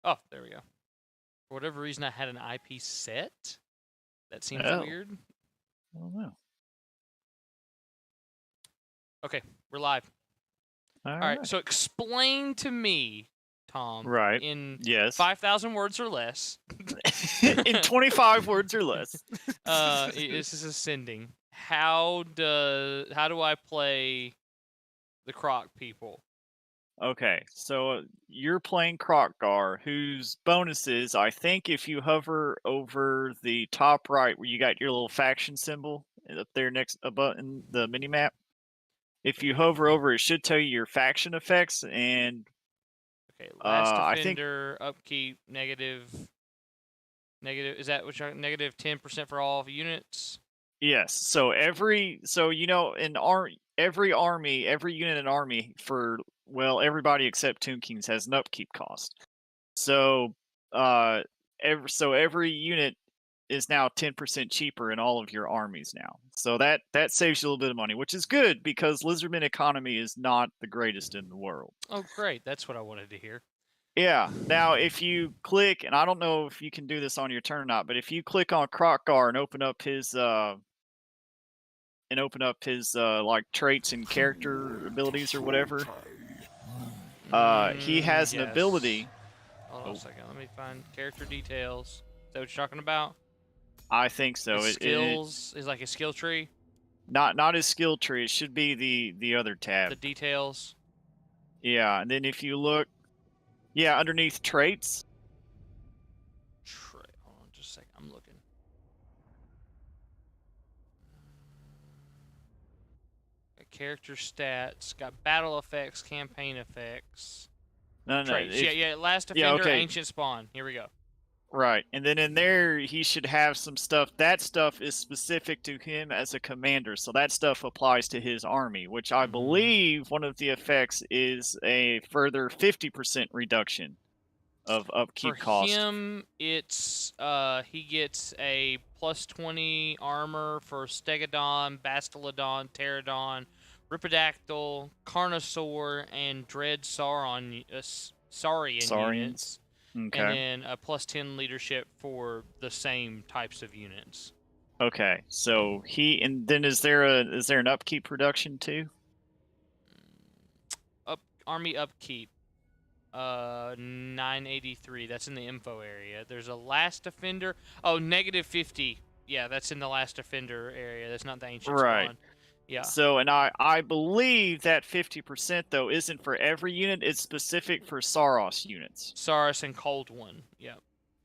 Oh, there we go. For whatever reason, I had an IP set. That seems weird. I don't know. Okay, we're live. All right. right. So explain to me, Tom, Right. in Yes. 5,000 words or less. In 25 words or less. This is ascending. How do I play the Croc people? Okay, so you're playing Krokgar, whose bonuses, I think if you hover over the top right where you got your little faction symbol up there next above in the mini map, if you hover over it should tell you your faction effects, and Okay, last I think defender, upkeep, negative, is that what you're, negative 10% for all units? yes. So every every army, every unit in army for everybody except Tomb Kings has an upkeep cost. So every unit is now 10% cheaper in all of your armies now. So that saves you a little bit of money, which is good because Lizardmen economy is not the greatest in the world. Oh, great. That's what I wanted to hear. Yeah. Now, if you click, and I don't know if you can do this on your turn or not, but if you click on Krokgar and open up his like traits and character abilities or whatever, he has an Yes. ability. Hold on a second. Let me find character details. Is that what you're talking about? I think so. His skills is like a skill tree. Not his skill tree. It should be the other tab. The details. Yeah, and then if you look, yeah, underneath traits. Hold on just a second. I'm looking. Got character stats. Got battle effects, campaign effects. No, Traits. Yeah. Last yeah, Defender, okay. Ancient Spawn. Here we go. Right, and then in there he should have some stuff. That stuff is specific to him as a commander, so that stuff applies to his army, which I believe one of the effects is a further 50% reduction of upkeep cost. For him, it's he gets a plus 20 armor for Stegodon, Bastillodon, Pterodon, Ripidactyl, Carnosaur, and Dread Saurian units, Okay. and then a plus 10 leadership for the same types of units. Okay, so and then is there an upkeep reduction too? Army upkeep. 983. That's in the info area. There's a last defender. Oh, negative 50. Yeah, that's in the last defender area. That's not the ancient spawn. Yeah. So, and I believe that 50% though isn't for every unit. It's specific for Saros units. Saros and Cold One. Yeah.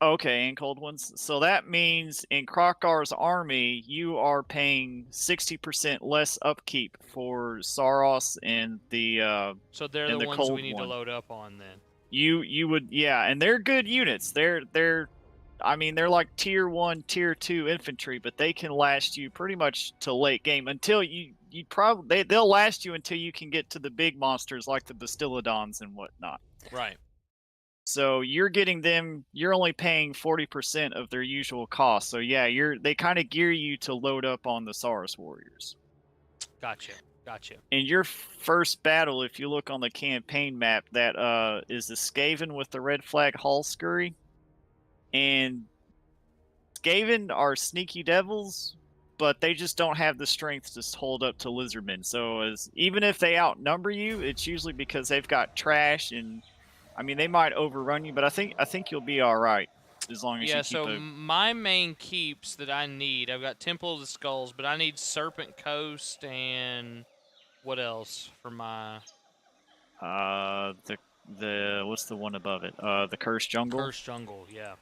Okay, and cold ones. So that means in Krokgar's army, you are paying 60% less upkeep for Saros and the So they're and the the ones we cold need one. to load up on then. You would, yeah, and they're good units. They're I mean, they're like tier 1, tier 2 infantry, but they can last you pretty much to late game until you probably they'll last you until you can get to the big monsters like the Bastillodons and whatnot. Right. So you're getting them. You're only paying 40% of their usual cost. So yeah, they kind of gear you to load up on the Saurus warriors. Gotcha. In your first battle, if you look on the campaign map, that is the Skaven with the red flag Hull Scurry, and Skaven are sneaky devils, but they just don't have the strength to hold up to Lizardmen. So even if they outnumber you, it's usually because they've got trash and. I mean, they might overrun you, but I think you'll be all right as long as you keep my main keeps that I need, I've got Temple of the Skulls, but I need Serpent Coast and what else for my the what's the one above it? The Cursed Jungle. Cursed Jungle, yeah.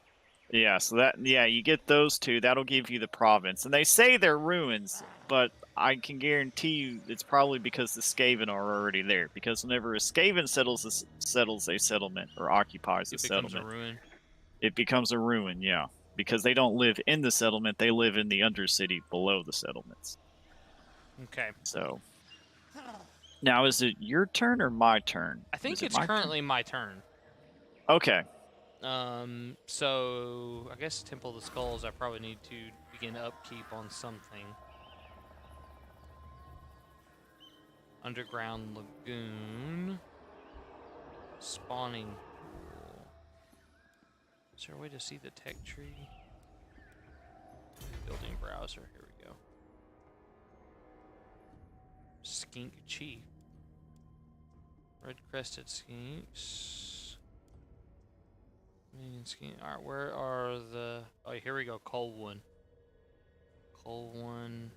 Yeah, so you get those two. That'll give you the province, and they say they're ruins, but I can guarantee you it's probably because the Skaven are already there. Because whenever a Skaven settles a settlement or occupies a settlement, it becomes a ruin. It becomes a ruin, yeah. Because they don't live in the settlement; they live in the Undercity below the settlements. Okay. So now, is it your turn or my turn? I think it's currently my turn. Okay. So I guess Temple of the Skulls, I probably need to begin upkeep on something. Underground Lagoon. Spawning pool. Is there a way to see the tech tree? Building browser. Here we go. Skink Chief. Red crested skinks. Skink. Alright, where are the... Oh, here we go. Coal one. Coal one.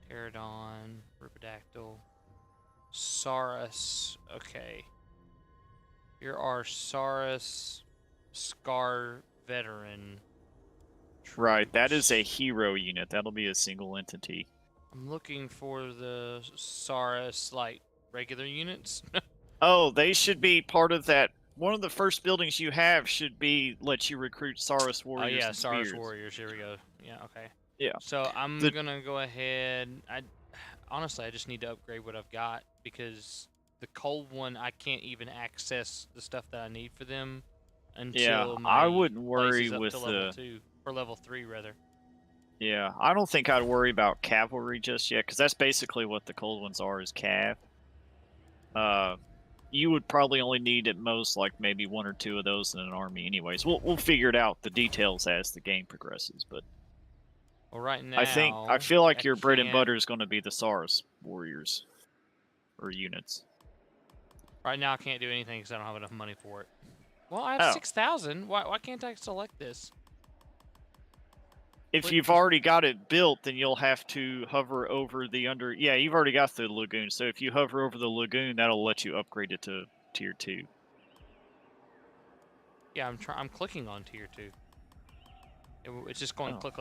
Pterodon. Ripidactyl. Saurus. Okay. Here are Saurus, Scar Veteran. Right, that is a hero unit. That'll be a single entity. I'm looking for the Saurus, like, regular units. Oh, they should be part of that. One of the first buildings you have should be let you recruit Saurus warriors. Oh yeah, and Saurus spears. warriors. Here we go. Yeah, okay. Yeah. So I'm gonna go ahead. Honestly, I just need to upgrade what I've got because the cold one I can't even access the stuff that I need for them until my I wouldn't worry place is up with to level 2 or level 3 rather. Yeah, I don't think I'd worry about cavalry just yet because that's basically what the cold ones are, is cav. You would probably only need at most like maybe 1 or 2 of those in an army anyways. We'll figure it out, the details, as the game progresses, but well, right now I feel like your bread and butter is going to be the Saurus warriors or units. Right now I can't do anything because I don't have enough money for it. Well, I have 6,000. Why can't I select this? If you've already got it built, then you'll have to hover over the under... Yeah, you've already got the lagoon, so if you hover over the lagoon, that'll let you upgrade it to tier 2. Yeah, I'm clicking on tier 2. It's just going click.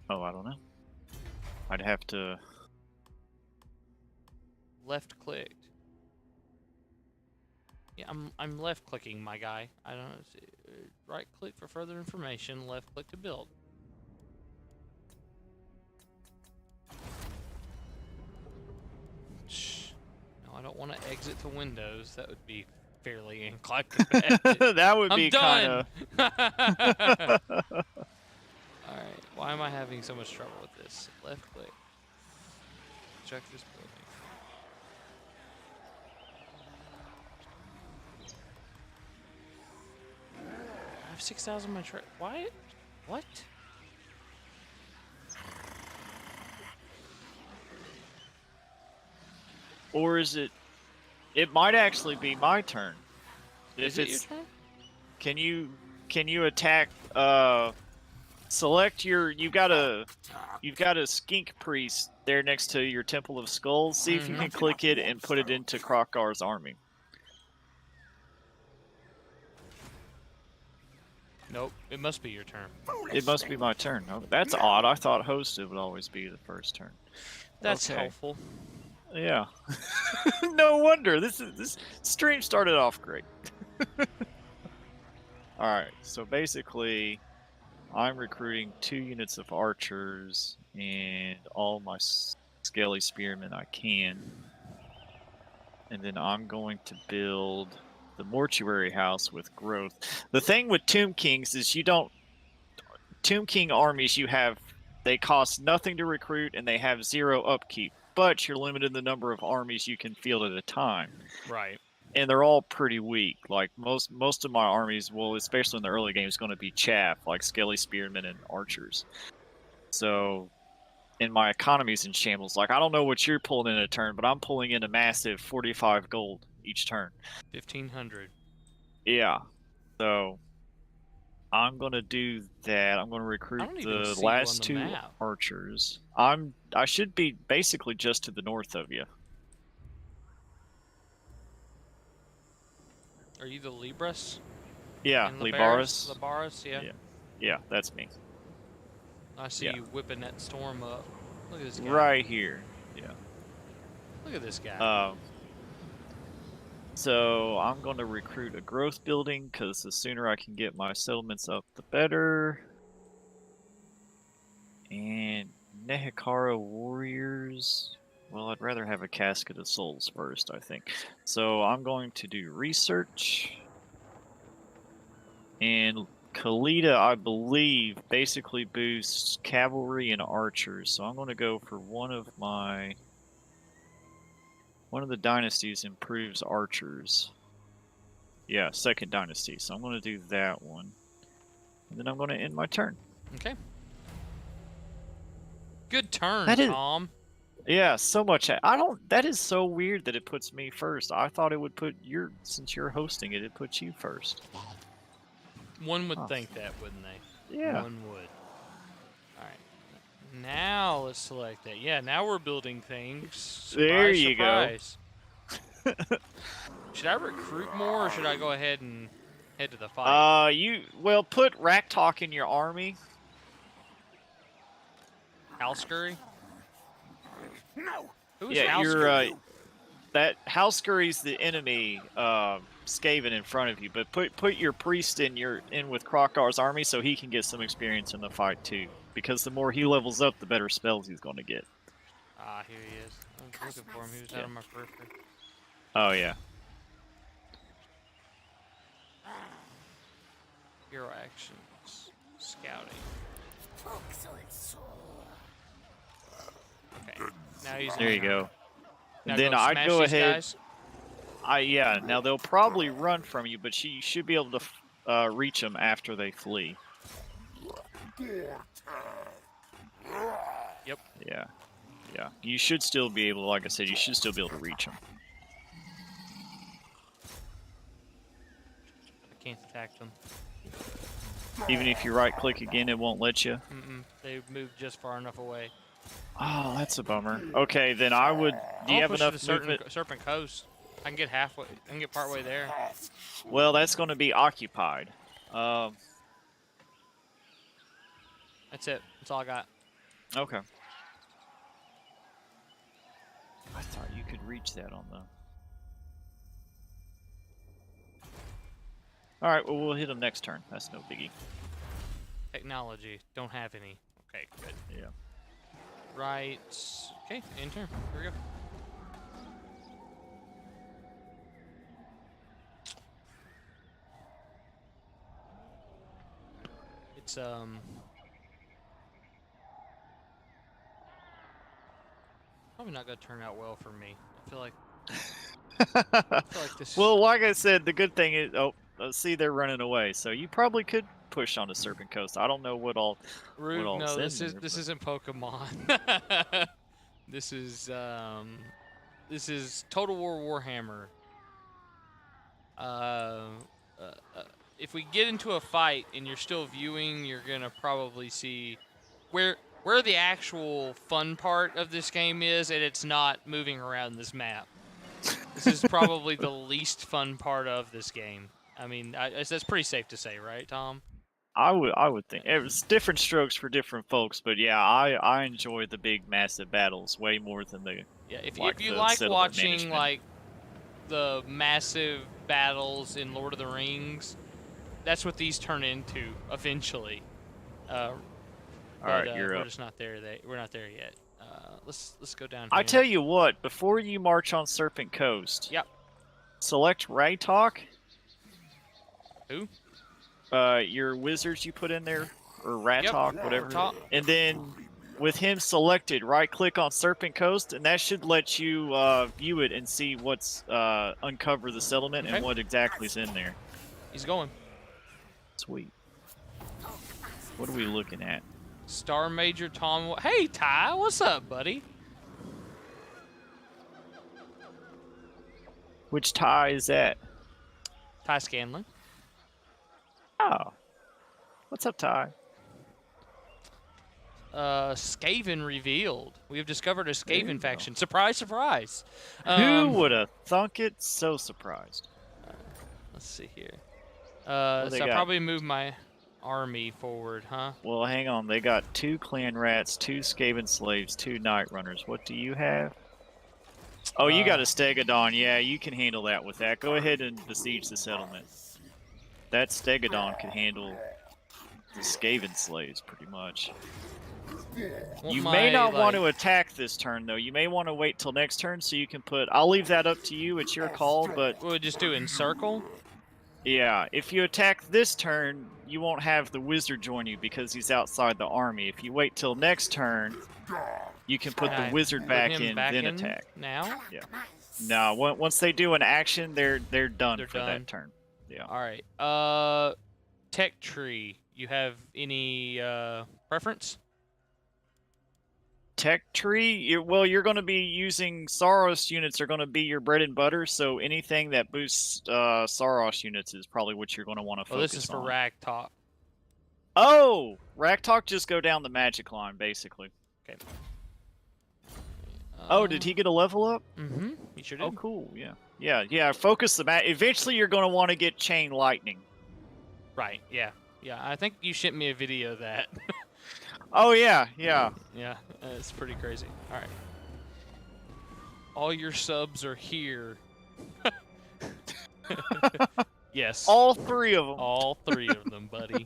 Oh, I don't know. I'd have to... Left clicked. Yeah, I'm left clicking, my guy. I don't know. Right click for further information. Left click to build. No, I don't want to exit to Windows. That would be fairly anticlimactic. That would be kind of. All right. Why am I having so much trouble with this? Left click. Check this building. I have 6,000 my truck. Why? What? Or is it... It might actually be my turn. Is it your turn? Can you attack... Select your... You've got a skink priest there next to your Temple of Skulls. See if you can click it and put it into Krokar's army. Nope, it must be your turn. It must be my turn. Oh, that's odd. I thought hosted would always be the first turn. That's helpful. Yeah. No wonder. This stream started off great. Alright, so basically I'm recruiting 2 units of archers and all my scaly spearmen I can. And then I'm going to build the mortuary house with growth. The thing with Tomb Kings is Tomb King armies they cost nothing to recruit and they have 0 upkeep, but you're limited in the number of armies you can field at a time. Right. And they're all pretty weak. Like most of my armies, well, especially in the early game, is going to be chaff, like scaly spearmen and archers. So, and my economy's in shambles. Like, I don't know what you're pulling in a turn, but I'm pulling in a massive 45 gold each turn. 1,500. Yeah. So, I'm going to do that. I'm going to recruit the last 2 archers. I should be basically just to the north of you. Are you the Libras? Yeah, Libaris. Libaris, yeah. Yeah, that's me. I see you whipping that storm up. Look at this guy. Right here. Yeah. Look at this guy. So I'm going to recruit a growth building because the sooner I can get my settlements up, the better. And Nehikara warriors. Well, I'd rather have a casket of souls first, I think. So I'm going to do research. And Kalita, I believe, basically boosts cavalry and archers. So I'm going to go for one of the dynasties improves archers. Yeah, second dynasty. So I'm going to do that one. And then I'm going to end my turn. Okay. Good turn, That is, Tom. yeah, so much. I don't. That is so weird that it puts me first. I thought it would put since you're hosting it, it puts you first. One would Oh. think that, wouldn't they? Yeah. One would. All right. Now let's select that. Yeah, now we're building things. Surprise, There you surprise. Should I recruit more, or should I go ahead and head to the fight? Well, put Rack Talk in your army. Halscurry? No. Who is Yeah, Halscurry? that Halscurry's the enemy, Skaven in front of you. But put your priest in with Krokar's army so he can get some experience in the fight too. Because the more he levels up, the better spells he's going to get. Ah, here he is. I was looking for him. He was out of my periphery. Oh yeah. Hero actions. Scouting. Okay. Now he's There you on. go. Now And then go I'd smash go these ahead. guys. Yeah. Now they'll probably run from you, but you should be able to reach them after they flee. Yep. Yeah. Yeah. You should still be able, like I said, you should still be able to reach them. I can't attack them. Even if you right click again, it won't let you. They moved just far enough away. Oh, that's a bummer. Okay, then I would. Do you have enough movement? Serpent Coast. I can get halfway. I can get partway there. Well, that's going to be occupied. That's it. That's all I got. Okay. I thought you could reach that on the. All right. Well, we'll hit them next turn. That's no biggie. Technology. Don't have any. Okay, good. Yeah. Right. Okay, end turn. Here we go. It's probably not gonna turn out well for me. I feel like this. Well, like I said, the good thing is, see, they're running away. So you probably could push on the Serpent Coast. I don't know what all. Rude. What No, all's this in is there, this but- isn't Pokemon. this is Total War Warhammer. If we get into a fight and you're still viewing, you're gonna probably see where the actual fun part of this game is, and it's not moving around this map. This is probably the least fun part of this game. I mean, that's pretty safe to say, right, Tom? I would think it was different strokes for different folks, but yeah, I enjoy the big massive battles way more than the. Yeah, if Like you the like settlement watching management. like the massive battles in Lord of the Rings, that's what these turn into eventually. All right, you're we're up. just not there. We're not there yet. Let's go down. I here. tell you what, before you march on Serpent Coast, Yep. select Ray Talk. Who? Your wizards you put in there, or Rat Yep. Talk, whatever. Talk. And then with him selected, right click on Serpent Coast, and that should let you view it and see what's uncover the settlement Okay. and what exactly is in there. He's going. Sweet. What are we looking at? Star Major Tom. Hey Ty, what's up, buddy? Which tie is that? Ty Scanlon. Oh. What's up, Ty? Skaven revealed. We have discovered a There you Skaven go. faction. Surprise, surprise. Who would have thunk it? So surprised. Let's see here. What So they I got? probably move my army forward, huh? Well, hang on. They got 2 clan rats, 2 Skaven slaves, 2 night runners. What do you have? Oh, you got a Stegodon. Yeah, you can handle that with that. Go ahead and besiege the settlement. That Stegodon can handle the Skaven slaves pretty much. Want You may not want to like- attack this turn, though. You may want to wait till next turn so you can put... I'll leave that up to you. It's your call, but... We'll just do encircle. Yeah, if you attack this turn, you won't have the wizard join you because he's outside the army. If you wait till next turn, you can put Can I the wizard put back him in, back then in attack. now. No, once they do an action, they're done They're for done. that turn. Yeah. All right. Tech tree. You have any preference? Tech tree. You're going to be using Saros units. Are going to be your bread and butter. So anything that boosts Saros units is probably what you're going to want to focus Oh, this is for on. rag talk. Oh, Raktalk just go down the magic line, basically. Okay. Oh, did he get a level up? Mm-hmm. You sure did. Oh, cool. Yeah. Focus the mat. Eventually, you're going to want to get chain lightning. Right. Yeah. I think you sent me a video of that. Oh yeah. Yeah. It's pretty crazy. All right. All your subs are here. Yes. All 3 of them. All 3 of them, buddy.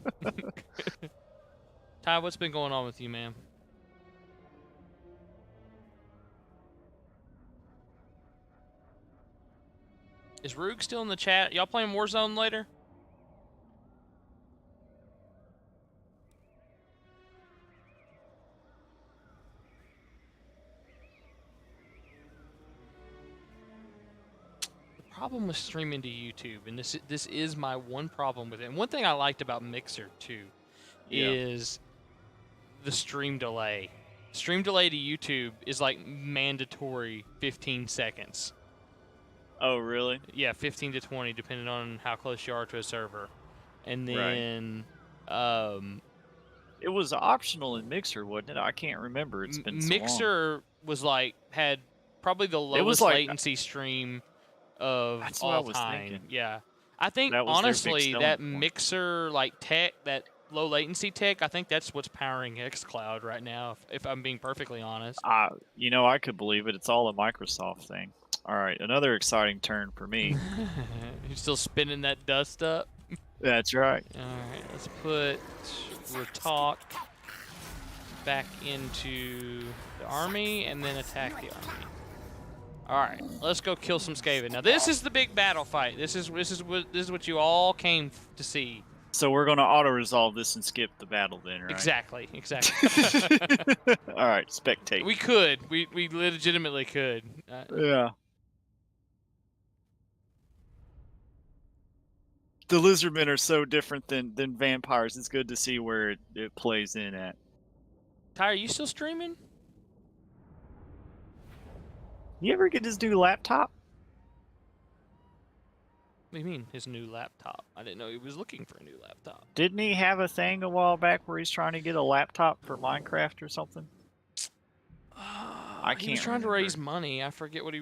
Ty, what's been going on with you, man? Is Roog still in the chat? Y'all playing Warzone later? The problem with streaming to YouTube, and this is my one problem with it. And one thing I liked about Mixer too, is the stream delay. Stream delay to YouTube is like mandatory 15 seconds. Oh, really? Yeah, 15 to 20, depending on how close you are to a server. And then, it was optional in Mixer, wasn't it? I can't remember. It's been so long. Mixer was like had probably the lowest latency stream of that's all what I was time. thinking. Yeah, I think That was their big honestly selling that point. Mixer like tech, that low latency tech, I think that's what's powering xCloud right now. If I'm being perfectly honest. I could believe it. It's all a Microsoft thing. All right, another exciting turn for me. You're still spinning that dust up. That's right. All right, let's put Retalk back into the army and then attack the army. All right, let's go kill some Skaven. Now this is the big battle fight. This is what you all came to see. So we're going to auto-resolve this and skip the battle then, right? Exactly. All right, spectate. We could. We legitimately could. Yeah. The Lizardmen are so different than vampires. It's good to see where it plays in at. Ty, are you still streaming? You ever get his new laptop? What do you mean, his new laptop? I didn't know he was looking for a new laptop. Didn't he have a thing a while back where he's trying to get a laptop for Minecraft or something? I can't. He was trying to raise money. I forget what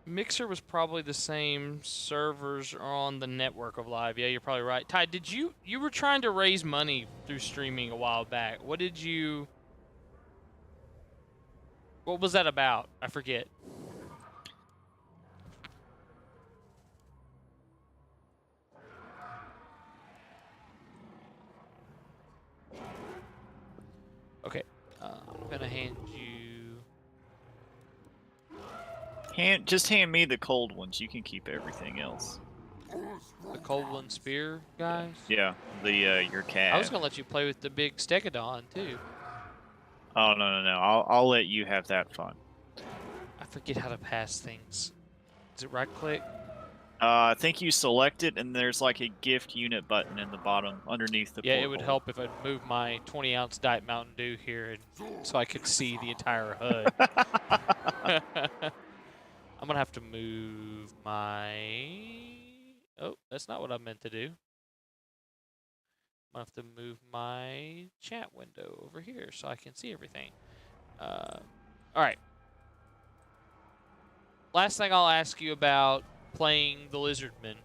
Mixer was probably the same servers on the network of Live. Yeah, you're probably right. Ty, you were trying to raise money through streaming a while back. What was that about? I forget. Okay, I'm gonna hand you. Just hand me the cold ones. You can keep everything else. The cold one spear, guys. Yeah, your cat. I was gonna let you play with the big Stegodon too. Oh no! I'll let you have that fun. I forget how to pass things. Is it right click? I think you select it, and there's like a gift unit button in the bottom underneath the. Yeah, it would help if I'd move my 20-ounce Diet Mountain Dew here, so I could see the entire HUD. I'm gonna have to move my. Oh, that's not what I meant to do. I'm gonna have to move my chat window over here so I can see everything. All right. Last thing I'll ask you about playing the Lizardmen.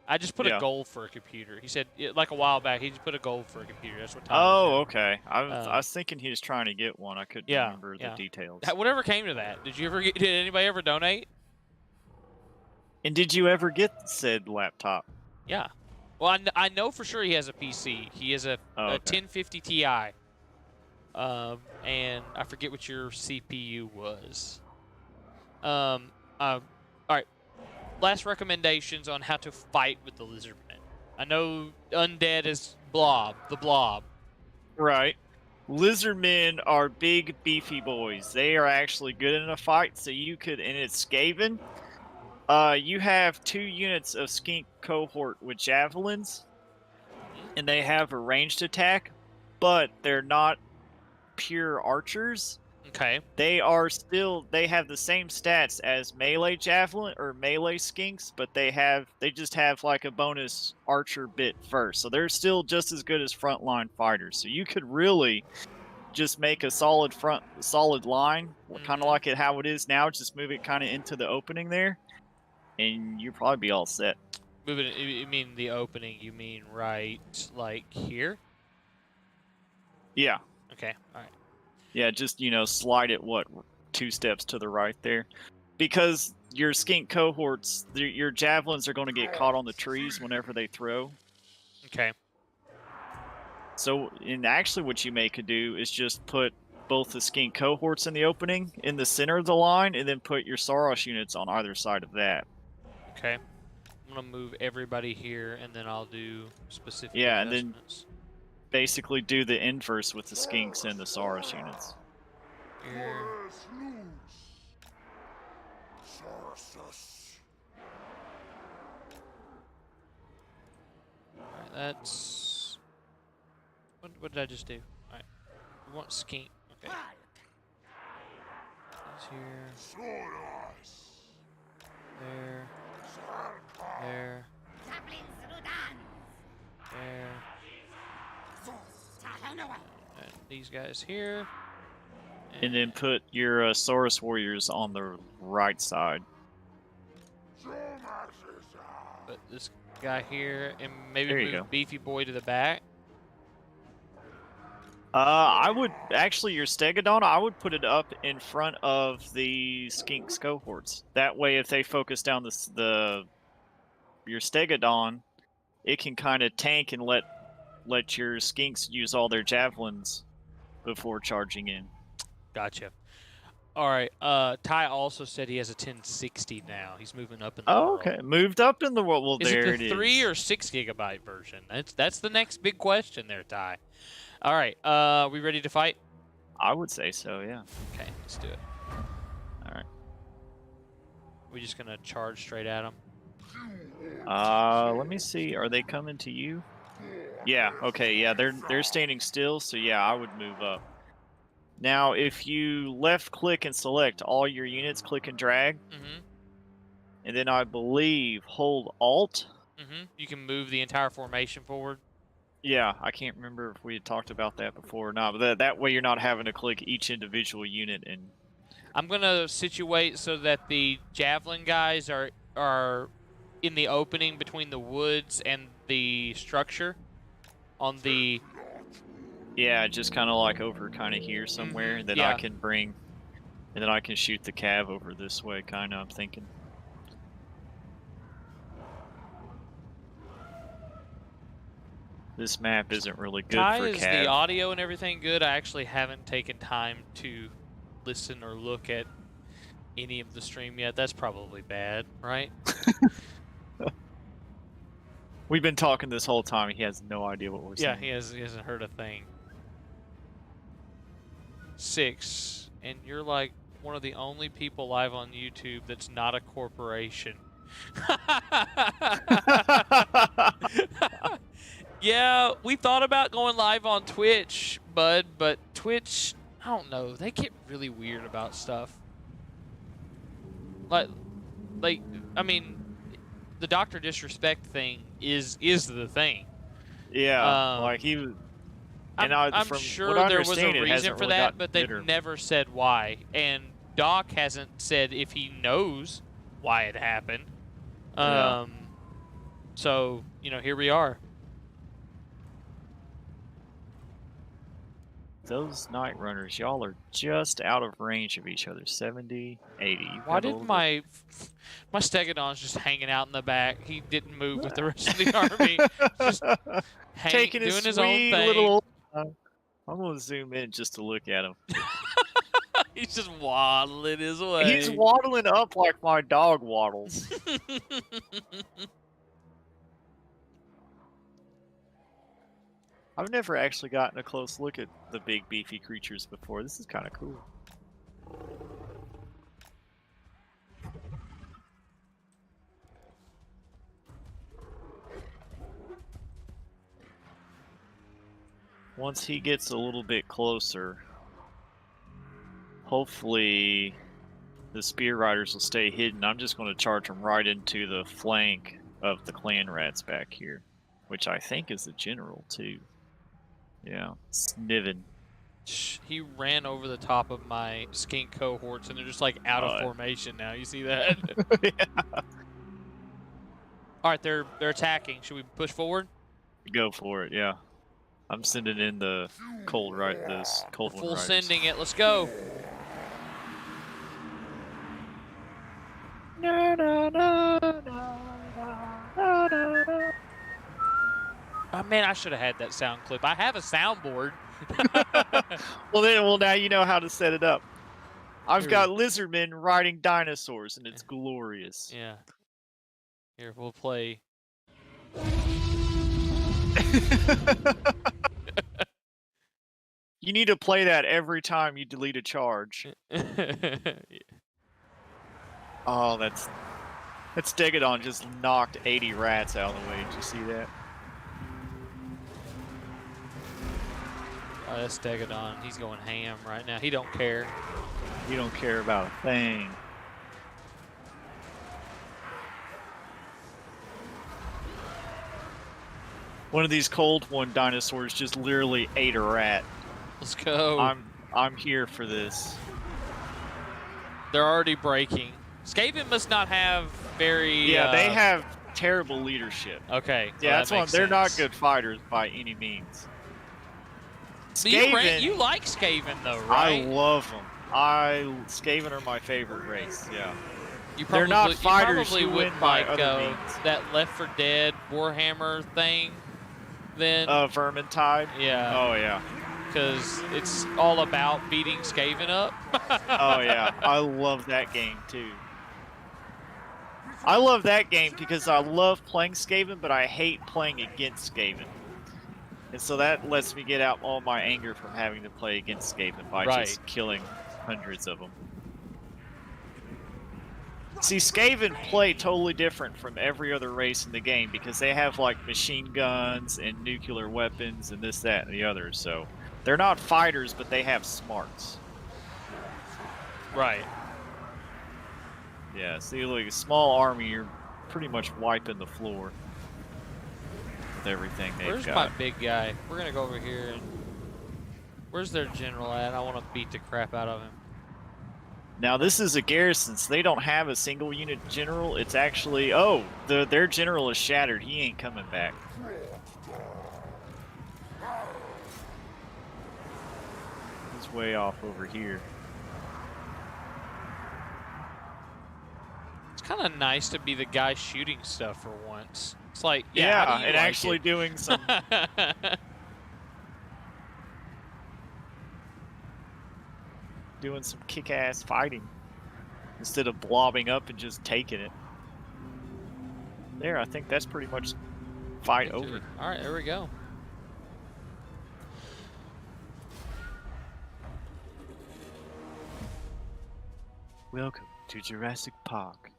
I just put a goal for a computer. He said, like a while back, he just put a goal for a computer. That's what Tom said. Okay. I was thinking he was trying to get one. I couldn't remember the details. Whatever came to that. Did anybody ever donate? And did you ever get said laptop? Yeah. Well, I know for sure he has a PC. He has a 1050 Ti. And I forget what your CPU was. All right. Last recommendations on how to fight with the Lizardmen. I know undead is the blob. Right. Lizardmen are big, beefy boys. They are actually good in a fight, so you could, and it's Skaven. You have 2 units of skink cohort with javelins, and they have a ranged attack, but they're not pure archers. Okay. They have the same stats as melee javelin or melee skinks, but they just have like a bonus archer bit first. So they're still just as good as frontline fighters. So you could really just make a solid line, kind of like how it is now, just move it kind of into the opening there, and you'll probably be all set. Move it. You mean the opening? You mean right like here? Yeah. Okay. All right. Yeah, just, slide it, 2 steps to the right there. Because your skink cohorts, your javelins are going to get caught on the trees whenever they throw. Okay. So, and actually what you could do is just put both the skink cohorts in the opening, in the center of the line, and then put your Saros units on either side of that. Okay. I'm going to move everybody here, and then I'll do specific Yeah, investments. and then basically do the inverse with the skinks and the Saros units. Here. Alright, that's... What did I just do? Alright. We want skink. Okay. He's here. There. There. There. And these guys here. And then put your Saurus warriors on the right side. Put this guy here, and maybe There you move go. Beefy Boy to the back. I would actually, your Stegodon, I would put it up in front of the Skinks cohorts. That way, if they focus down your Stegodon, it can kind of tank and let your Skinks use all their javelins before charging in. Gotcha. All right. Ty also said he has a 1060 now. He's moving up in the Oh, world. okay. Moved up in the world. Well, Is there it the it 3 is. or 6 gigabyte version? That's the next big question there, Ty. All right. We ready to fight? I would say so, yeah. Okay, let's do it. All right. We're just gonna charge straight at him. Let me see. Are they coming to you? Yeah. Okay. Yeah, they're standing still. So yeah, I would move up. Now, if you left click and select all your units, click and drag, and then I believe hold Alt. You can move the entire formation forward. Yeah, I can't remember if we had talked about that before or not, but that way you're not having to click each individual unit. And I'm gonna situate so that the javelin guys are in the opening between the woods and the structure on the... Yeah, just kind of like over kind of here somewhere, and then I can bring, and then I can shoot the cav over this way, kind of, I'm thinking. This map isn't really good Ty, for is cav. the audio and everything good? I actually haven't taken time to listen or look at any of the stream yet. That's probably bad, right? We've been talking this whole time. He has no idea what we're saying. Yeah, he hasn't heard a thing. 6, and you're like one of the only people live on YouTube that's not a corporation. Yeah, we thought about going live on Twitch, bud, but Twitch, I don't know, they get really weird about stuff. Like, I mean, the Dr. Disrespect thing is the thing. Yeah, like he was. And I'm from sure what I there was a understand, it reason hasn't for really that, gotten but they've bitter. never said why. And Doc hasn't said if he knows why it happened. Yeah. So, here we are. Those Night Runners, y'all are just out of range of each other. 70, 80. You've Why got a did little my Stegodon's just hanging out in the back? He didn't move with the rest of the army. Just Taking doing his sweet own thing. little. I'm gonna zoom in just to look at him. He's just waddling his way. He's waddling up like my dog waddles. I've never actually gotten a close look at the big beefy creatures before. This is kind of cool. once he gets a little bit closer, hopefully the spear riders will stay hidden. I'm just going to charge them right into the flank of the clan rats back here, which I think is the general too. Yeah, Sniven. He ran over the top of my skink cohorts, and they're just like out of formation now. You see that? Yeah. All right, they're attacking. Should we push forward? Go for it. Yeah, I'm sending in the cold We're one full riders. sending it. Let's go. No, no, no, no, no, no, no, no. Oh man, I should have had that sound clip. I have a soundboard. Well, now you know how to set it up. I've Here got lizardmen riding dinosaurs, and it's glorious. Yeah. Here, we'll play. You need to play that every time you delete a charge. Oh, that's Stegodon just knocked 80 rats out of the way. Did you see that? Oh, that's Stegodon. He's going ham right now. He don't care. You don't care about a thing. One of these cold one dinosaurs just literally ate a rat. Let's go. I'm here for this. They're already breaking. Skaven must not have very. Yeah, they have terrible leadership. Okay. Yeah, well, that's why they're not good fighters by any means. Skaven, you like Skaven though, I right? love them. Skaven are my favorite race. Yeah. They're not fighters you probably who wouldn't win by like other means. that Left 4 Dead Warhammer thing. Then. Vermintide. Yeah. Oh yeah. Because it's all about beating Skaven up. Oh yeah, I love that game too. I love that game because I love playing Skaven, but I hate playing against Skaven. And so that lets me get out all my anger from having to play against Skaven by just killing hundreds of them. See, Skaven play totally different from every other race in the game because they have like machine guns and nuclear weapons and this, that, and the other. So they're not fighters, but they have smarts. Right. Yeah, see, like a small army, you're pretty much wiping the floor with everything they've Where's got. my big guy? We're gonna go over here and. Where's their general at? I want to beat the crap out of him. Now this is a garrison, so they don't have a single unit general. It's actually their general is shattered. He ain't coming back. He's way off over here. It's kind of nice to be the guy shooting stuff for once. It's like, how do you and like actually it? doing some doing some kick-ass fighting instead of blobbing up and just taking it. There, I think that's pretty much fight over. All right, there we go. Welcome to Jurassic Park.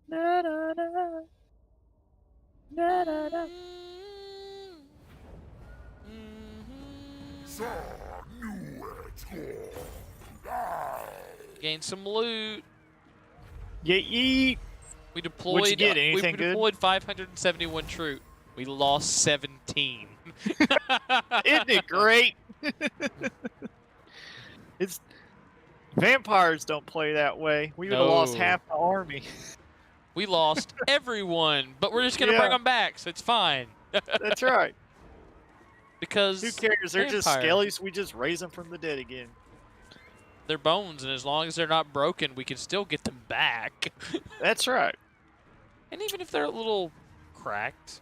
Na, na, na. Na, na, na. Gain some loot. Yeet. We deployed. What'd you get? Anything we deployed 571 troop. We lost 17. Isn't it great? It's vampires don't play that way. We would have lost half the army. We lost everyone, but we're just gonna bring them back, so it's fine. That's right. Because who cares? They're just skellies. We just raise them from the dead again. They're bones, and as long as they're not broken, we can still get them back. That's right. And even if they're a little cracked,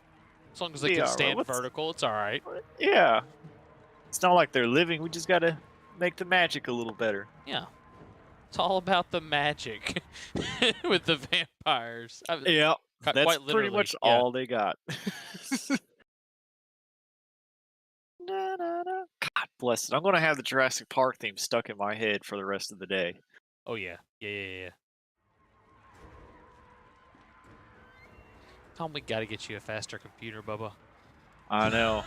as long as they can stand vertical, it's all right. Yeah. It's not like they're living. We just gotta make the magic a little better. Yeah. It's all about the magic with the vampires. Yeah. That's pretty much all they got. God bless it. I'm going to have the Jurassic Park theme stuck in my head for the rest of the day. Oh, yeah. Yeah. Tom, we got to get you a faster computer, Bubba. I know.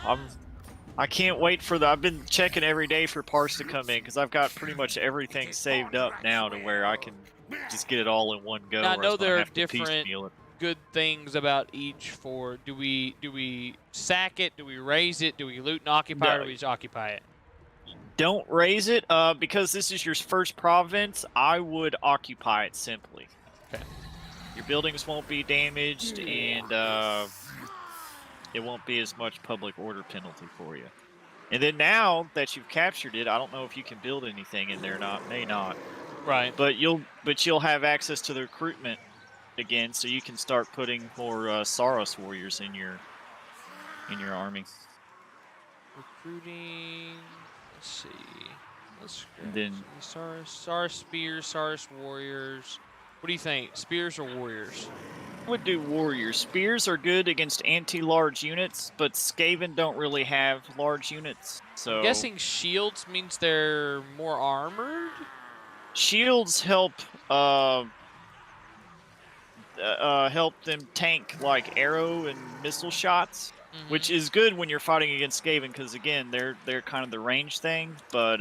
I can't wait for the. I've been checking every day for parts to come in because I've got pretty much everything saved up now to where I can just get it all in one go. Now, I Or else know I'm gonna there are have to different piecemeal it. good things about each. For do we sack it? Do we raise it? Do we loot and occupy? Or No. do we just occupy it? Don't raise it, because this is your first province. I would occupy it simply. Okay. Your buildings won't be damaged, and it won't be as much public order penalty for you. And then now that you've captured it, I don't know if you can build anything in there. May not. Right. But you'll have access to the recruitment again, so you can start putting more Saros warriors in your army. Recruiting. Let's see. Let's And then Saurus spears, Saurus warriors. What do you think? Spears or warriors? would do warriors. Spears are good against anti-large units, but Skaven don't really have large units. So I'm guessing shields means they're more armored. shields help help them tank like arrow and missile shots, which is good when you're fighting against Skaven because again they're kind of the range thing. But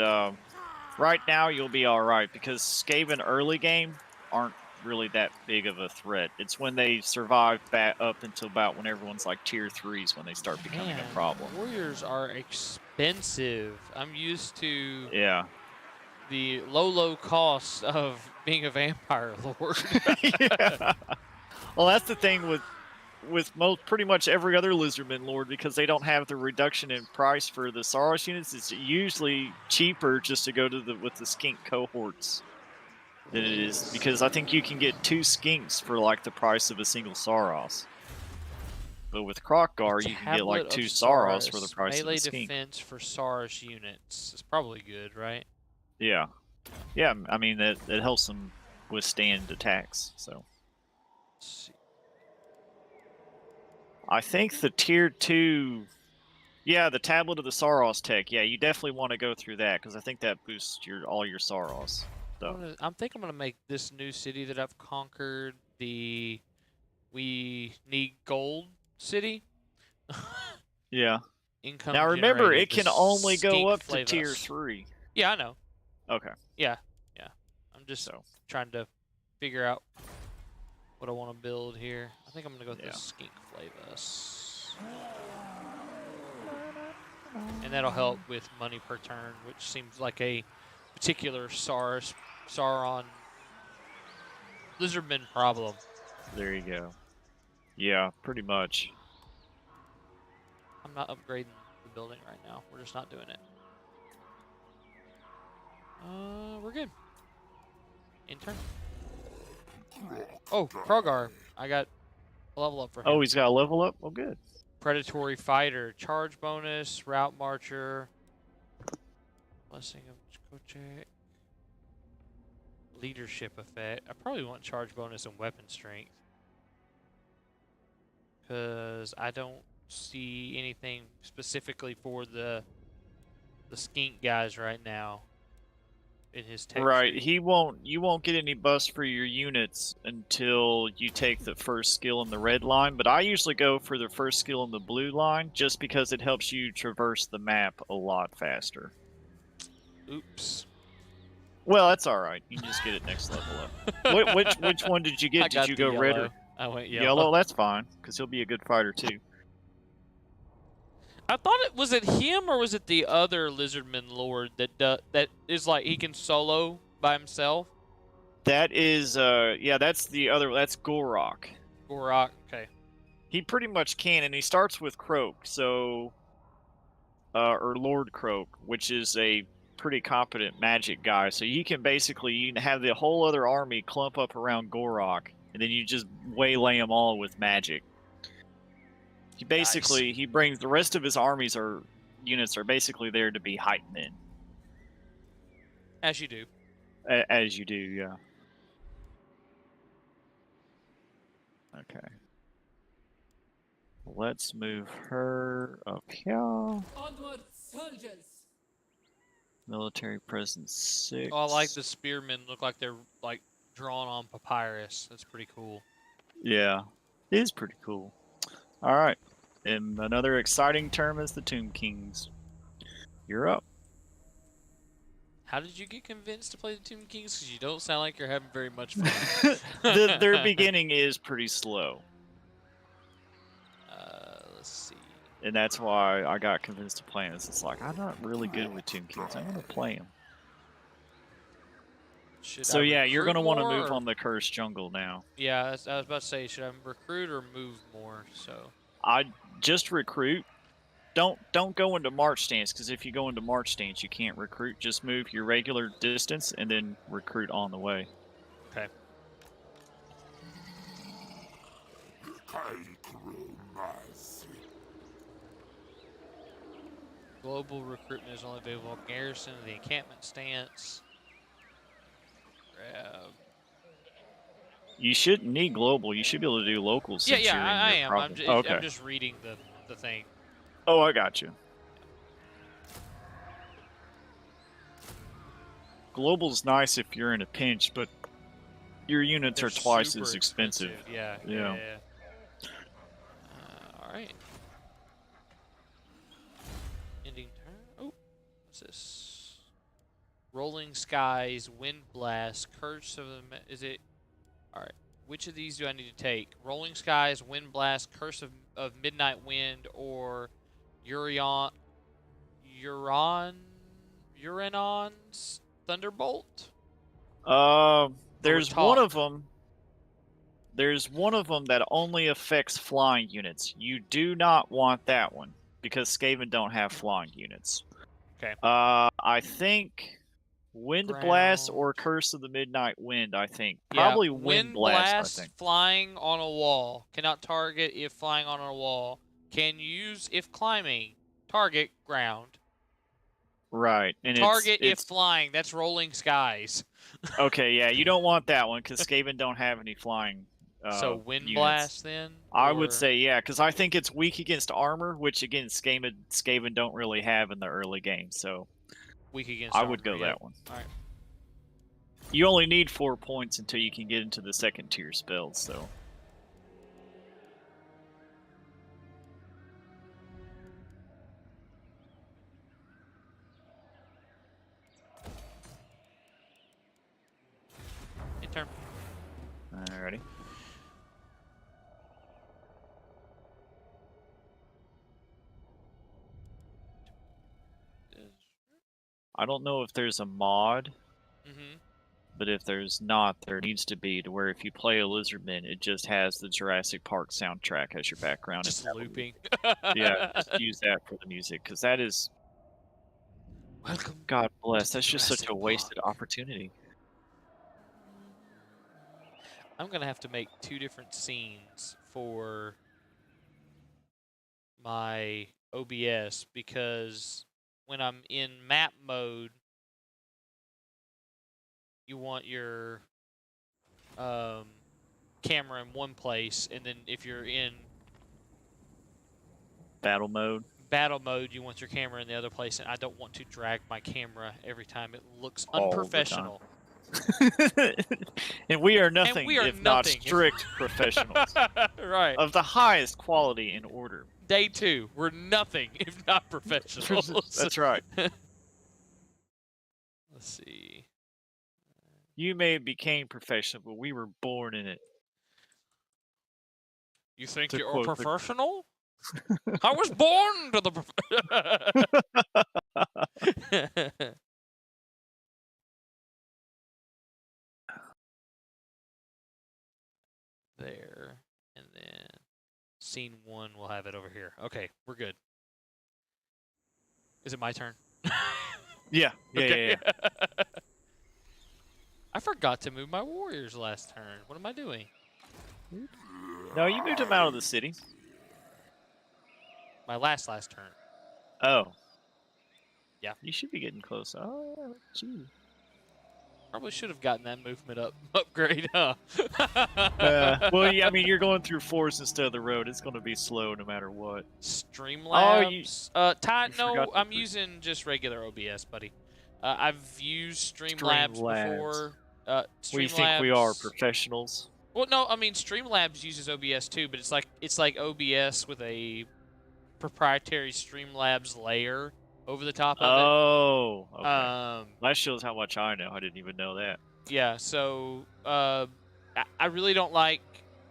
right now you'll be all right because Skaven early game aren't really that big of a threat. It's when they survive back up until about when everyone's like tier 3s when they start becoming a problem. Warriors are expensive. I'm used to the low cost of being a vampire lord. Yeah. Well, that's the thing with pretty much every other Lizardman lord because they don't have the reduction in price for the Saros units. It's usually cheaper just to go to with the skink cohorts than it is because I think you can get 2 skinks for like the price of a single Saros. But with Krokgar, you can get like 2 Saros for the price of a skink. Melee defense for Saros units. It's probably good, right? Yeah. Yeah, I mean, it helps them withstand attacks, so. Let's see. I think the tier 2... Yeah, the Tablet of the Saros tech. Yeah, you definitely want to go through that, because I think that boosts all your Saros. So. I think I'm going to make this new city that I've conquered the We Need Gold city. Yeah. Income now remember, generated, it can only go up to tier 3. Yeah, I know. Okay. Yeah. I'm just trying to figure out what I want to build here. I think I'm going to go with the Skink Flavus. And that'll help with money per turn, which seems like a particular Sauron Lizardman problem. There you go. Yeah, pretty much. I'm not upgrading the building right now. We're just not doing it. We're good. Intern. Oh, Krogar. I got a level up for him. Oh, he's got a level up? Oh, good. Predatory Fighter. Charge bonus. Route Marcher. Blessing of Kochek. Leadership effect. I probably want charge bonus and weapon strength. Because I don't see anything specifically for the skink guys right now in his tech Right, tree. you won't get any buffs for your units until you take the first skill in the red line, but I usually go for the first skill in the blue line just because it helps you traverse the map a lot faster. Oops. Well, that's alright. You can just get it next level up. Which one did you get? Did you go red or I went yellow. yellow? That's fine, because he'll be a good fighter too. I thought was it him or was it the other Lizardman Lord that is like he can solo by himself? That is, that's the other. That's Gorok. Gorok, okay. He pretty much can, and he starts with Croak, so, or Lord Croak, which is a pretty competent magic guy. So you can have the whole other army clump up around Gorok, and then you just waylay them all with magic. He brings the rest of his units are basically there to be hype men. As you do. As you do, yeah. Okay. Let's move her up here. Onward, soldiers! Military presence 6. Oh, I like the spearmen. Look like they're like drawn on papyrus. That's pretty cool. Yeah, it is pretty cool. All right. And another exciting term is the Tomb Kings. You're up. How did you get convinced to play the Tomb Kings? Because you don't sound like you're having very much fun. Their beginning is pretty slow. Let's see. And that's why I got convinced to play this. It's like, I'm not really good with Tomb Kings. I'm going to play them. So yeah, you're going to want to move on the Cursed Jungle now. Yeah, I was about to say, should I recruit or move more? So I just recruit. Don't go into March stance, because if you go into March stance, you can't recruit. Just move your regular distance and then recruit on the way. okay. Global recruitment is only available in garrison of the encampment stance. Grab. You shouldn't need global. You should be able to do local. Since Yeah, you're in I your am. province. I'm just reading the thing. Oh, I got you. Global's nice if you're in a pinch, but your units They're are twice super as expensive. Yeah. All right. Ending turn. Oh, what's this? Rolling Skies, Wind Blast, Curse of the... Is it... All right. Which of these do I need to take? Rolling Skies, Wind Blast, Curse of Midnight Wind, or Uranon's Thunderbolt? There's one of them. There's one of them that only affects flying units. You do not want that one because Skaven don't have flying units. Okay. I think Wind Blast Ground. or Curse of the Midnight Wind. I think probably Yeah, Wind Blast. I think. Flying on a wall. Cannot target if flying on a wall. Can use if climbing. Target ground. Right. And Target it's if flying. That's Rolling Skies. okay, yeah, you don't want that one because Skaven don't have any flying. So Wind units. Blast then? I would say yeah, because I think it's weak against armor, which again Skaven don't really have in the early game. So weak against I armor, would go yeah. that one. All right. You only need 4 points until you can get into the second tier spells. So. Turn. Alrighty. I don't know if there's a mod, but if there's not, there needs to be, to where if you play a Lizardmen, it just has the Jurassic Park soundtrack as your background. Just looping. Yeah, just use that for the music, because that is... Welcome. God bless, that's just such Jurassic a wasted opportunity. I'm going to have to make 2 different scenes for my OBS because when I'm in map mode, you want your camera in one place, and then if you're in battle mode, you want your camera in the other place, and I don't want to drag my camera every time. It looks unprofessional. And we are nothing if not strict professionals. Right. Of the highest quality and order. Day 2, we're nothing if not professionals. That's right. Let's see. You may have became professional, but we were born in it. You think you're a professional? I was born to the there, and then scene 1, we'll have it over here. Okay, we're good. Is it my turn? Yeah. Yeah. I forgot to move my warriors last turn. What am I doing? No, you moved them out of the city. My last turn. Oh. Yeah. You should be getting close. Oh, gee. Probably should have gotten that movement upgrade, huh? Well, yeah, I mean, you're going through forest instead of the road. It's going to be slow no matter what. Streamlabs. I'm using just regular OBS, buddy. I've used Streamlabs before. We think we are professionals. Well, no, I mean Streamlabs uses OBS too, but it's like OBS with a proprietary Streamlabs layer over the top of Oh, it. okay. That shows how much I know. I didn't even know that. Yeah, so I really don't like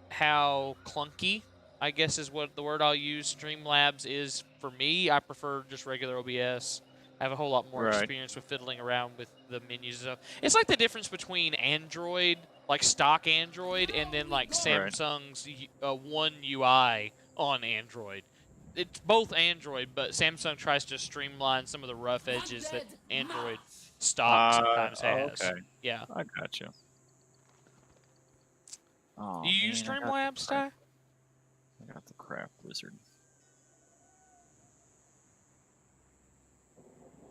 how clunky, I guess is what the word I'll use, Streamlabs is for me. I prefer just regular OBS. I have a whole lot more Right. experience with fiddling around with the menus and stuff. It's like the difference between Android, like stock Android, and then like Samsung's One UI on Android. It's both Android, but Samsung tries to streamline some of the rough edges that Android stock sometimes has. Okay. Yeah. I got you. Oh, Do you use man, Streamlabs, Ty? I got the crap wizard.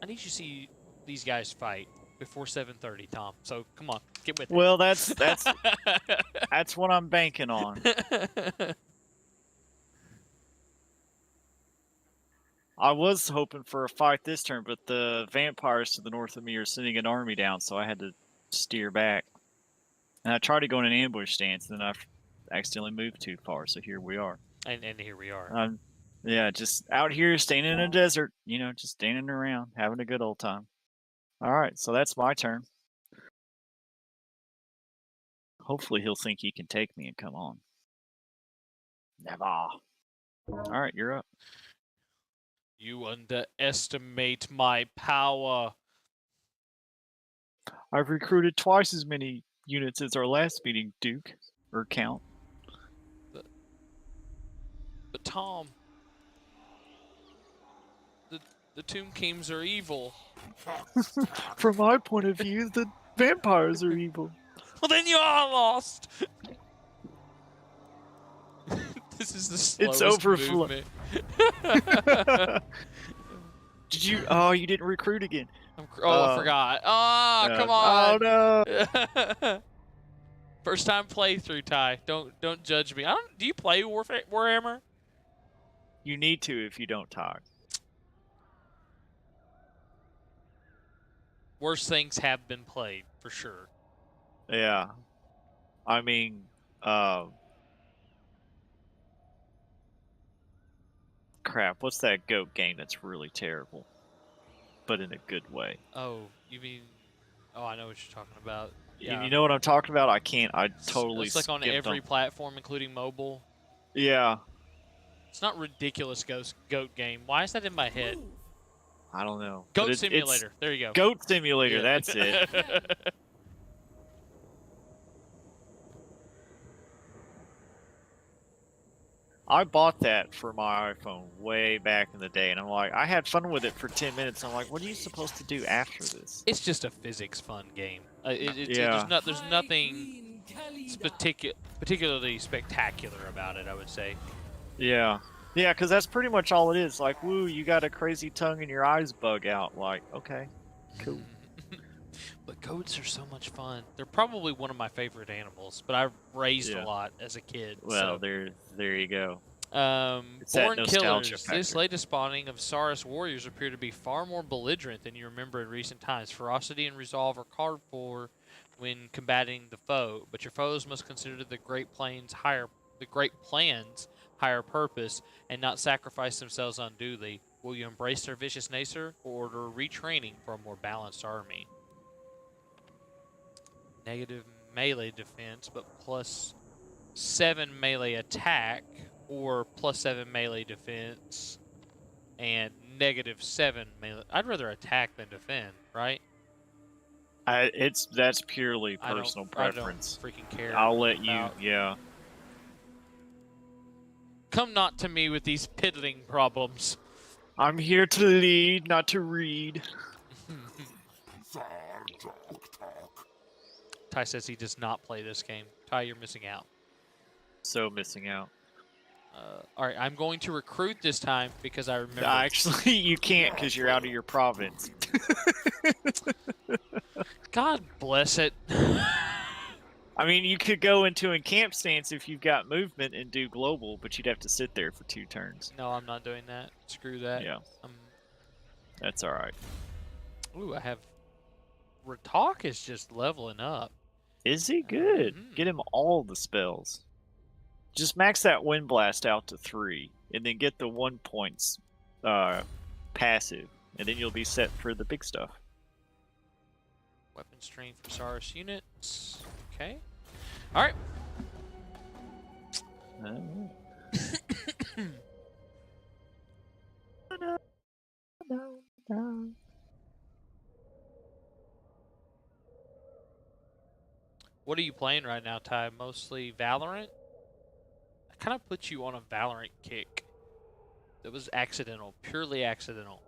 I need you to see these guys fight before 7:30, Tom. So come on, get with Well, that's that's what I'm banking on. it. I was hoping for a fight this turn, but the vampires to the north of me are sending an army down, so I had to steer back. And I tried to go in an ambush stance, and then I accidentally moved too far, so here we are. and here we are. Yeah, just out here, staying in a desert, just standing around, having a good old time. All right, so that's my turn. Hopefully he'll think he can take me and come on. Never. All right, you're up. You underestimate my power. I've recruited twice as many units as our last meeting, Duke, or Count. But Tom, the Tomb Kings are evil. From my point of view, the vampires are evil. Well, then you are lost. This is the slowest It's overflow. movement. Did you? Oh, you didn't recruit again. I forgot. Oh, come on. Oh no. First time playthrough, Ty. Don't judge me. Do you play Warhammer? You need to if you don't talk. Worse things have been played for sure. Yeah. I mean, crap. What's that goat game that's really terrible, but in a good way? Oh, you mean? Oh, I know what you're talking about. Yeah. You know what I'm talking about? I can't. I totally. It's like on every platform, including mobile. Yeah. It's not ridiculous goat game. Why is that in my head? I don't know. Goat Simulator. There you go. Goat Simulator. Yeah. That's it. I bought that for my iPhone way back in the day, and I'm like, I had fun with it for 10 minutes. I'm like, what are you supposed to do after this? It's just a physics fun game. Yeah. There's nothing particularly spectacular about it, I would say. Yeah. Yeah, because that's pretty much all it is. Like, woo, you got a crazy tongue and your eyes bug out. Like, okay, cool. But goats are so much fun. They're probably one of my favorite animals, but I've raised a lot as a kid. Well, so. there you go. Born Killers. This latest spawning of Saurus warriors appear to be far more belligerent than you remember in recent times. Ferocity and resolve are called for when combating the foe, but your foes must consider the Great Plan's higher purpose and not sacrifice themselves unduly. Will you embrace their vicious nature or order retraining for a more balanced army? Negative melee defense, but +7 melee attack, or +7 melee defense, and -7 melee. I'd rather attack than defend, right? That's purely personal preference. I don't freaking care. I'll let you. Yeah. Come not to me with these piddling problems. I'm here to lead, not to read. Ty says he does not play this game. Ty, you're missing out. So missing out. All right, I'm going to recruit this time because I remember. Actually, you can't because you're out of your province. God bless it. I mean, you could go into a camp stance if you've got movement and do global, but you'd have to sit there for 2 turns. No, I'm not doing that. Screw that. Yeah. That's all right. Ooh, I have. Ratak is just leveling up. Is he good? Get him all the spells. Just max that Wind Blast out to 3, and then get the 1 points passive, and then you'll be set for the big stuff. Weapon strength for Saurus units. Okay. All right. What are you playing right now, Ty? Mostly Valorant? I kind of put you on a Valorant kick. That was accidental, purely accidental.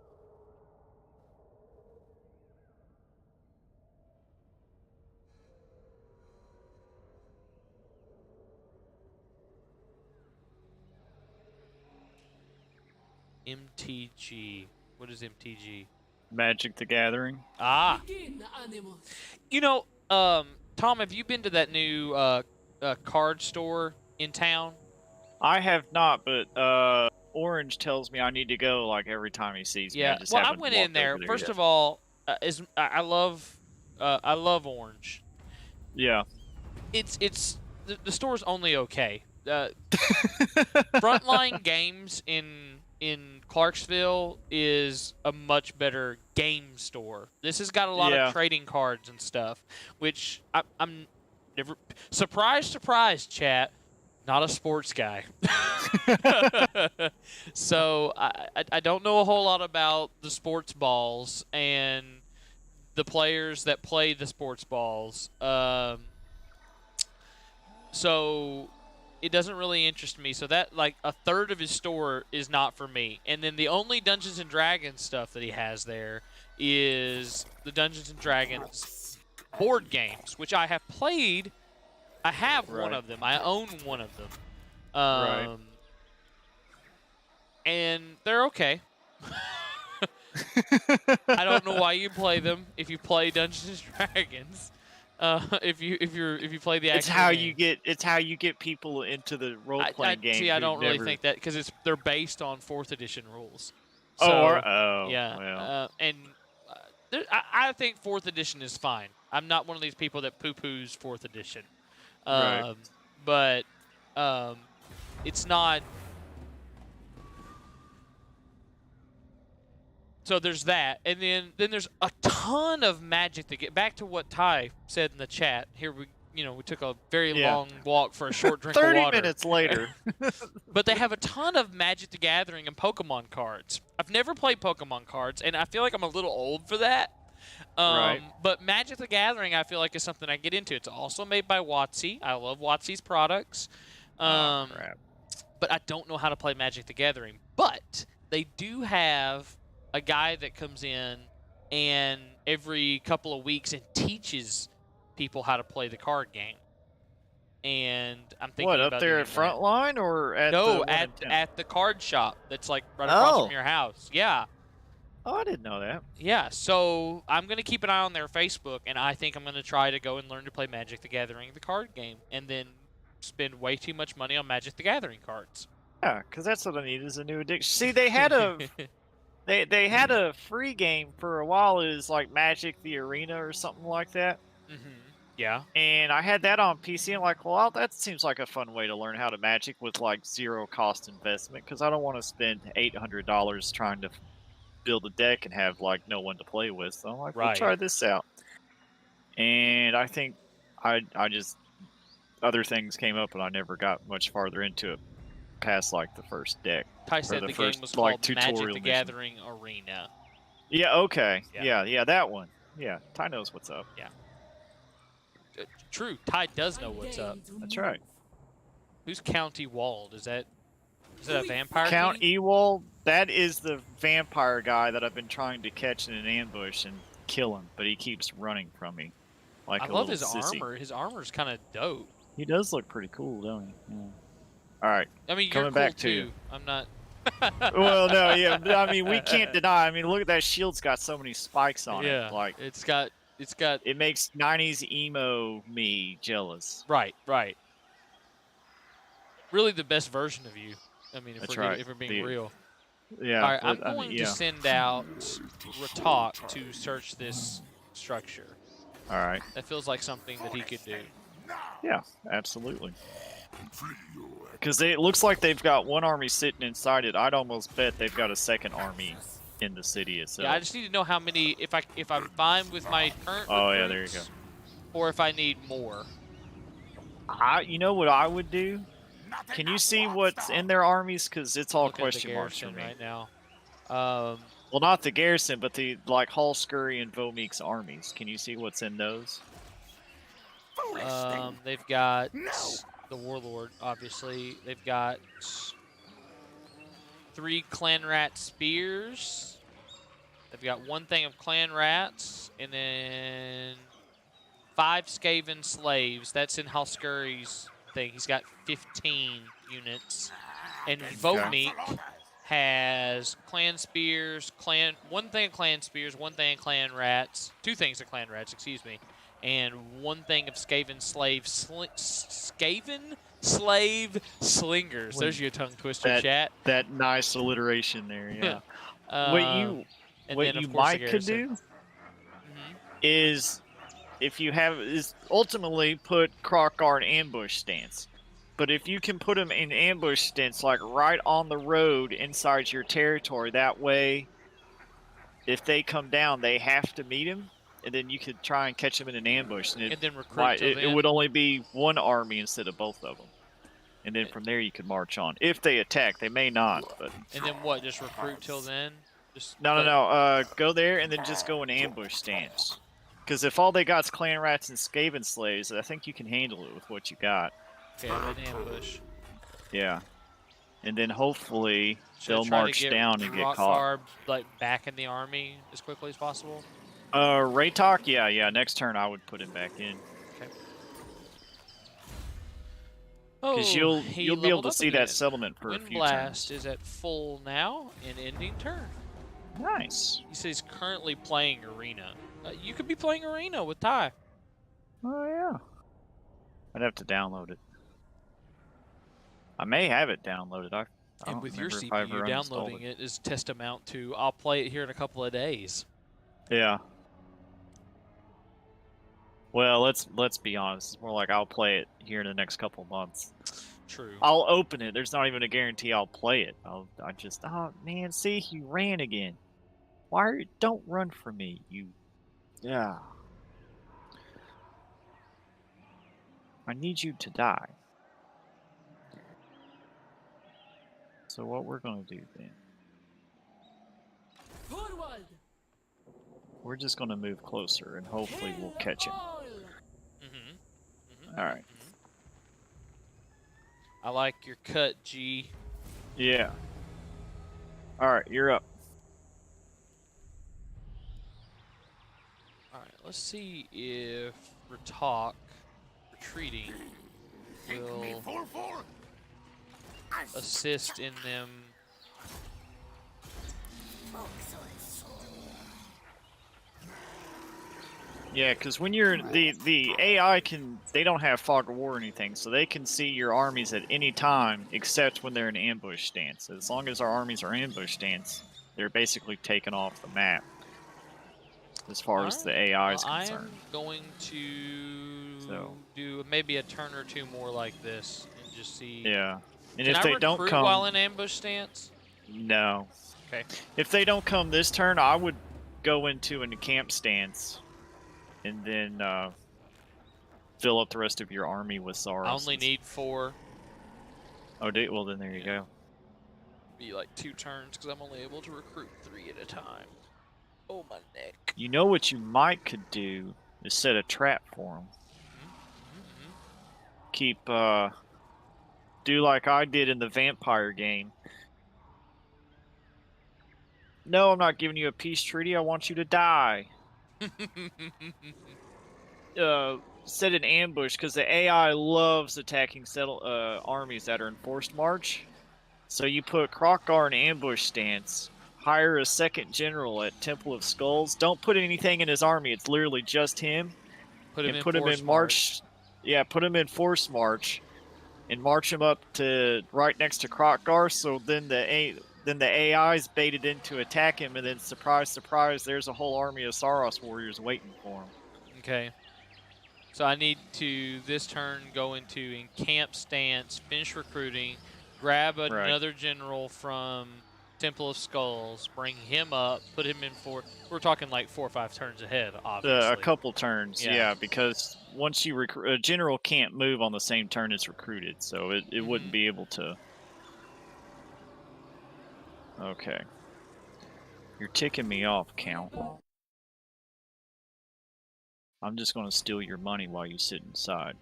MTG. What is MTG? Magic the Gathering. Ah. Begin, animals. You know, Tom, have you been to that new card store in town? I have not, but Orange tells me I need to go like every time he sees me. Yeah. I just Well, I haven't went walked in there. over there First yet. of all, I love Orange. Yeah. It's the store's only okay. Frontline Games in Clarksville is a much better game store. This has got a lot of trading cards and stuff, which I'm never surprise, chat. Not a sports guy. So I don't know a whole lot about the sports balls and the players that play the sports balls. So it doesn't really interest me. So that, like, a third of his store is not for me. And then the only Dungeons and Dragons stuff that he has there is the Dungeons and Dragons board games, which I have played. I have one of them. I own one of them. Right. And they're okay. I don't know why you play them if you play Dungeons and Dragons. If you play the actual game. It's how you get people into the role playing game. See, I don't really think that because they're based on 4th edition rules. So, yeah. Well. I think 4th edition is fine. I'm not one of these people that poo-poos 4th edition. Right. But it's not. So there's that, and then there's a ton of Magic to get back to what Ty said in the chat. Here we took a very long walk for a short drink of water. 30 minutes later. But they have a ton of Magic the Gathering and Pokemon cards. I've never played Pokemon cards, and I feel like I'm a little old for that. Right. But Magic the Gathering, I feel like, is something I get into. It's also made by WotC. I love WotC's products. Crap. But I don't know how to play Magic the Gathering. But they do have a guy that comes in and every couple of weeks and teaches people how to play the card game. And I'm thinking up about there doing at Frontline or at no, the at the card shop that's like right across from your house. Yeah. Oh, I didn't know that. Yeah, so I'm going to keep an eye on their Facebook, and I think I'm going to try to go and learn to play Magic the Gathering, the card game, and then spend way too much money on Magic the Gathering cards. Yeah, because that's what I need is a new addiction. See, they had a they had a free game for a while. It was like Magic the Arena or something like that. Mm-hmm. Yeah. And I had that on PC. I'm like, well, that seems like a fun way to learn how to Magic with like zero cost investment because I don't want to spend $800 trying to build a deck and have like no one to play with. So I'm like, we'll try this out. And I think I just other things came up and I never got much farther into it past like the first deck. Ty said the game was called Magic the Gathering Arena. Yeah, okay. Yeah, that one. Yeah, Ty knows what's up. Yeah. True, Ty does know what's up. That's right. Who's Count Ewald? Is that a vampire? Count Ewald, that is the vampire guy that I've been trying to catch in an ambush and kill him, but he keeps running from me. Like I love his armor. His armor's kind of dope. He does look pretty cool, don't he? Yeah. All right. I mean, coming you're back cool to you. too. I'm not. Well, no, yeah. I mean, we can't deny. I mean, look at that shield's got so many spikes on it. Like it's got. It makes 90s emo me jealous. Right. Really, the best version of you. I mean, if we're being real. Yeah. All right, I'm going to send out Ratak to search this structure. All right. That feels like something that he could do. Yeah, absolutely. Because it looks like they've got one army sitting inside it. I'd almost bet they've got a second army in the city itself. Yeah, I just need to know how many. If I'm fine with my current. Oh yeah, there you go. recruits, Or if I need more. You know what I would do? Can you see what's in their armies? Because it's all Looking at the question marks for garrison me. right now. Well, not the garrison, but the Hall Scurry and Vomik's armies. Can you see what's in those? They've got the warlord, obviously. They've got 3 clan rat spears. They've got 1 thing of clan rats, and then 5 Skaven slaves. That's in Halskuri's thing. He's got 15 units, and Vomik has clan spears, 1 thing of clan spears, 1 thing of clan rats, 2 things of clan rats, excuse me, and 1 thing of Skaven slave slingers. There's your tongue twister, chat. That nice alliteration there, yeah. What you might could do is, if you have, ultimately put Krokgar in ambush stance. But if you can put them in ambush stance, like right on the road inside your territory, that way, if they come down, they have to meet him, and then you could try and catch them in an ambush. And then recruit it would only be 1 army instead of both of them. And then from there you could march on. If they attack, they may not. But and then what? Just recruit till then? No. Go there and then just go in ambush stance. Because if all they got is clan rats and Skaven slaves, I think you can handle it with what you got. Okay, I'm in ambush. Yeah. And then hopefully they'll march down and get caught. Like back in the army as quickly as possible. Raytok, yeah. Next turn I would put him back in. Okay. Because you'll be able to see that settlement for a few Windblast turns. is at full now and ending turn. Nice. He says currently playing Arena. You could be playing Arena with Ty. Oh yeah. I'd have to download it. I may have it downloaded. And with your CPU, downloading it is tantamount to I'll play it here in a couple of days. Yeah. Well, let's be honest. It's more like I'll play it here in the next couple months. True. I'll open it. There's not even a guarantee I'll play it. Oh man, see, he ran again. Don't run from me, you. Yeah. I need you to die. So what we're gonna do then? Forward. We're just gonna move closer and hopefully we'll catch him. All right. I like your cut, G. Yeah. All right, you're up. All right, let's see if Ratok retreating will assist in them. Yeah, because when you're the AI they don't have fog of war or anything, so they can see your armies at any time except when they're in ambush stance. As long as our armies are ambush stance, they're basically taken off the map. As far as the AI is concerned. I'm going to do maybe a turn or 2 more like this and just see. Yeah, and Can if they don't come while in ambush stance? No. Okay. If they don't come this turn, I would go into a camp stance. And then fill up the rest of your army with Saros. I only need 4. Oh, well then there you go. Be like 2 turns because I'm only able to recruit 3 at a time. Oh, my neck. You know what you could do is set a trap for them. Keep do like I did in the vampire game. No, I'm not giving you a peace treaty. I want you to die. Set an ambush because the AI loves attacking armies that are in forced march. So you put Krokgar in ambush stance, hire a second general at Temple of Skulls. Don't put anything in his army. It's literally just him. Put him in march. Yeah, put him in force march, and march him up to right next to Krokgar. So then the AI is baited in to attack him, and then surprise, surprise, there's a whole army of Saros warriors waiting for him. Okay. So I need to, this turn, go into encamp stance, finish recruiting, grab another general from Temple of Skulls, bring him up, put him in for. We're talking like 4 or 5 turns ahead, obviously. A couple turns, yeah, because once you recruit, a general can't move on the same turn it's recruited, so it wouldn't be able to. Okay. You're ticking me off, Count. I'm just going to steal your money while you sit inside.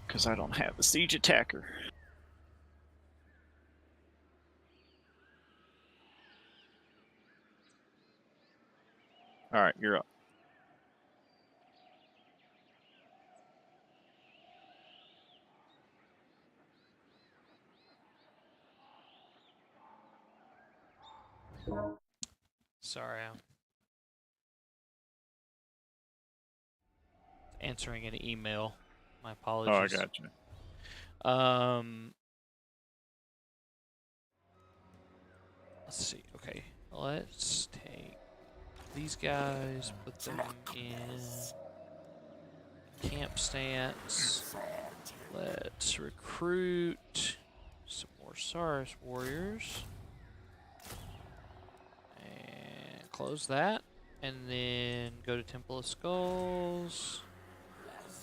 Because I don't have a siege attacker. Alright, you're up. Sorry, I'm answering an email. My apologies. Oh, I got you. Let's see. Okay, let's take these guys, put them in camp stance. Let's recruit some more Saurus warriors. And close that. And then go to Temple of Skulls.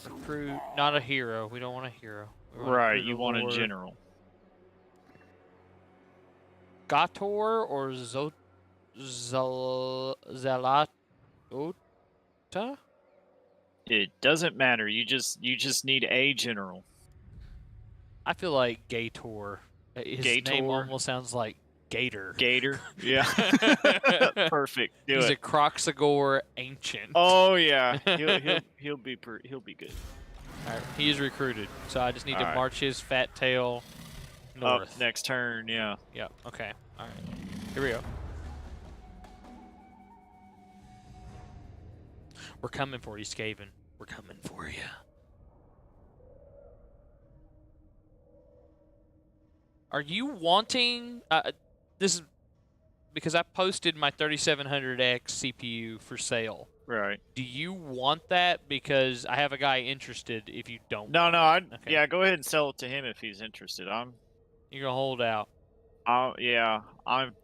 Recruit, not a hero. We don't want a hero. Right, you want a general. Gator or Zelatota? It doesn't matter. You just need a general. I feel like Gator. His name almost sounds like Gator. Gator? Yeah. Perfect. He's a Croxagore ancient. Oh yeah. He'll be good. All right, he's recruited. So I just need to march his fat tail north. Up next turn, yeah. Yep. Okay. All right. Here we go. We're coming for you, Skaven. We're coming for you. Are you wanting... this is because I posted my 3700X CPU for sale. Right. Do you want that? Because I have a guy interested if you don't. No, yeah, go ahead and sell it to him if he's interested. You're going to hold out. Yeah, I'm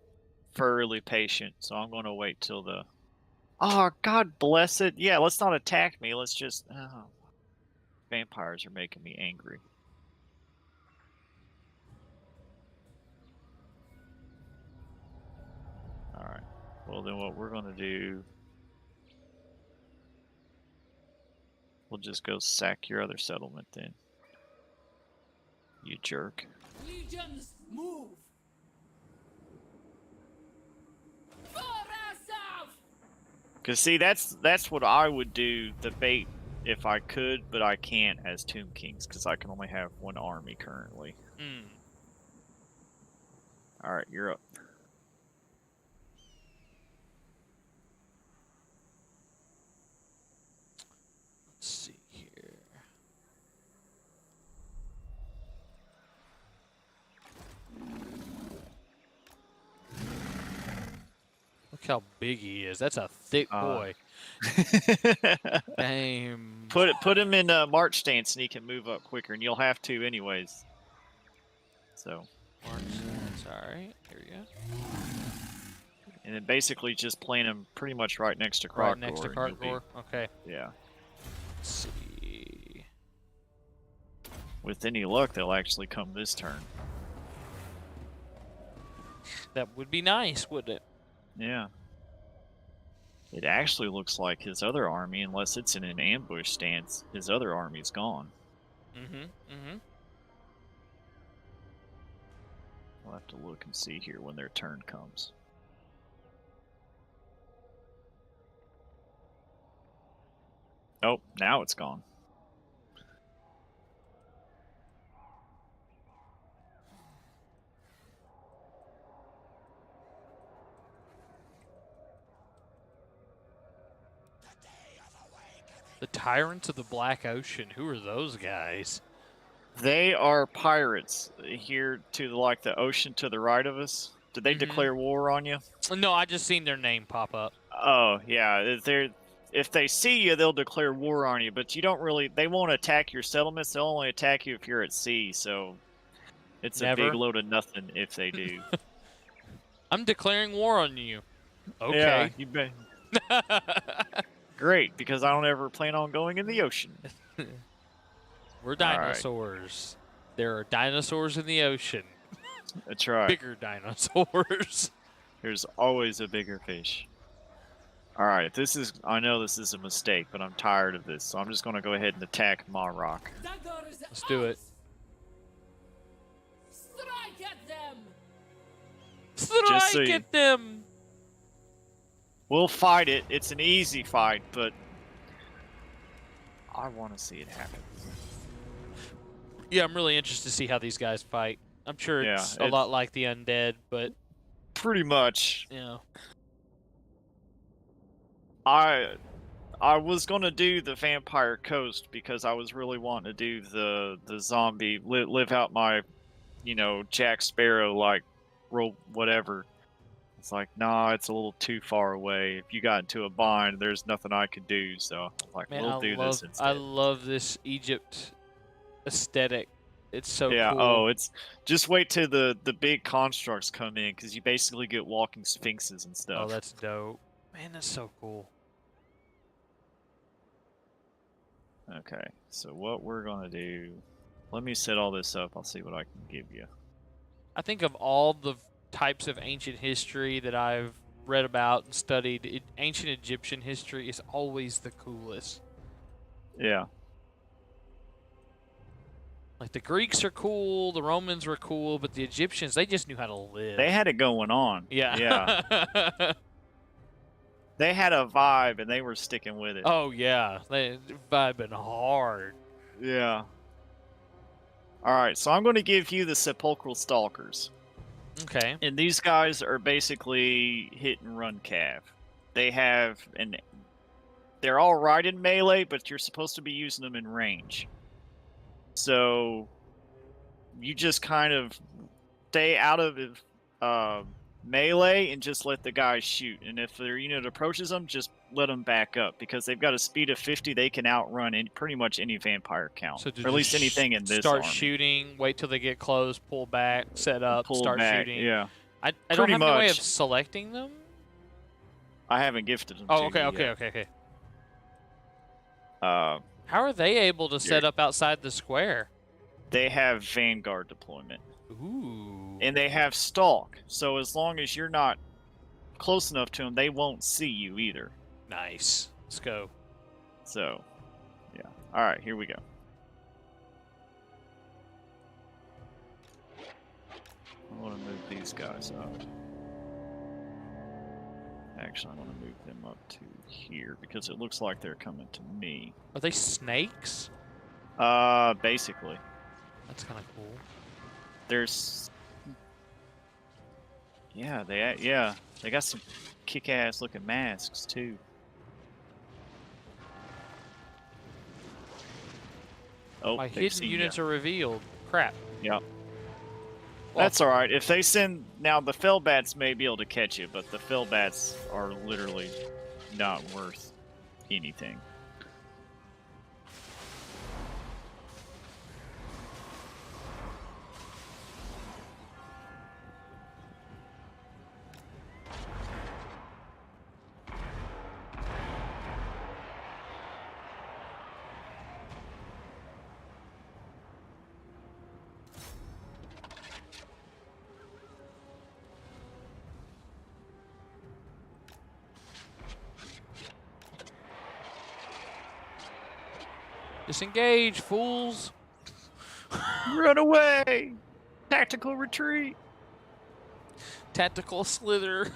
fairly patient, so I'm going to wait till the... Oh, God bless it. Yeah, let's not attack me. Let's just... Oh, vampires are making me angry. Alright. Well, then what we're going to do... We'll just go sack your other settlement then. You jerk. Legions, move! Because, see, that's what I would do, the bait, if I could, but I can't as Tomb Kings, because I can only have one army currently. Alright, you're up. Let's see here. Look how big he is. That's a thick boy. Damn. Put him in march stance and he can move up quicker, and you'll have to anyways. So. March stance, alright. Here we go. And then basically just plant him pretty much right next to Krogor. Right next to Krogor? Okay. Yeah. Let's see. With any luck, they'll actually come this turn. That would be nice, wouldn't it? Yeah. It actually looks like his other army, unless it's in an ambush stance, his other army's gone. We'll have to look and see here when their turn comes. Oh, now it's gone. The Tyrants of the Black Ocean. Who are those guys? They are pirates here to like the ocean to the right of us. Did they declare war on you? No, I just seen their name pop up. Oh yeah, if they see you, they'll declare war on you. But you don't really. They won't attack your settlements. They'll only attack you if you're at sea. So it's a Never. big load of nothing if they do. I'm declaring war on you. Yeah, Okay. you bet. Great, because I don't ever plan on going in the ocean. We're All right. dinosaurs. There are dinosaurs in the ocean. That's right. Bigger dinosaurs. There's always a bigger fish. All right, I know this is a mistake, but I'm tired of this, so I'm just going to go ahead and attack Marrock. Let's do it. Strike at them. Just so Strike you- at them. We'll fight it. It's an easy fight, but I want to see it happen. Yeah, I'm really interested to see how these guys fight. I'm sure Yeah, it's a lot like the undead, but Pretty much. you know. I was gonna do the Vampire Coast because I was really wanting to do the zombie live out my, Jack Sparrow like roll whatever. It's like, nah, it's a little too far away. If you got into a bind, there's nothing I could do. So I'm like, Man, we'll do this instead. I love this Egypt aesthetic. It's so Yeah. cool. Oh, it's just wait till the big constructs come in because you basically get walking sphinxes and stuff. Oh, that's dope. Man, that's so cool. Okay, so what we're gonna do, let me set all this up, I'll see what I can give you. I think of all the types of ancient history that I've read about and studied, ancient Egyptian history is always the coolest. Yeah. Like, the Greeks are cool, the Romans were cool, but the Egyptians, they just knew how to live. They had it going on. Yeah. Yeah. They had a vibe and they were sticking with it. Oh, yeah. They vibing hard. Yeah. Alright, so I'm gonna give you the Sepulchral Stalkers. Okay. And these guys are basically hit and run cav. They're all right in melee, but you're supposed to be using them in range. So you just kind of stay out of melee and just let the guys shoot. And if their unit approaches them, just let them back up because they've got a speed of 50. They can outrun pretty much any vampire count, So or at least anything in this start army. shooting, wait till they get close, pull back, set up, Pull start back, shooting. yeah. I don't Pretty have any way of much. selecting them. I haven't gifted them. Oh, to okay, you okay, yet. okay, okay. How are they able to set up outside the square? They have Vanguard deployment. Ooh. And they have Stalk. So as long as you're not close enough to them, they won't see you either. Nice. Let's go. So, yeah. All right, here we go. I want to move these guys up. Actually, I want to move them up to here because it looks like they're coming to me. Are they snakes? Basically. That's kind of cool. There's... Yeah, they got some kick-ass looking masks too. Oh, My they've hidden seen units ya. are revealed. Crap. Yep. Well, That's alright. If they send... Now, the Fellbats may be able to catch you, but the Fellbats are literally not worth anything. disengage, fools. Run away! Tactical retreat! Tactical slither.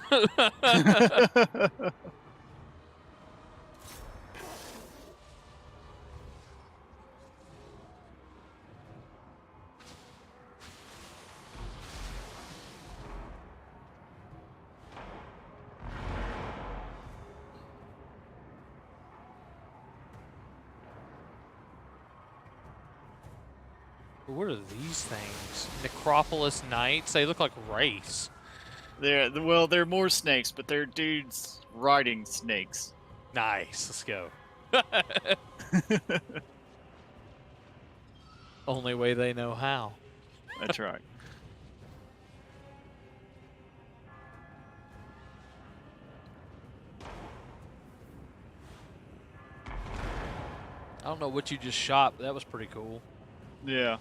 What are these things? Necropolis Knights? They look like race. They're more snakes, but they're dudes riding snakes. Nice. Let's go. Only way they know how. That's right. I don't know what you just shot, but that was pretty cool. Yeah.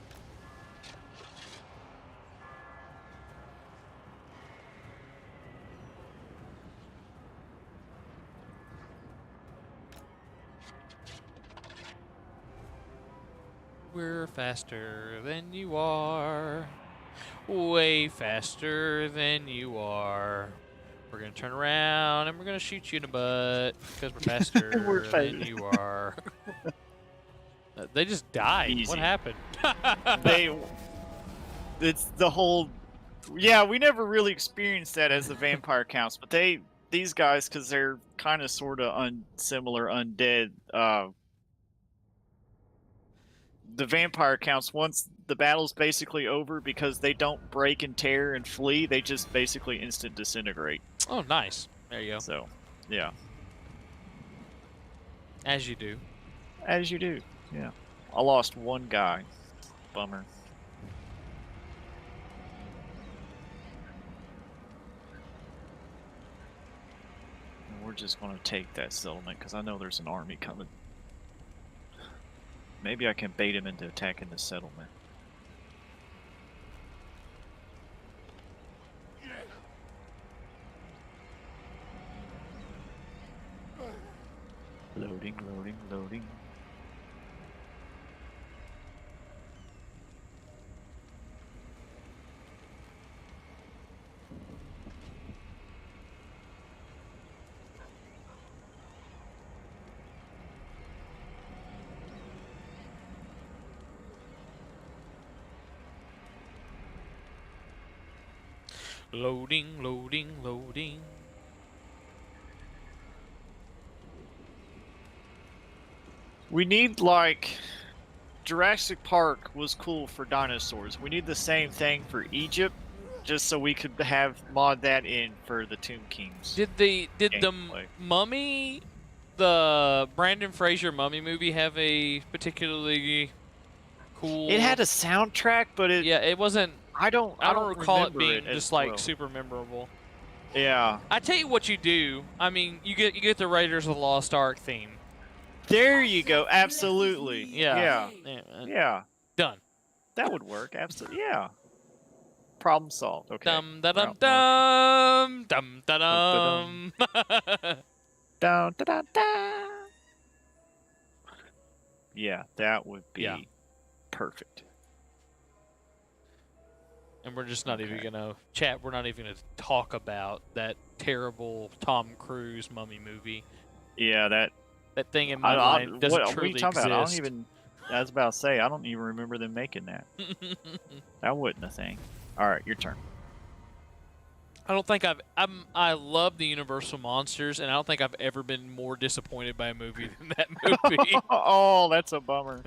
We're faster than you are. Way faster than you are. We're gonna turn around and we're gonna shoot you in the butt because we're faster We're than you are. They just died. Easy. What happened? It's the whole. Yeah, we never really experienced that as the vampire counts, but these guys, because they're kind of sort of similar undead. The vampire counts, once the battle's basically over, because they don't break and tear and flee, they just basically instant disintegrate. Oh, nice. There you go. So, yeah. As you do. As you do, yeah. I lost one guy. Bummer. And we're just going to take that settlement, because I know there's an army coming. Maybe I can bait him into attacking the settlement. Loading, loading, loading. Loading, loading, loading. We need, like, Jurassic Park was cool for dinosaurs. We need the same thing for Egypt, just so we could mod that in for the Tomb Kings. Did the gameplay. Mummy, the Brandon Fraser Mummy movie, have a particularly cool? It had a soundtrack, but it wasn't. I don't recall it remember being as just like well. super memorable. Yeah. I tell you what you do. I mean, you get the Raiders of the Lost Ark theme. There you go. Absolutely. Yeah. Yeah. Done. That would work. Absolutely. Yeah. Problem solved. Okay. Dum da dum Route dum dum da dum. Down, da, da, da. Yeah, that would be perfect. And we're just not even gonna chat. We're not even gonna talk about that terrible Tom Cruise Mummy movie. Yeah, that thing in my mind doesn't what truly are you talking exist. about? I don't even. I was about to say I don't even remember them making that. That wasn't a thing. All right, your turn. I don't think I love the Universal monsters, and I don't think I've ever been more disappointed by a movie than that movie. Oh, that's a bummer.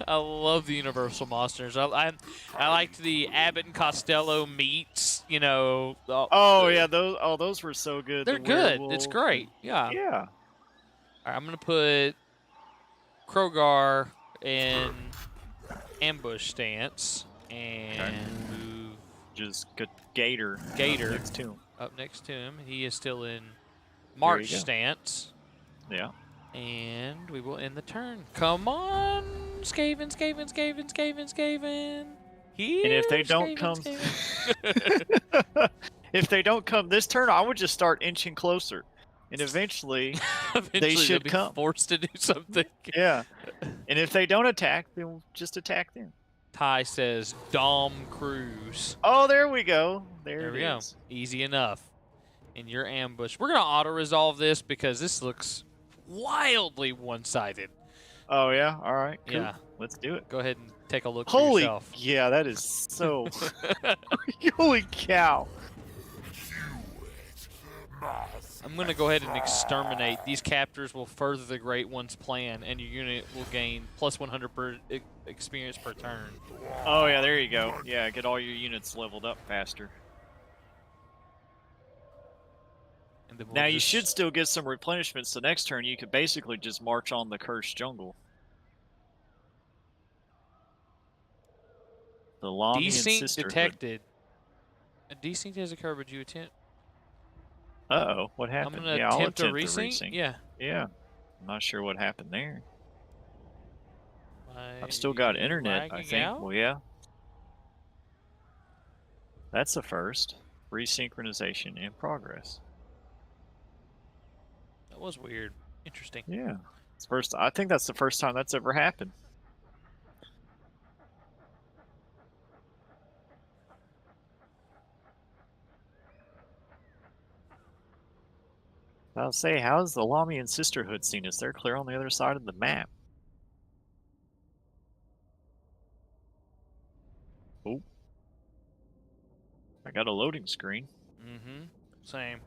I love the Universal monsters. I liked the Abbott and Costello meets. You know. Yeah, those were so good. They're The good. It's werewolves. great. Yeah. Yeah. All right, I'm gonna put Krogar in ambush stance and move Just Gator. Gator Next to him. up next to him. He is still in march go. stance. Yeah. And we will end the turn. Come on, Skaven, Skaven, Skaven, Skaven, Skaven. Here, And if they don't Skaven, come, if they don't come this turn, I would just start inching closer, and eventually, eventually should they'll be come. forced to do something. yeah. And if they don't attack, then we'll just attack them. Ty says Dom Cruise. Oh, there we go. There it we go. is. Easy enough. In your ambush, we're gonna auto-resolve this because this looks wildly one-sided. Oh yeah. All right. Cool. Yeah. Let's do it. Go ahead and take a look for Holy. yourself. Yeah, that is so. Holy cow. I'm going to go ahead and exterminate. These captors will further the Great One's plan, and your unit will gain plus 100 experience per turn. Oh yeah, there you go. Yeah, get all your units leveled up faster. And Then we'll Now you just- should still get some replenishment, so next turn you could basically just march on the cursed jungle. The Lamian Desync Sisterhood. detected. A desync has occurred, but you attempt. Uh-oh, what I'm happened? gonna Yeah, I'll attempt a attempt resync. resync. Yeah. Yeah. I'm not sure what happened there. Am I've still got I internet, I lagging think. out? Well, yeah. That's a first. Resynchronization in progress. That was weird. Interesting. Yeah. It's first. I think that's the first time that's ever happened. I'll say, how's the Lamian Sisterhood seen us? They're clear on the other side of the map. Oh. I got a loading screen. Mm-hmm. Same.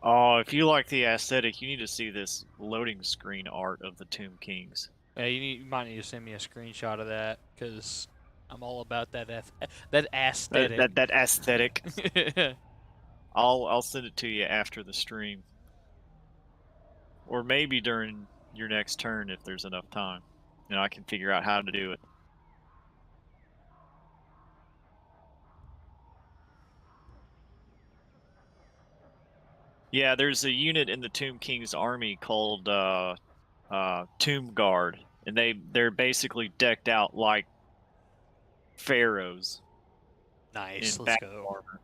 Oh, if you like the aesthetic, you need to see this loading screen art of the Tomb Kings. Yeah, you might need to send me a screenshot of that because I'm all about that that aesthetic. That aesthetic. I'll send it to you after the stream. Or maybe during your next turn if there's enough time. You know, I can figure out how to do it. Yeah, there's a unit in the Tomb King's army called Tomb Guard, and they're basically decked out like pharaohs Nice. in Let's battle go. armor.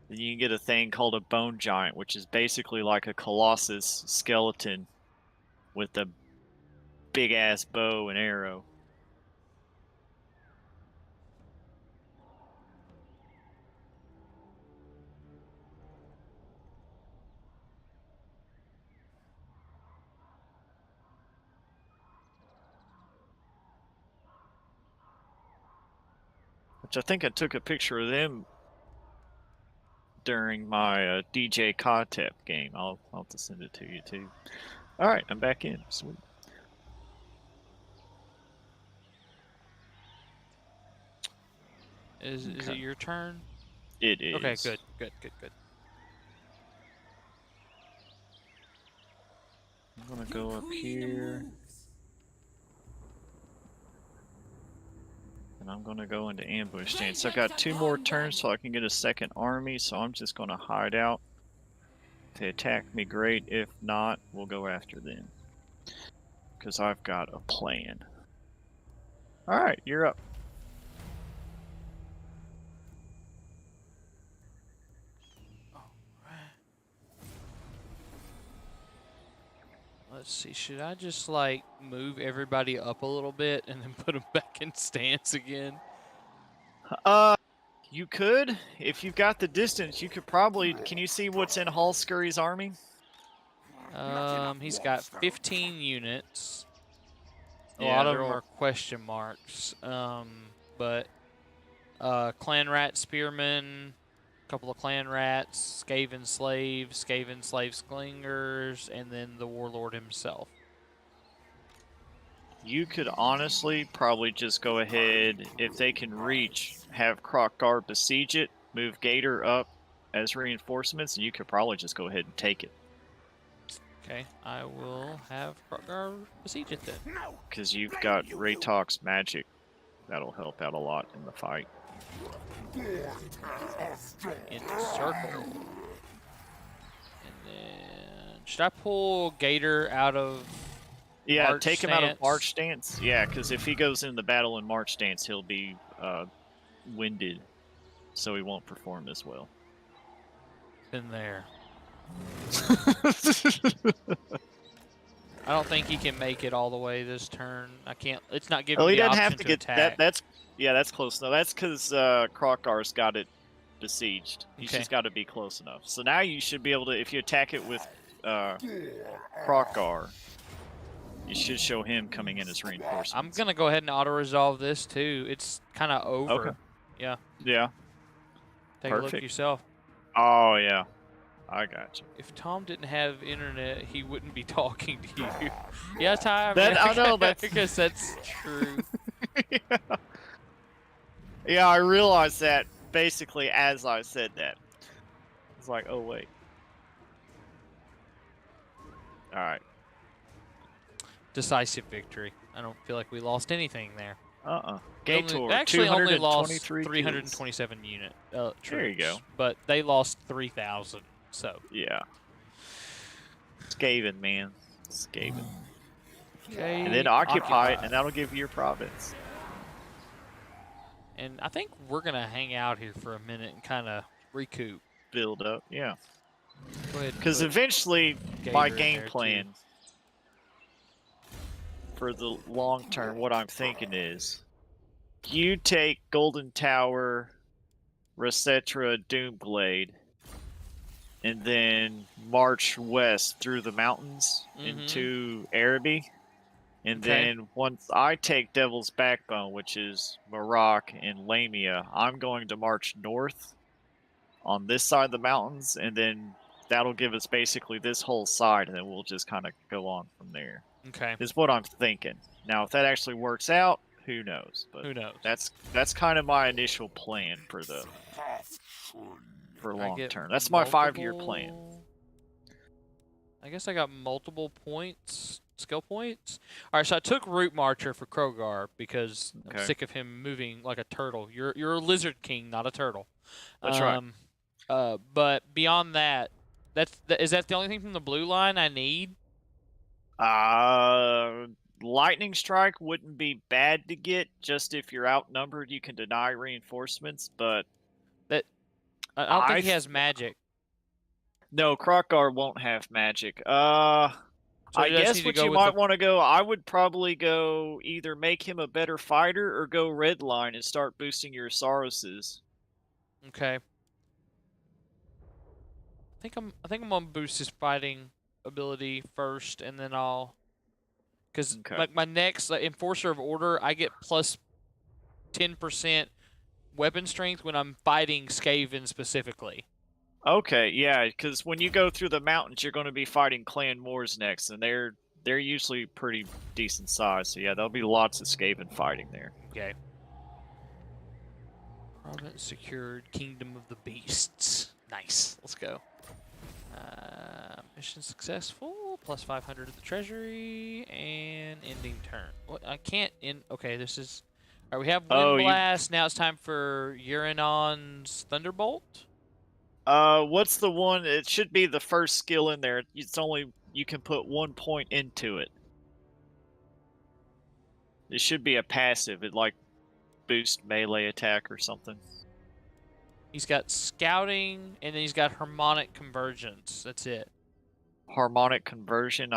Then you can get a thing called a bone giant, which is basically like a colossus skeleton with a big ass bow and arrow. Which I think I took a picture of them during my DJ Cotep game. I'll have to send it to you too. All right, I'm back in. Sweet. Is it Okay. your turn? It is. Okay, good. I'm gonna go up here, and I'm gonna go into ambush stance. I've got 2 more turns so I can get a second army, so I'm just gonna hide out. If they attack me, great. If not, we'll go after them. Because I've got a plan. Alright, you're up. Let's see. Should I just like move everybody up a little bit and then put them back in stance again? You could. If you've got the distance, you could probably... Can you see what's in Hall Scurry's army? He's got 15 units. A Yeah, lot of they're them all- are question marks. But clan rat spearmen, a couple of clan rats, Skaven slave slingers, and then the warlord himself. You could honestly probably just go ahead, if they can reach, have Krokgar besiege it, move Gator up as reinforcements, and you could probably just go ahead and take it. Okay, I will have Krokgar besiege it then. Because you've got Raytox magic. That'll help out a lot in the fight. Into circle. And then should I pull Gator out of Yeah, March take him out of stance? March stance. Yeah, because if he goes into battle in March stance, he'll be winded, so he won't perform as well. in there? I don't think he can make it all the way this turn. I can't. It's not giving Well, me he the doesn't option have to to get attack. that. That's close. No, that's because Krokgar's got it besieged. He's Okay. just got to be close enough. So now you should be able to, if you attack it with Krokgar, you should show him coming in as reinforcements. I'm gonna go ahead and auto resolve this too. It's kind of over. Okay. Yeah. Yeah. Take a look Perfect. yourself. Oh yeah, I got you. If Tom didn't have internet, he wouldn't be talking to you. Yeah, Ty. That- I know, I that's- guess that's true. Yeah. Yeah, I realized that basically as I said that. It's like, oh wait. All right. Decisive victory. I don't feel like we lost anything there. Gator, Actually only lost 223 kills. 327 unit troops. There you go. But they lost 3,000. So Yeah. Skaven, man. Skaven. okay, And then occupy it, and that'll give you your province. And I think we're gonna hang out here for a minute and kind of recoup. Build up, yeah. Go ahead. Because eventually, Gator my in game there, plan for the long term, what I'm thinking is, you take Golden Tower, Resetra, Doomblade, and then march west through the mountains into Araby. And then once I take Devil's Backbone, which is Maroc and Lamia, I'm going to march north on this side of the mountains, and then that'll give us basically this whole side, and then we'll just kind of go on from there. Okay. Is what I'm thinking. Now, if that actually works out, who knows? But Who knows? that's kind of my initial plan for long term. That's my 5-year plan. I guess I got multiple points, skill points. All right, so I took Root Marcher for Krogar because I'm sick of him moving like a turtle. You're a lizard king, not a turtle. That's right. But beyond that, is that the only thing from the blue line I need? Lightning Strike wouldn't be bad to get. Just if you're outnumbered, you can deny reinforcements. But I don't think he has magic. No, Krogar won't have magic. So I guess what you might want to go, I would probably go either make him a better fighter or go red line and start boosting your Saroses. Okay. I think I'm gonna boost his fighting ability first, and then I'll, because like my next Enforcer of Order, I get plus 10% weapon strength when I'm fighting Skaven specifically. Okay, yeah, because when you go through the mountains, you're going to be fighting Clan Moors next, and they're usually pretty decent size. So yeah, there'll be lots of Skaven fighting there. Okay. Province secured. Kingdom of the Beasts. Nice. Let's go. Mission successful. Plus 500 to the treasury and ending turn. What? I can't end. Okay, this is. All right, we have Wind Blast. Now it's time for Uranon's Thunderbolt. What's the one? It should be the first skill in there. It's only you can put 1 point into it. It should be a passive. It like boost melee attack or something. He's got Scouting, and then he's got Harmonic Convergence. That's it. Harmonic Conversion.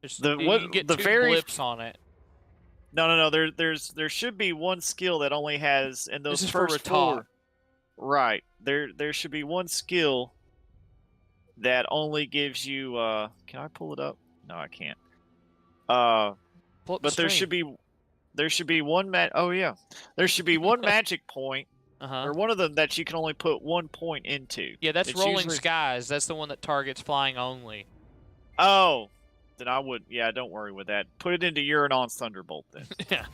You get two blips on it. No. There should be one skill that only has in those this is first for four. Right. There should be one skill that only gives you can I pull it up? No, I can't. But there should be one there should be one magic point or one of them that you can only put 1 point into. Yeah, that's Rolling Skies. That's the one that targets flying only. Oh, then I would. Yeah, don't worry with that. Put it into Uranon's Thunderbolt then. Yeah.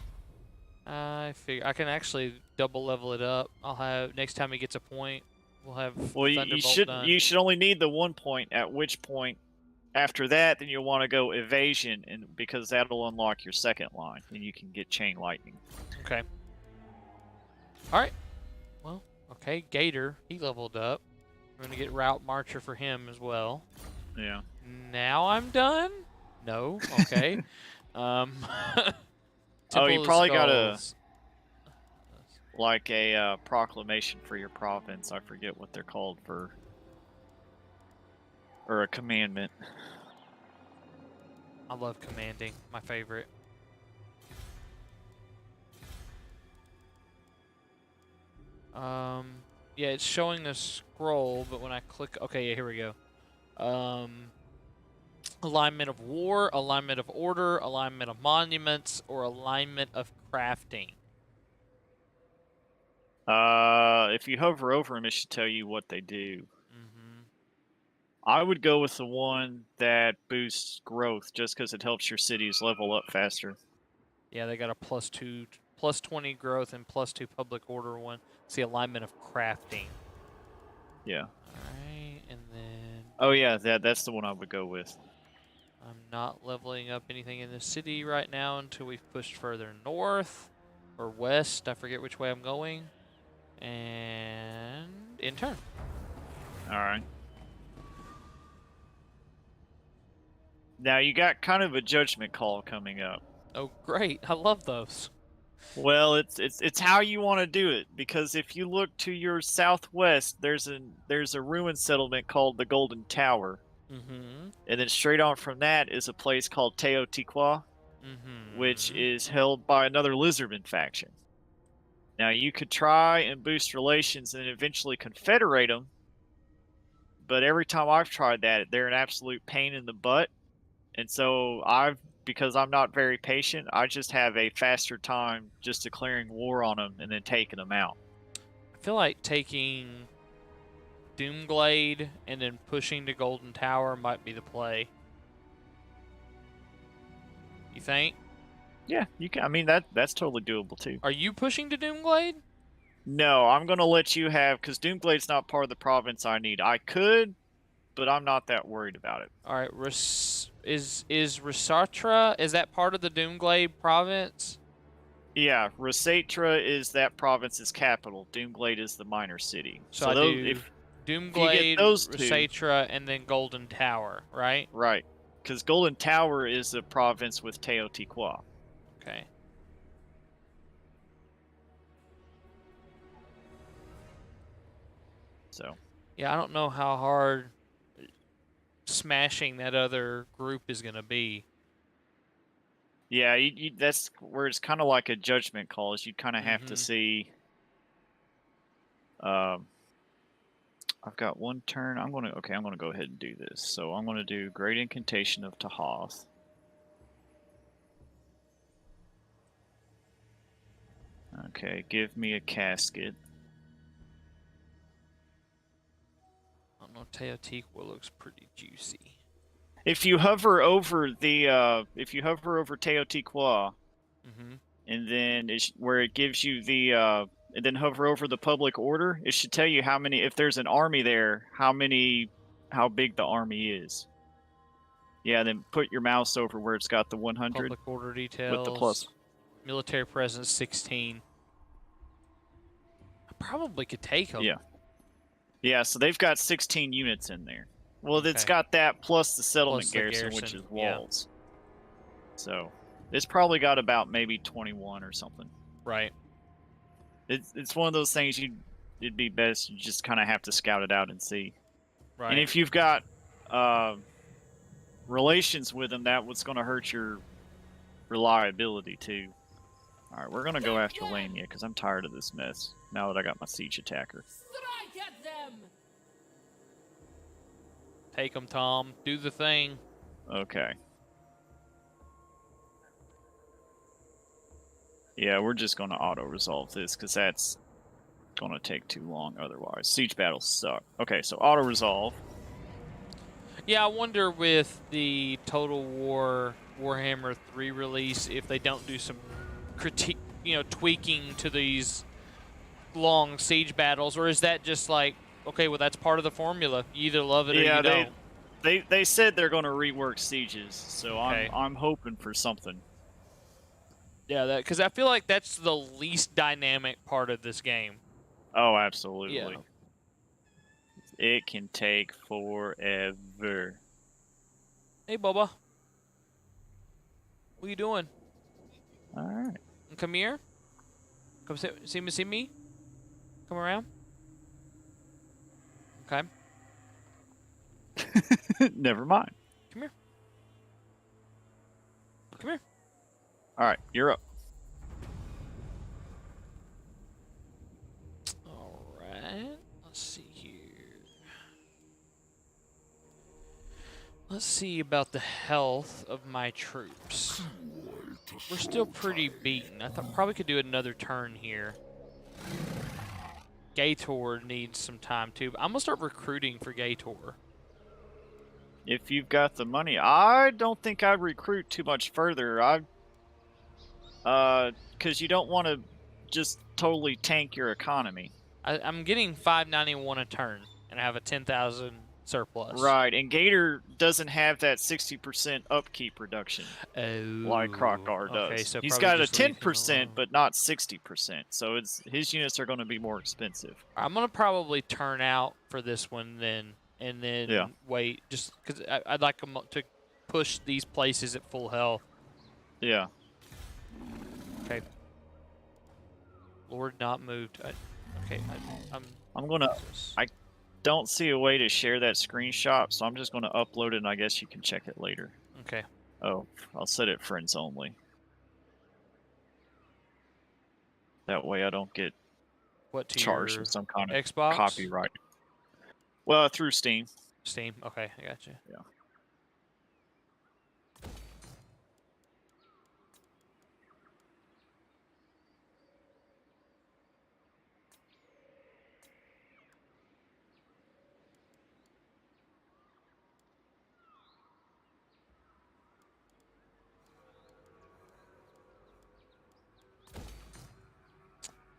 I figure I can actually double level it up. I'll have next time he gets a point, we'll have. Well, you should only need the 1 point. At which point, after that, then you'll want to go Evasion, and because that'll unlock your second line, and you can get Chain Lightning. Okay. All right. Well, okay. Gator, he leveled up. We're gonna get Route Marcher for him as well. Yeah. Now I'm done. No. Okay. Oh, you probably got a proclamation for your province. I forget what they're called or a commandment. I love commanding. My favorite. Yeah, it's showing a scroll, but when I click, okay, yeah, here we go. Alignment of war, alignment of order, alignment of monuments, or alignment of crafting. If you hover over them, it should tell you what they do. I would go with the one that boosts growth, just because it helps your cities level up faster. Yeah, they got a +2 plus 20 growth and plus 2 public order one. It's the alignment of crafting. Yeah. Alright, and then Oh yeah, that's the one I would go with. I'm not leveling up anything in the city right now until we've pushed further north or west. I forget which way I'm going. And in turn. All right. Now you got kind of a judgment call coming up. Oh, great. I love those. Well, it's how you want to do it, because if you look to your southwest, there's a ruined settlement called the Golden Tower, Mm-hmm. and then straight on from that is a place called Teotihuacan, Mm-hmm. which is held by another Lizardmen faction. Now you could try and boost relations and eventually confederate them, but every time I've tried that, they're an absolute pain in the butt, and so because I'm not very patient, I just have a faster time just declaring war on them and then taking them out. I feel like taking Doomglade and then pushing to Golden Tower might be the play. You think? Yeah, you can. I mean, that's totally doable too. Are you pushing to Doomglade? No, I'm gonna let you have, because Doomglade's not part of the province I need. I could, but I'm not that worried about it. All right, is Risatra, is that part of the Doomglade province? Yeah, Rosatra is that province's capital. Doomglade is the minor city. So I those, do if Doomglade, those two- Risatra, and then Golden Tower, right? right, because Golden Tower is a province with Teotihuacan. Okay. So Yeah, I don't know how hard smashing that other group is going to be. yeah, that's where it's kind of like a judgment call. Is you kind of have to Mhm. see. I've got one turn. I'm gonna go ahead and do this. So I'm gonna do Great Incantation of Tahath. Okay, give me a casket. I don't know, Teotihuacan looks pretty juicy. If you hover over Teotihuacan, Mm-hmm. and then where it gives you the and then hover over the public order, it should tell you how many. If there's an army there, how big the army is. Yeah, then put your mouse over where it's got the 100 Public order details. with the plus. Military presence 16. I probably could take them. Yeah. Yeah, so they've got 16 units in there. Well, it's Okay. got that plus the settlement Plus the garrison, which is garrison, yeah. walls. So it's probably got about maybe 21 or something. Right. It's one of those things it'd be best you just kind of have to scout it out and see. Right. And if you've got relations with them, that was going to hurt your reliability too. All right, we're going to go after Lamia because I'm tired of this mess now that I got my siege attacker. Strike at them! Take them, Tom. Do the thing. Okay. Yeah, we're just going to auto-resolve this because that's going to take too long otherwise. Siege battles suck. Okay, so auto-resolve. Yeah, I wonder with the Total War Warhammer 3 release if they don't do some tweaking to these long siege battles, or is that just like, okay, well that's part of the formula. You either love it or you don't. They said they're going to rework sieges, so Okay. I'm hoping for something. Yeah, because I feel like that's the least dynamic part of this game. Oh, absolutely. Yeah. It can take forever. Hey, Bubba. What you doing? All right. Come here. Come see me. Come around. Okay. Never mind. Come here. Come here. All right, you're up. All right. Let's see here. Let's see about the health of my troops. We're still pretty beaten. I thought probably could do another turn here. Gator needs some time too. But I'm gonna start recruiting for Gator. If you've got the money, I don't think I'd recruit too much further. Because you don't want to just totally tank your economy. I'm getting 591 a turn, and I have a 10,000 surplus. Right, and Gator doesn't have that 60% upkeep reduction like Krokgar does. Okay, so He's probably got a just leave him 10%, alone. but not 60%. So his units are going to be more expensive. I'm gonna probably turn out for this one then, and then Yeah. wait, just because I'd like them to push these places at full health. Yeah. Okay. Lord not moved. I'm gonna. I don't see a way to share that screenshot, so I'm just gonna upload it, and I guess you can check it later. Okay. Oh, I'll set it friends only. That way I don't get What to charged your with some kind of Xbox? copyright. Well, through Steam. Steam. Okay, I got you. Yeah.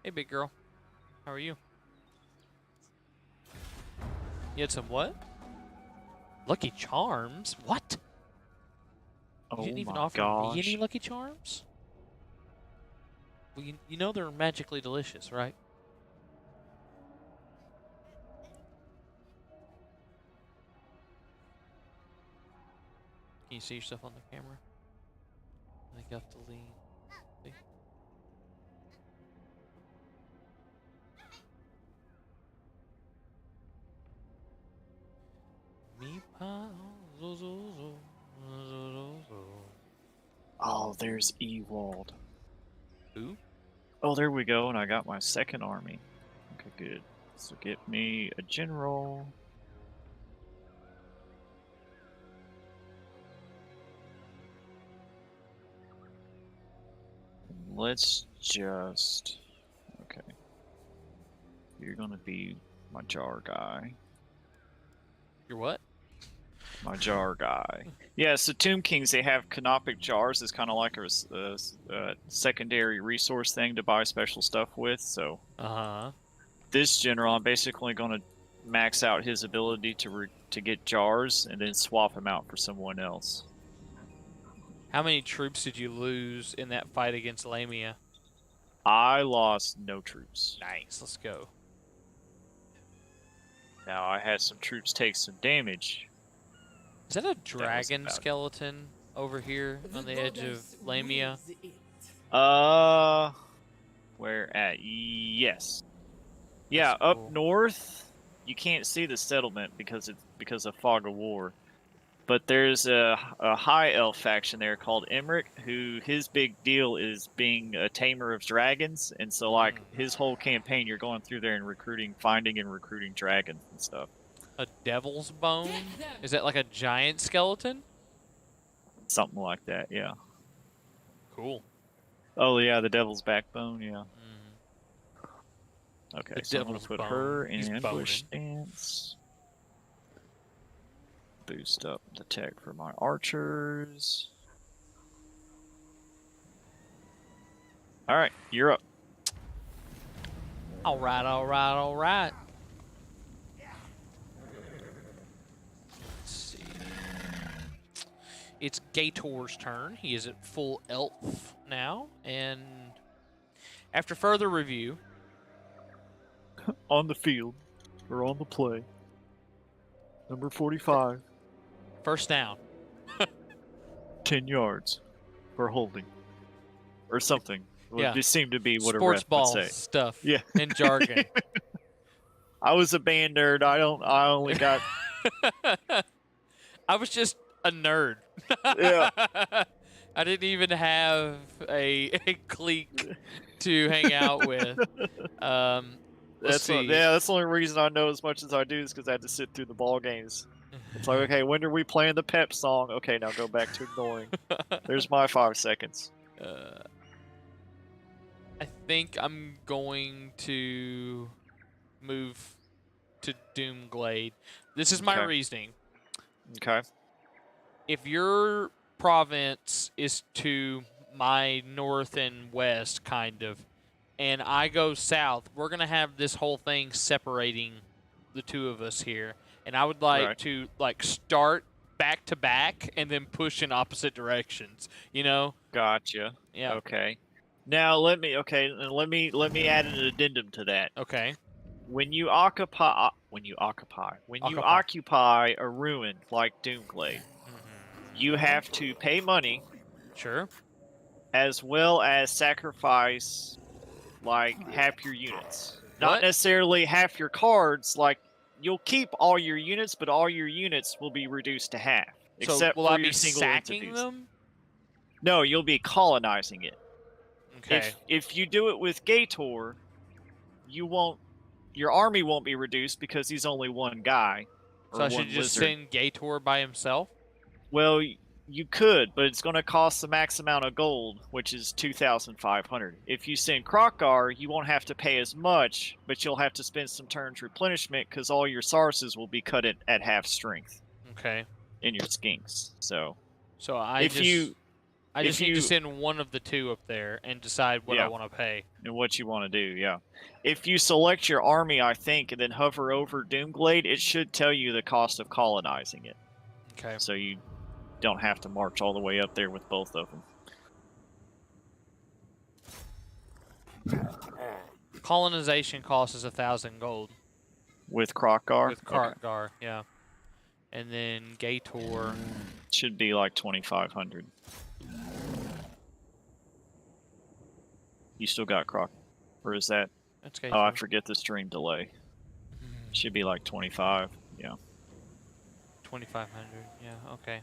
Hey, big girl. How are you? You had some what? Lucky Charms? What? You Oh didn't even my offer gosh. me any Lucky Charms? Well, you know they're magically delicious, right? Can you see yourself on the camera? I think you have to lean. See? Oh, there's Ewald. Who? Oh, there we go, and I got my second army. Okay, good. So get me a general. Let's just... Okay. You're gonna be my jar guy. You're what? My jar guy. Yeah, so Tomb Kings, they have canopic jars. It's kind of like a secondary resource thing to buy special stuff with. So Uh-huh. this general, I'm basically going to max out his ability to get jars and then swap him out for someone else. How many troops did you lose in that fight against Lamia? I lost no troops. Nice. Let's go. Now, I had some troops take some damage. Is that a dragon about it. skeleton over here on the edge of Lamia? Where at? Yes. Yeah, That's up cool. north, you can't see the settlement because of fog of war. But there's a high elf faction there called Emmerich, who his big deal is being a tamer of dragons, and so like his whole campaign, you're going through there and finding and recruiting dragons and stuff. A devil's bone? Is that like a giant skeleton? Something like that, yeah. Cool. Oh yeah, the devil's backbone, yeah. Okay, The so I'm gonna devil's put bone. her He's in ambush boning. stance. Boost up the tech for my archers. Alright, you're up. All right, all right, all right. Let's see. It's Gator's turn. He is at full elf now, and after further review, On the field, or on the play. Number 45. first down. 10 yards for holding. Or something. Yeah. It just seemed to be what Sports a ref ball would say. stuff. Yeah. And jargon. I was a band nerd. I only got... I was just a nerd. Yeah. I didn't even have a clique to hang out with. Let's see. That's the only reason I know as much as I do is because I had to sit through the ball games. It's like, okay, when are we playing the pep song? Okay, now go back to ignoring. There's my 5 seconds. I think I'm going to move to Doomglade. This is my Okay. reasoning. Okay. If your province is to my north and west, kind of, and I go south, we're going to have this whole thing separating the two of us here. And I would like Right. to start back to back and then push in opposite directions, you know? Gotcha. Yeah. Okay. Now let me add an addendum to that. Okay. When you occupy a ruin like Doomglade, you have to pay money Sure. as well as sacrifice like half your units. Not What? necessarily half your cards, like you'll keep all your units, but all your units will be reduced to half. So Except will for I your be single sacking entities. them? No, you'll be colonizing it. Okay. If you do it with Gator, your army won't be reduced because he's only one guy. Or So I one should just lizard. send Gator by himself? Well, you could, but it's going to cost the max amount of gold, which is 2,500. If you send Krokgar, you won't have to pay as much, but you'll have to spend some turns replenishment because all your Sarses will be cut at half strength Okay. in your skinks. So I if just you need to send one of the two up there and decide what I Yeah. want to pay. and what you want to do, yeah. If you select your army, I think, and then hover over Doomglade, it should tell you the cost of colonizing it. Okay. So you don't have to march all the way up there with both of them. Colonization cost is 1,000 gold. With Krokgar? With Krokgar, yeah. And then Gator. Should be like 2,500. You still got Krok, or is that? That's Gator. Oh, I forget the stream delay. Should be like 25. Yeah. 2,500. Yeah. Okay.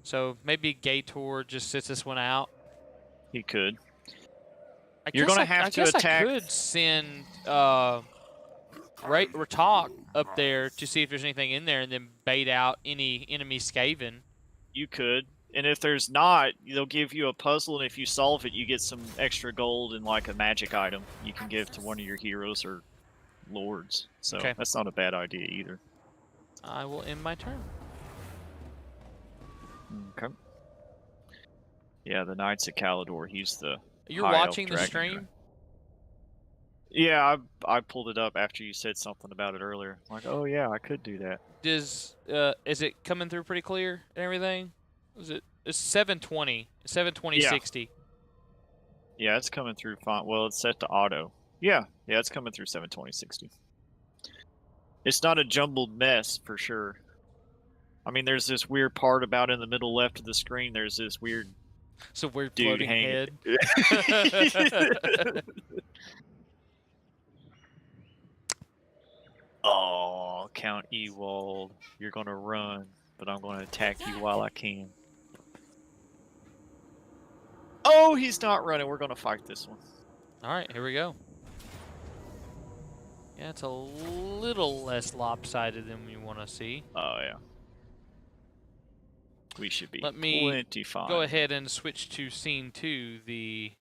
So maybe Gator just sits this one out. He could. I guess I could send Ratak up there to see if there's anything in there, and then bait out any enemy Skaven. You could. And if there's not, they'll give you a puzzle, and if you solve it, you get some extra gold and like a magic item you can give to one of your heroes or lords. So Okay. that's not a bad idea either. I will end my turn. Okay. Yeah, the Knights of Calador, he's the You're High Elf watching the Dragon stream? guy. Yeah, I pulled it up after you said something about it earlier. Like, oh yeah, I could do that. Is it coming through pretty clear and everything? It's 720, 720/60. Yeah, it's coming through fine. Well, it's set to auto. Yeah, it's coming through 720/60. It's not a jumbled mess for sure. I mean, there's this weird part about in the middle left of the screen. There's this weird It's a weird dude floating hanging. head. Oh, Count Ewald, you're gonna run, but I'm gonna attack you while I can. Oh, he's not running. We're gonna fight this one. All right, here we go. Yeah, it's a little less lopsided than we want to see. Oh yeah. We should be Let me plenty fine. Go ahead and switch to scene 2, the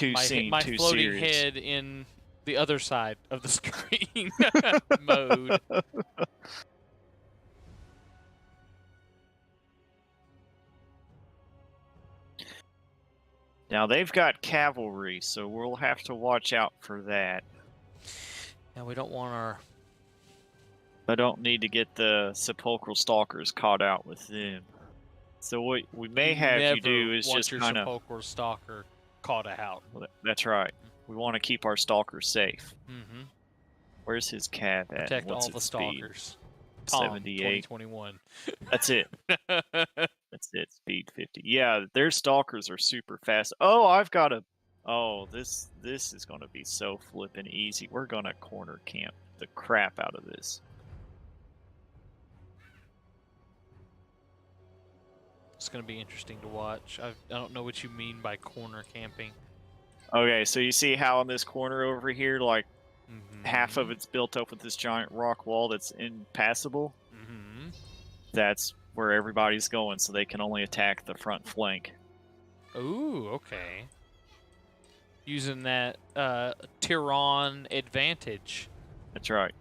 my floating series. head in the other side of the screen mode. Now they've got cavalry, so we'll have to watch out for that. Now we don't want our... I don't need to get the sepulchral stalkers caught out with them. So what we may have you do is just your kind of... sepulchral stalker caught out. That's right. We want to keep our stalkers safe. Mm-hmm. Where's his cab at? Protect What's all the its speed? stalkers. Tom, 78. 2021. That's it. That's it. Speed 50. Yeah, their stalkers are super fast. Oh, I've got a... Oh, this is going to be so flippin' easy. We're going to corner camp the crap out of this. It's going to be interesting to watch. I don't know what you mean by corner camping. Okay, so you see how in this corner over here, like, Mm-hmm. half of it's built up with this giant rock wall that's impassable? Mm-hmm. That's where everybody's going, so they can only attack the front flank. Ooh, okay. Using that Tyron advantage. That's right.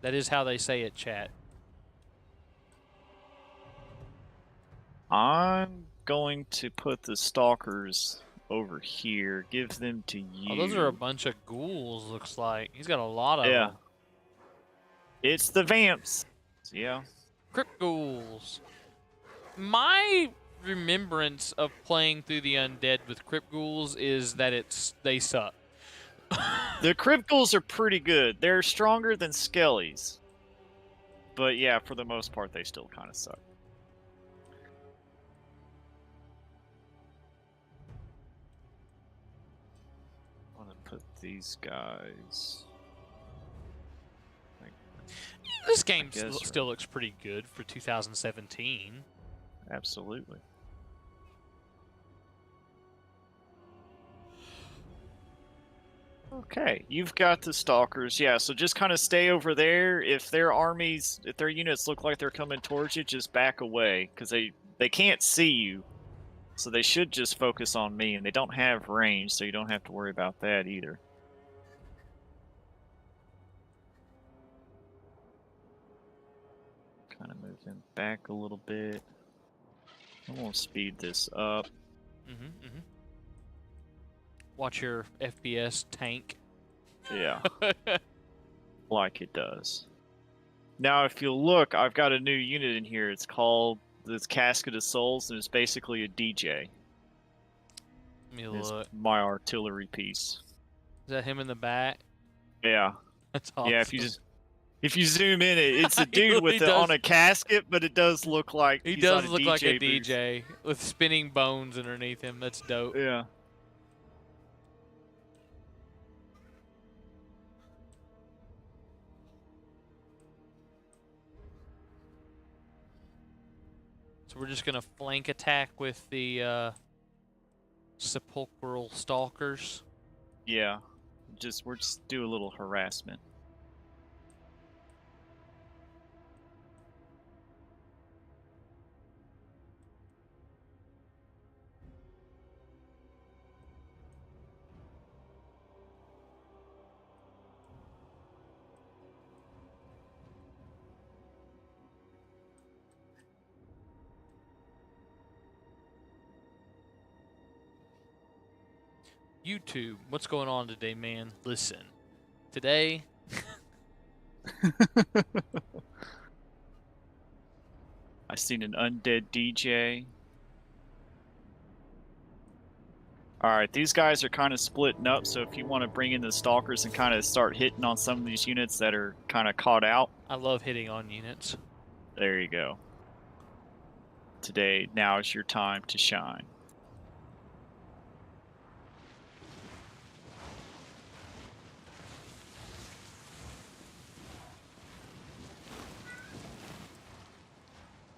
That is how they say it, chat. I'm going to put the stalkers over here. Give them to you. Oh, those are a bunch of ghouls, looks like. He's got a lot of Yeah. them. It's the vamps. Yeah. Crypt ghouls. My remembrance of playing through the undead with crypt ghouls is that they suck. The crypt ghouls are pretty good. They're stronger than skellies. But yeah, for the most part, they still kind of suck. I want to put these guys. This game guess, still looks pretty good for 2017. Absolutely. Okay, you've got the stalkers. Yeah, so just kind of stay over there. If their armies, if their units look like they're coming towards you, just back away because they can't see you. So they should just focus on me, and they don't have range, so you don't have to worry about that either. Kind of move them back a little bit. I won't speed this up. Watch your FPS tank. Yeah. Like it does. Now, if you'll look, I've got a new unit in here. It's called this Casket of Souls, and it's basically a DJ. Let me It's look. my artillery piece. Is that him in the back? Yeah. That's awesome. Yeah, if you zoom in, it's a dude with it on a casket, but it does look like He he's does on a look DJ like a booth. DJ with spinning bones underneath him. That's dope. Yeah. So we're just gonna flank attack with the sepulchral stalkers. Yeah. We're just do a little harassment. YouTube, what's going on today, man? Listen, today. I seen an undead DJ. Alright, these guys are kind of splitting up, so if you want to bring in the stalkers and kind of start hitting on some of these units that are kind of caught out. I love hitting on units. There you go. Today, now is your time to shine.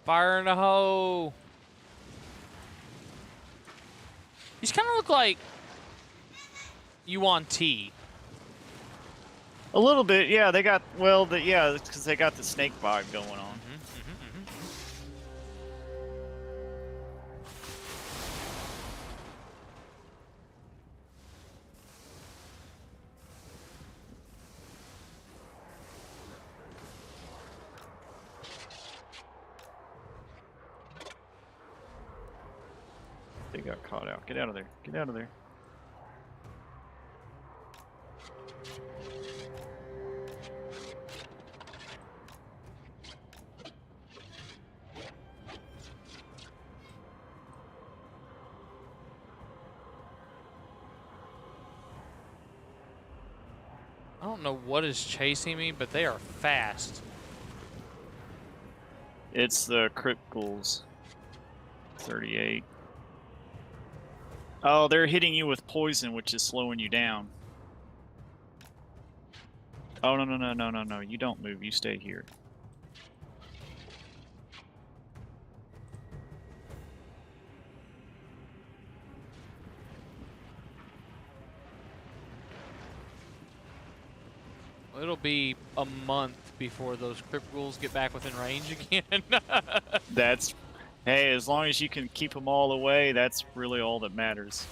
Fire in the hole. These kind of look like Yuan T. A little bit, yeah. They got yeah, because they got the snake vibe going on. They got caught out. Get out of there. Get out of there. I don't know what is chasing me, but they are fast. It's the crypt ghouls. 38. Oh, they're hitting you with poison, which is slowing you down. Oh, no. You don't move. You stay here. It'll be a month before those crypt ghouls get back within range again. That's... Hey, as long as you can keep them all away, that's really all that matters.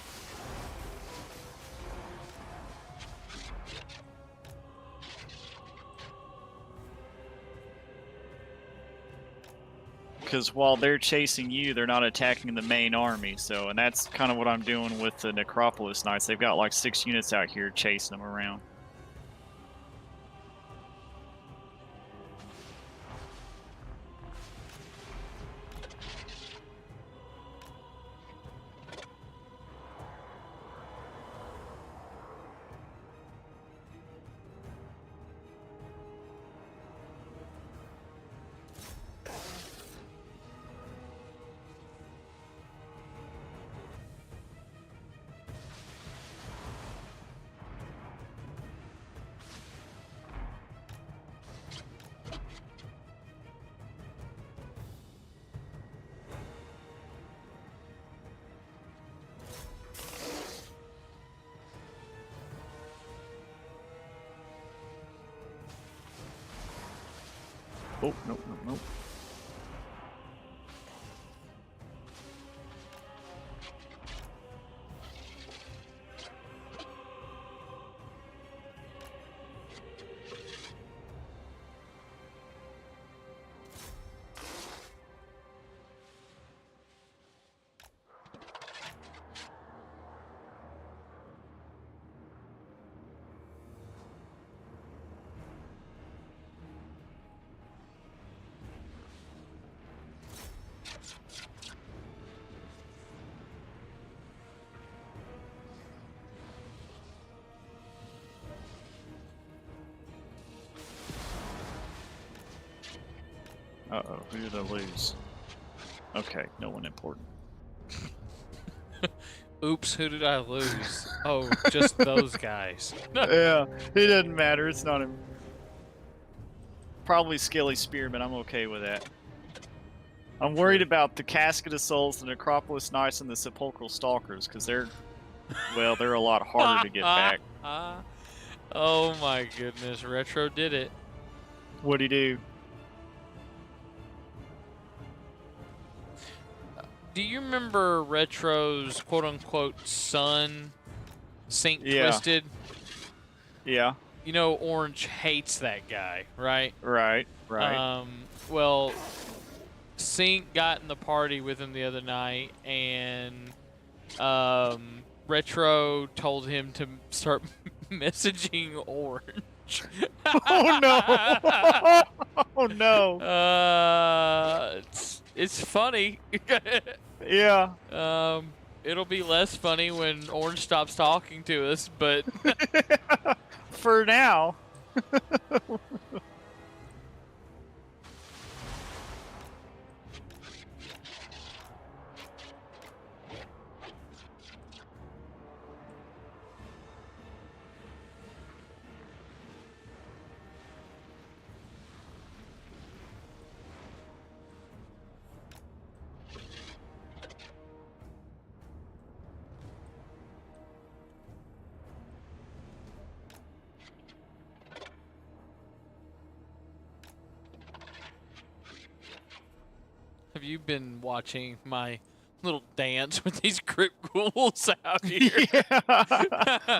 because while they're chasing you, they're not attacking the main army. So, and that's kind of what I'm doing with the Necropolis Knights. They've got like 6 units out here chasing them around. Oh, nope, nope, nope. Uh-oh, who did I lose? Okay, no one important. Oops, who did I lose? Oh, just those guys. Yeah, it doesn't matter, it's not him. Probably Skelly Spearman, I'm okay with that. I'm worried about the Casket of Souls, the Necropolis Knights, and the Sepulchral Stalkers, because they're a lot harder to get back. Oh my goodness, Retro did it. What'd he do? Do you remember Retro's quote-unquote son, Saint Yeah. Twisted? Yeah. You know, Orange hates that guy, right? Right, right. Well, Sink got in the party with him the other night, and Retro told him to start messaging Orange. Oh no! Oh no! It's funny. Yeah. It'll be less funny when Orange stops talking to us, but For now. have you been watching my little dance with these crypt ghouls out here? Yeah.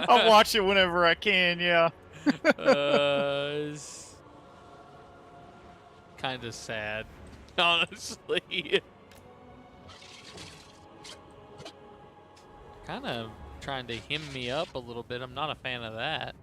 I'll watch it whenever I can, yeah. It's kind of sad, honestly. Kind of trying to hem me up a little bit. I'm not a fan of that.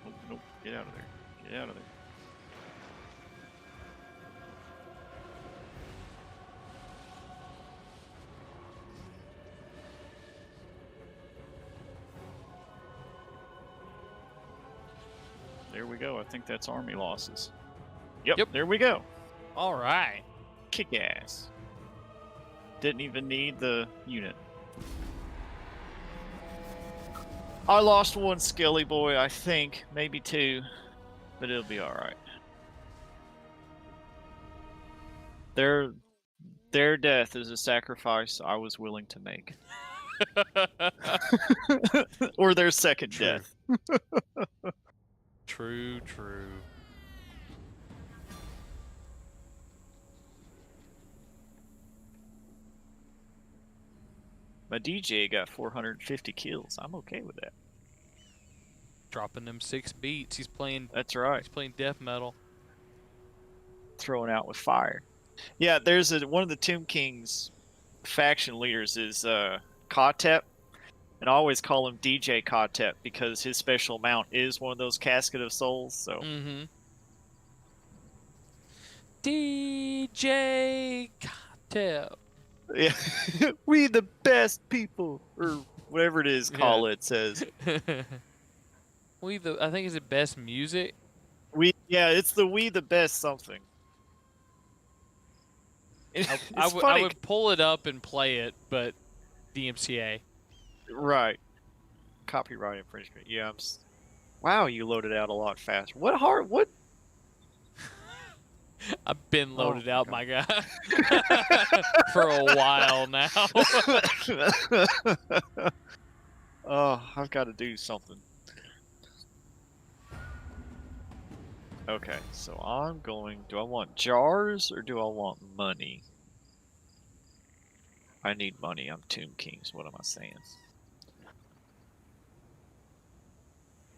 Nope, nope. Get out of there. Get out of there. There we go. I think that's army losses. Yep. There we go. All right. Kick ass. Didn't even need the unit. I lost one Skelly boy, I think. Maybe two. But it'll be alright. Their death is a sacrifice I was willing to make. Or their second True. death. True, true. My DJ got 450 kills. I'm okay with that. Dropping them 6 beats. He's playing. That's right. He's playing death metal. Throwing out with fire. Yeah, there's one of the Tomb King's faction leaders is Kotep, and I always call him DJ Kotep because his special mount is one of those Casket of Souls. So. Mm-hmm. DJ Cocktail. Yeah, we the best people, or whatever it is. Call it says. I think it's the best music. It's the we the best something. I would pull it up and play it, but DMCA. Right. Copyright infringement. Yeah. Wow, you loaded out a lot faster. What? I've been loaded out, my guy, for a while now. Oh, I've got to do something. Okay, so I'm going. Do I want jars or do I want money? I need money. I'm Tomb Kings. What am I saying?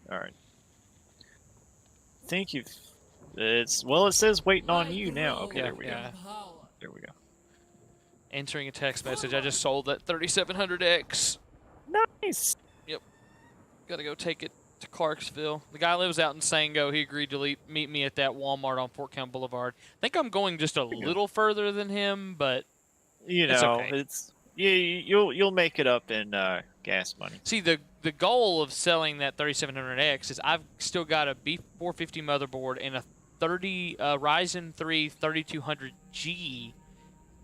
All right. Thank you. It says waiting on you now. Okay, there we go. There we go. Entering a text message. I just sold that 3700X. Nice. Yep. Gotta go take it to Clarksville. The guy lives out in Sango. He agreed to meet me at that Walmart on Fort County Boulevard. I think I'm going just a little further than him, but it's okay. You'll make it up in gas money. See, the goal of selling that 3700X is I've still got a B450 motherboard and a Ryzen 3 3200G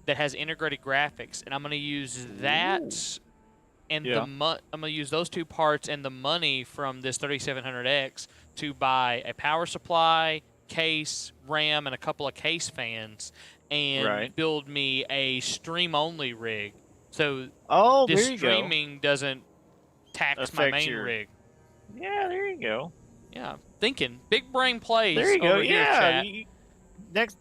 that has integrated graphics, and I'm going to use that. And I'm going to use those two parts and the money from this 3700X to buy a power supply, case, RAM, and a couple of case fans, and build me a stream-only rig. So this streaming doesn't tax my main rig. Yeah, there you go. Yeah, thinking. Big brain plays. There you go. Over here, chat.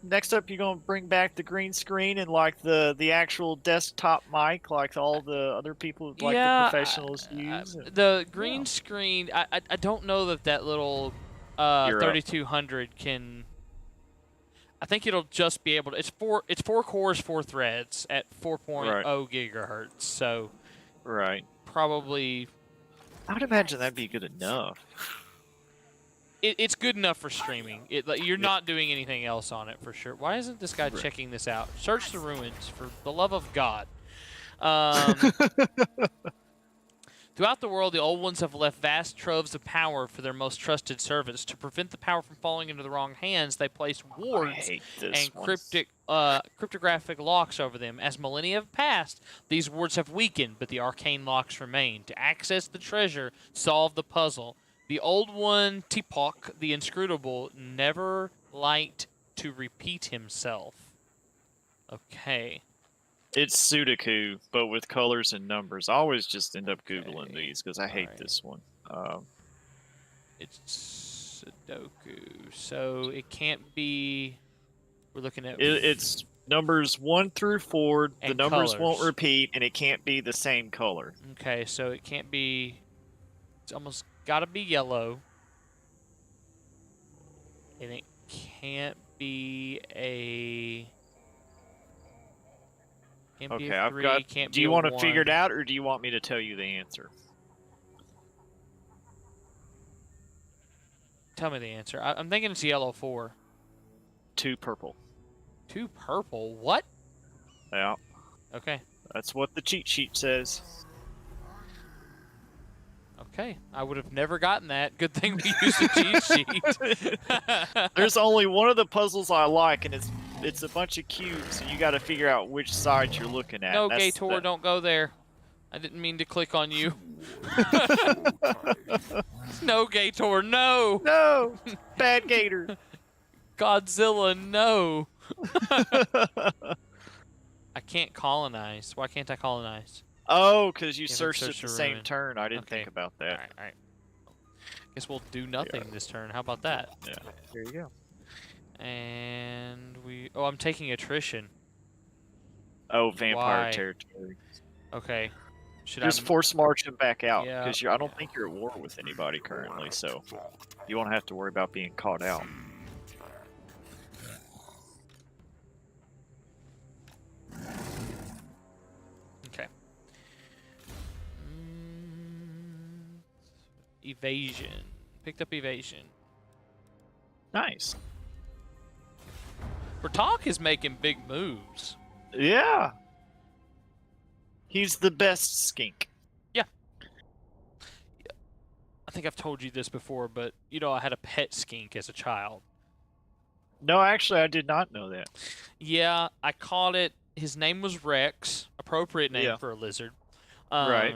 Next up, you're gonna bring back the green screen and like the actual desktop mic, like all the other people, like the professionals use. The green screen. I don't know that little 3200 can. I think it'll just be able to. It's four cores, 4 threads at 4.0 gigahertz. So probably. I would imagine that'd be good enough. It's good enough for streaming. You're not doing anything else on it for sure. Why isn't this guy checking this out? Search the ruins, for the love of God. Throughout the world, the old ones have left vast troves of power for their most trusted servants. To prevent the power from falling into the wrong hands, they place wards and cryptographic locks over them. As millennia have passed, these wards have weakened, but the arcane locks remain. To access the treasure, solve the puzzle. The old one, Tipok, the inscrutable, never liked to repeat himself. Okay. It's Sudoku, but with colors and numbers. I always just end up Googling these because I hate this one. It's Sudoku, so it can't be... We're looking at... It's numbers 1 through 4. The numbers colors won't repeat, and it can't be the same color. Okay, so it can't be... It's almost got to be yellow. And it can't be a... Okay, I've got... Do you want to figure it out, or do you want me to tell you the answer? Tell me the answer. I'm thinking it's yellow 4. 2 purple. 2 purple? What? Yeah. Okay. That's what the cheat sheet says. Okay. I would have never gotten that. Good thing we used a cheat sheet. There's only one of the puzzles I like, and it's a bunch of cubes, and you got to figure out which side you're looking at. No, Gator, don't go there. I didn't mean to click on you. No, Gator, no! No! Bad Gator. Godzilla, no! I can't colonize. Why can't I colonize? Oh, because you If it's searched search at the to same ruin. turn. I didn't Okay. think about that. All right. Guess we'll do nothing this turn. How about that? Yeah. There you go. And we. Oh, I'm taking attrition. Oh, vampire Why? territory. Okay. Should Just I? force march him back out Yeah. because I don't think you're at war with anybody currently, so you won't have to worry about being caught out. Okay. Evasion. Picked up evasion. Nice. Bertalk is making big moves. Yeah. He's the best skink. I think I've told you this before, but you know I had a pet skink as a child. No, actually, I did not know that. Yeah, I caught it. His name was Rex, appropriate name Yeah. for a lizard. Right.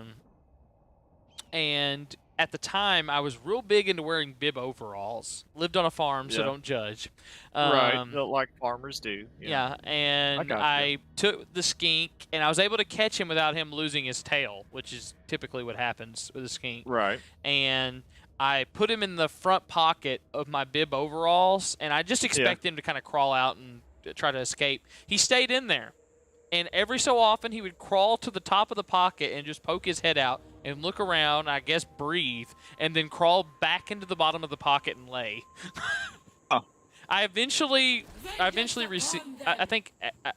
And at the time, I was real big into wearing bib overalls. Lived on a farm, so Yeah. don't judge. Right. Like farmers do. Yeah, and gotcha. I took the skink, and I was able to catch him without him losing his tail, which is typically what happens with a skink. Right. And I put him in the front pocket of my bib overalls, and I just expect him to kind of crawl out and try to escape. He stayed in there, and every so often he would crawl to the top of the pocket and just poke his head out and look around, I guess breathe, and then crawl back into the bottom of the pocket and lay. Oh. I eventually received. I think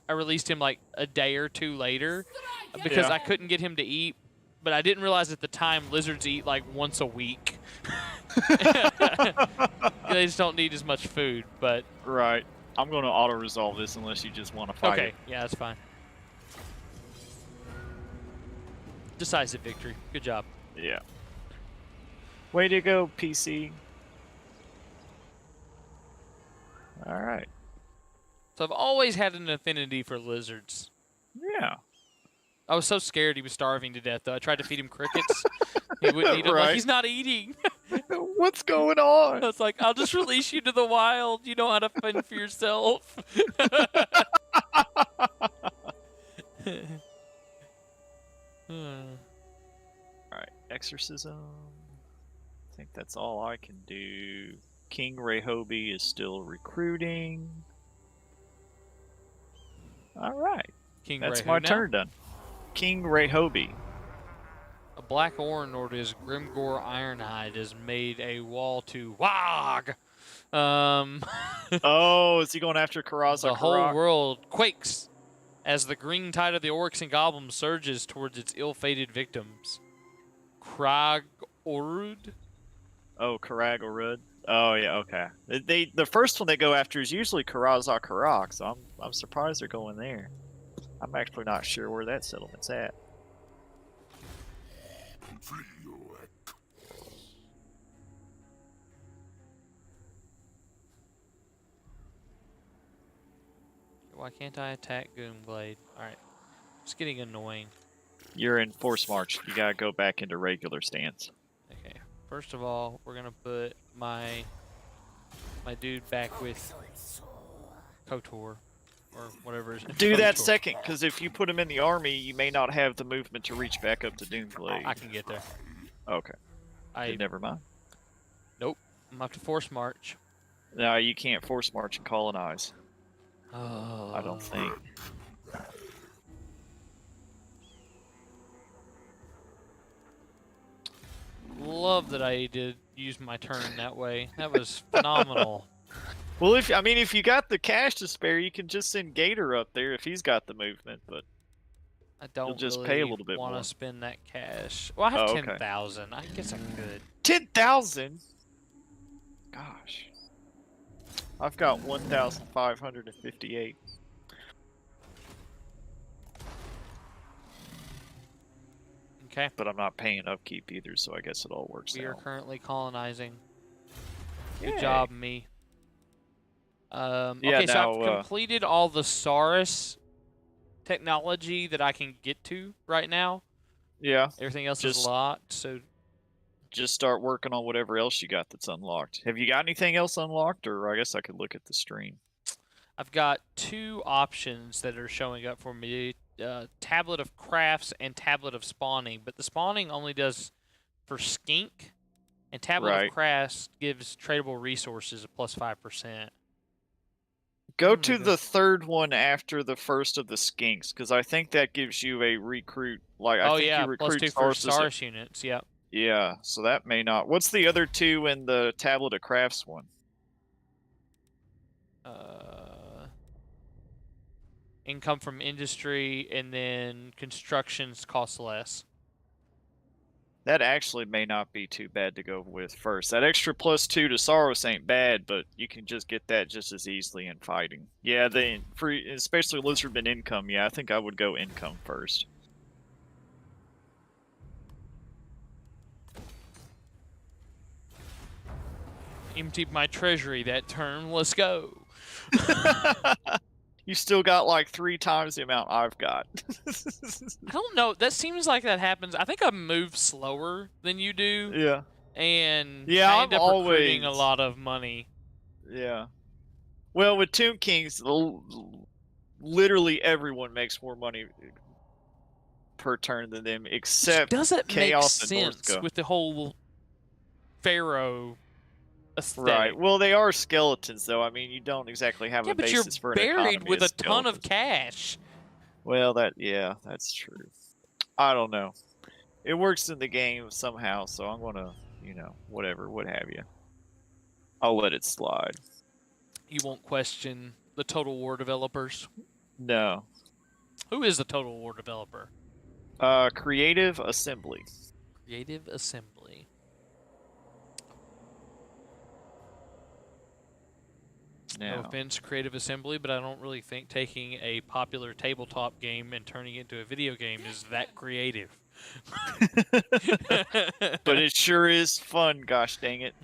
I released him like a day or two later because Yeah. I couldn't get him to eat. But I didn't realize at the time lizards eat like once a week. They just don't need as much food. But Right. I'm going to auto-resolve this unless you just want to fight okay, it. yeah, that's fine. Decisive victory. Good job. Yeah. Way to go, PC. All right. So I've always had an affinity for lizards. Yeah. I was so scared he was starving to death, though. I tried to feed him crickets. He wouldn't eat them. Like, Right. he's not eating. What's going I on? was like, I'll just release you to the wild. You know how to fend for yourself. Alright, exorcism. I think that's all I can do. King Rehobi is still recruiting. Alright, King that's Ray my who now? turn done. King Rehobi. A black Orinord is Grimgore Ironhide has made a wall to Wog. Oh, is he going after Karaza? The whole world quakes as the green tide of the orcs and goblins surges towards its ill-fated victims. Krag Orud? Oh, Karagorud. Oh yeah, okay. The first one they go after is usually Karaza Karak, so I'm surprised they're going there. I'm actually not sure where that settlement's at. Why can't I attack Goonblade? Alright. It's getting annoying. You're in force march. You gotta go back into regular stance. Okay. First of all, we're gonna put my dude back with KOTOR. Or whatever his Do that KOTOR. second, because if you put him in the army, you may not have the movement to reach back up to Doomblade. I can get there. Okay. I Never mind. I'm gonna have to force march. No, you can't force march and colonize. Oh. I don't think. Love that I did use my turn that way. That was phenomenal. Well, if you got the cash to spare, you can just send Gator up there if he's got the movement. But I don't just really pay a little bit want more. to spend that cash. Well, I have Oh, okay. 10,000. I guess I could. 10,000. Gosh, I've got 1,558. Okay. But I'm not paying upkeep either, so I guess it all works We are out. currently colonizing. Good Yay. job, me. Yeah, okay, so now, I've completed all the Saurus technology that I can get to right now. Yeah, Everything else is Just- locked, so just start working on whatever else you got that's unlocked. Have you got anything else unlocked, or I guess I could look at the stream. I've got two options that are showing up for me: Tablet of Crafts and Tablet of Spawning. But the Spawning only does for skink, and Tablet of Right. Crafts gives tradable resources a plus 5%. Go I'm to gonna the third one after the first of the skinks, because I think that gives you a recruit. Like, I Oh think you yeah, plus recruit 2 for sources. Saurus units. Yep. Yeah, so that may not. What's the other two in the Tablet of Crafts one? Income from industry, and then constructions cost less. That actually may not be too bad to go with first. That extra +2 to Saurus ain't bad, but you can just get that just as easily in fighting. Yeah, for especially Lizardmen income. Yeah, I think I would go income first. Emptied my treasury that turn. Let's go. You still got like 3 times the amount I've got. I don't know. That seems like that happens. I think I move slower than you do, Yeah. and Yeah, I end I'm up recruiting a always- lot of money. Yeah. Well, with Tomb Kings, literally everyone makes more money per turn than them, except Doesn't Chaos make and sense Northgard. with the whole Pharaoh aesthetic. Right. Well, they are skeletons, though. I mean, you don't exactly have Yeah, a but you're basis for an buried economy with as a ton of skeletons. cash. Well, that's true. I don't know. It works in the game somehow, so I'm gonna, whatever, what have you. I'll let it slide. You won't question the Total War developers. No. Who is the Total War developer? Creative Assembly. Creative Assembly. No Now. offense, Creative Assembly, but I don't really think taking a popular tabletop game and turning it into a video game is that creative. But it sure is fun, gosh dang it.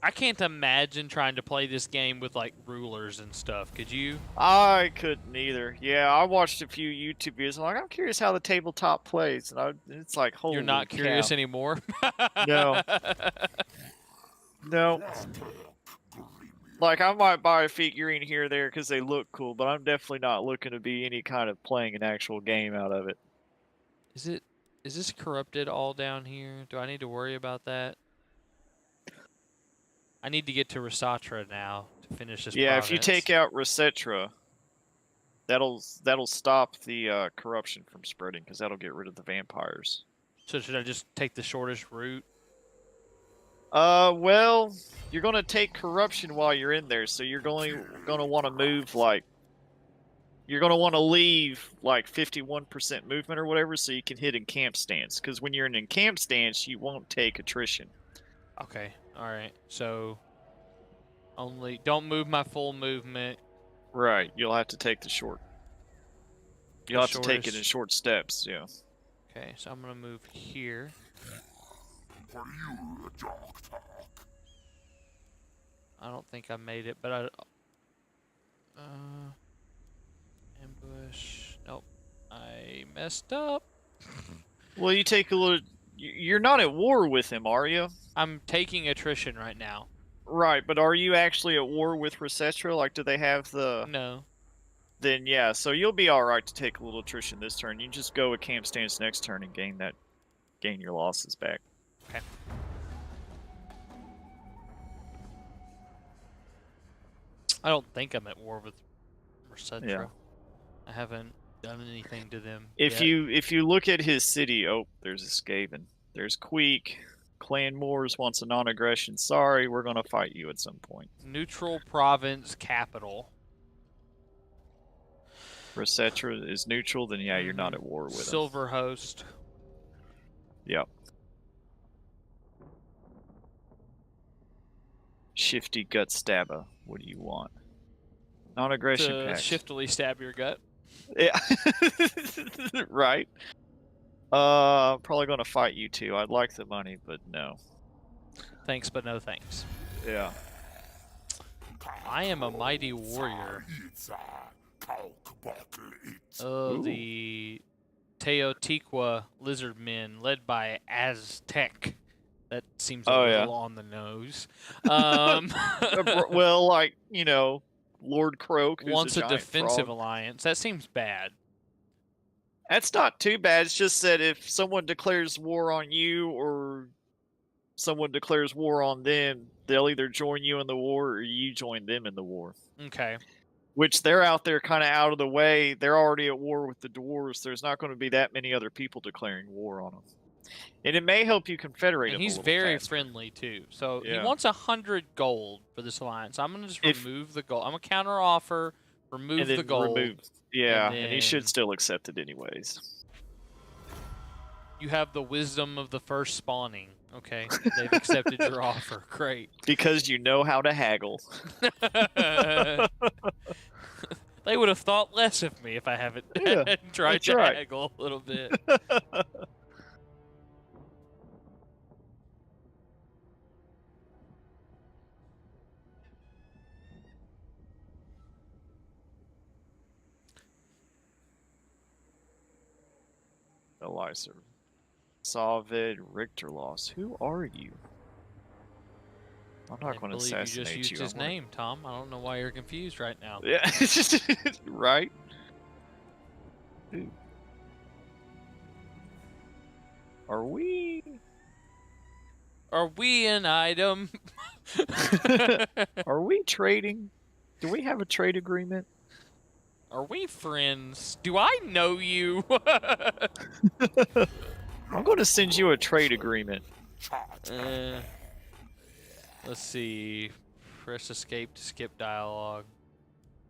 I can't imagine trying to play this game with like rulers and stuff. Could you? I couldn't either. Yeah, I watched a few YouTube videos. I'm like, I'm curious how the tabletop plays, and it's like, holy You're not curious cow. anymore? No. No. Like, I might buy a figurine here or there because they look cool, but I'm definitely not looking to be any kind of playing an actual game out of it. Is this corrupted all down here? Do I need to worry about that? I need to get to Risatra now to finish this Yeah, province. if you take out Resetra, that'll stop the corruption from spreading, because that'll get rid of the vampires. So should I just take the shortest route? Well, you're gonna take corruption while you're in there, so you're gonna want to move like. You're gonna want to leave like 51% movement or whatever, so you can hit in camp stance. Because when you're in camp stance, you won't take attrition. Okay, all right. So only don't move my full movement. Right, you'll have to take the short. You'll have to take it in shortest. short steps. Yeah. Okay, so I'm gonna move here. For you, Doctor. I don't think I made it, but ambush. Nope, I messed up. Well, you take a little. You're not at war with him, are you? I'm taking attrition right now. Right, but are you actually at war with Resetra? Like, do they have the? No. Then yeah, so you'll be all right to take a little attrition this turn. You just go with camp stance next turn and gain your losses back. Okay. I don't think I'm at war with Resetra. Yeah. I haven't done anything to them. If yet. you look at his city, oh, there's a Skaven. There's Queek. Clan Moors wants a non-aggression. Sorry, we're gonna fight you at some point. Neutral province capital. Resetra is neutral, then yeah, you're not at war with him. Silver host. Yep. Shifty gut stabber. What do you want? Non-aggression To pact. shiftily stab your gut. Yeah. Right. Probably gonna fight you too. I'd like the money, but no. Thanks, but no thanks. Yeah. I am a mighty warrior. Ooh. The Teotihuacan Lizardmen, led by Aztec. That seems a Oh, little yeah. on the nose. Well, like, Lord Croak, who's Wants a a giant defensive frog. alliance. That seems bad. That's not too bad. It's just that if someone declares war on you or someone declares war on them, they'll either join you in the war or you join them in the war. Okay. Which they're out there kind of out of the way. They're already at war with the dwarves. There's not going to be that many other people declaring war on them. And it may help you confederate And them he's a little very faster. friendly too. So he Yeah. wants 100 gold for this alliance. I'm gonna just If- remove the gold. I'm gonna counter offer, remove And then the gold. Yeah, and and he should then- still accept it anyways. You have the wisdom of the first spawning. Okay, they've accepted your offer. Great. Because you know how to haggle. They would have thought less of me if I haven't Yeah, tried that's to right. haggle a little bit. Elisa. Solvid Richterloss. Who are you? I'm I not going to believe you assassinate just used you. his name, Tom. I don't know why you're confused right now. Yeah, right? Ooh. Are we? Are we an item? Are we trading? Do we have a trade agreement? Are we friends? Do I know you? I'm going to send you a trade agreement. Let's see. Press escape to skip dialogue.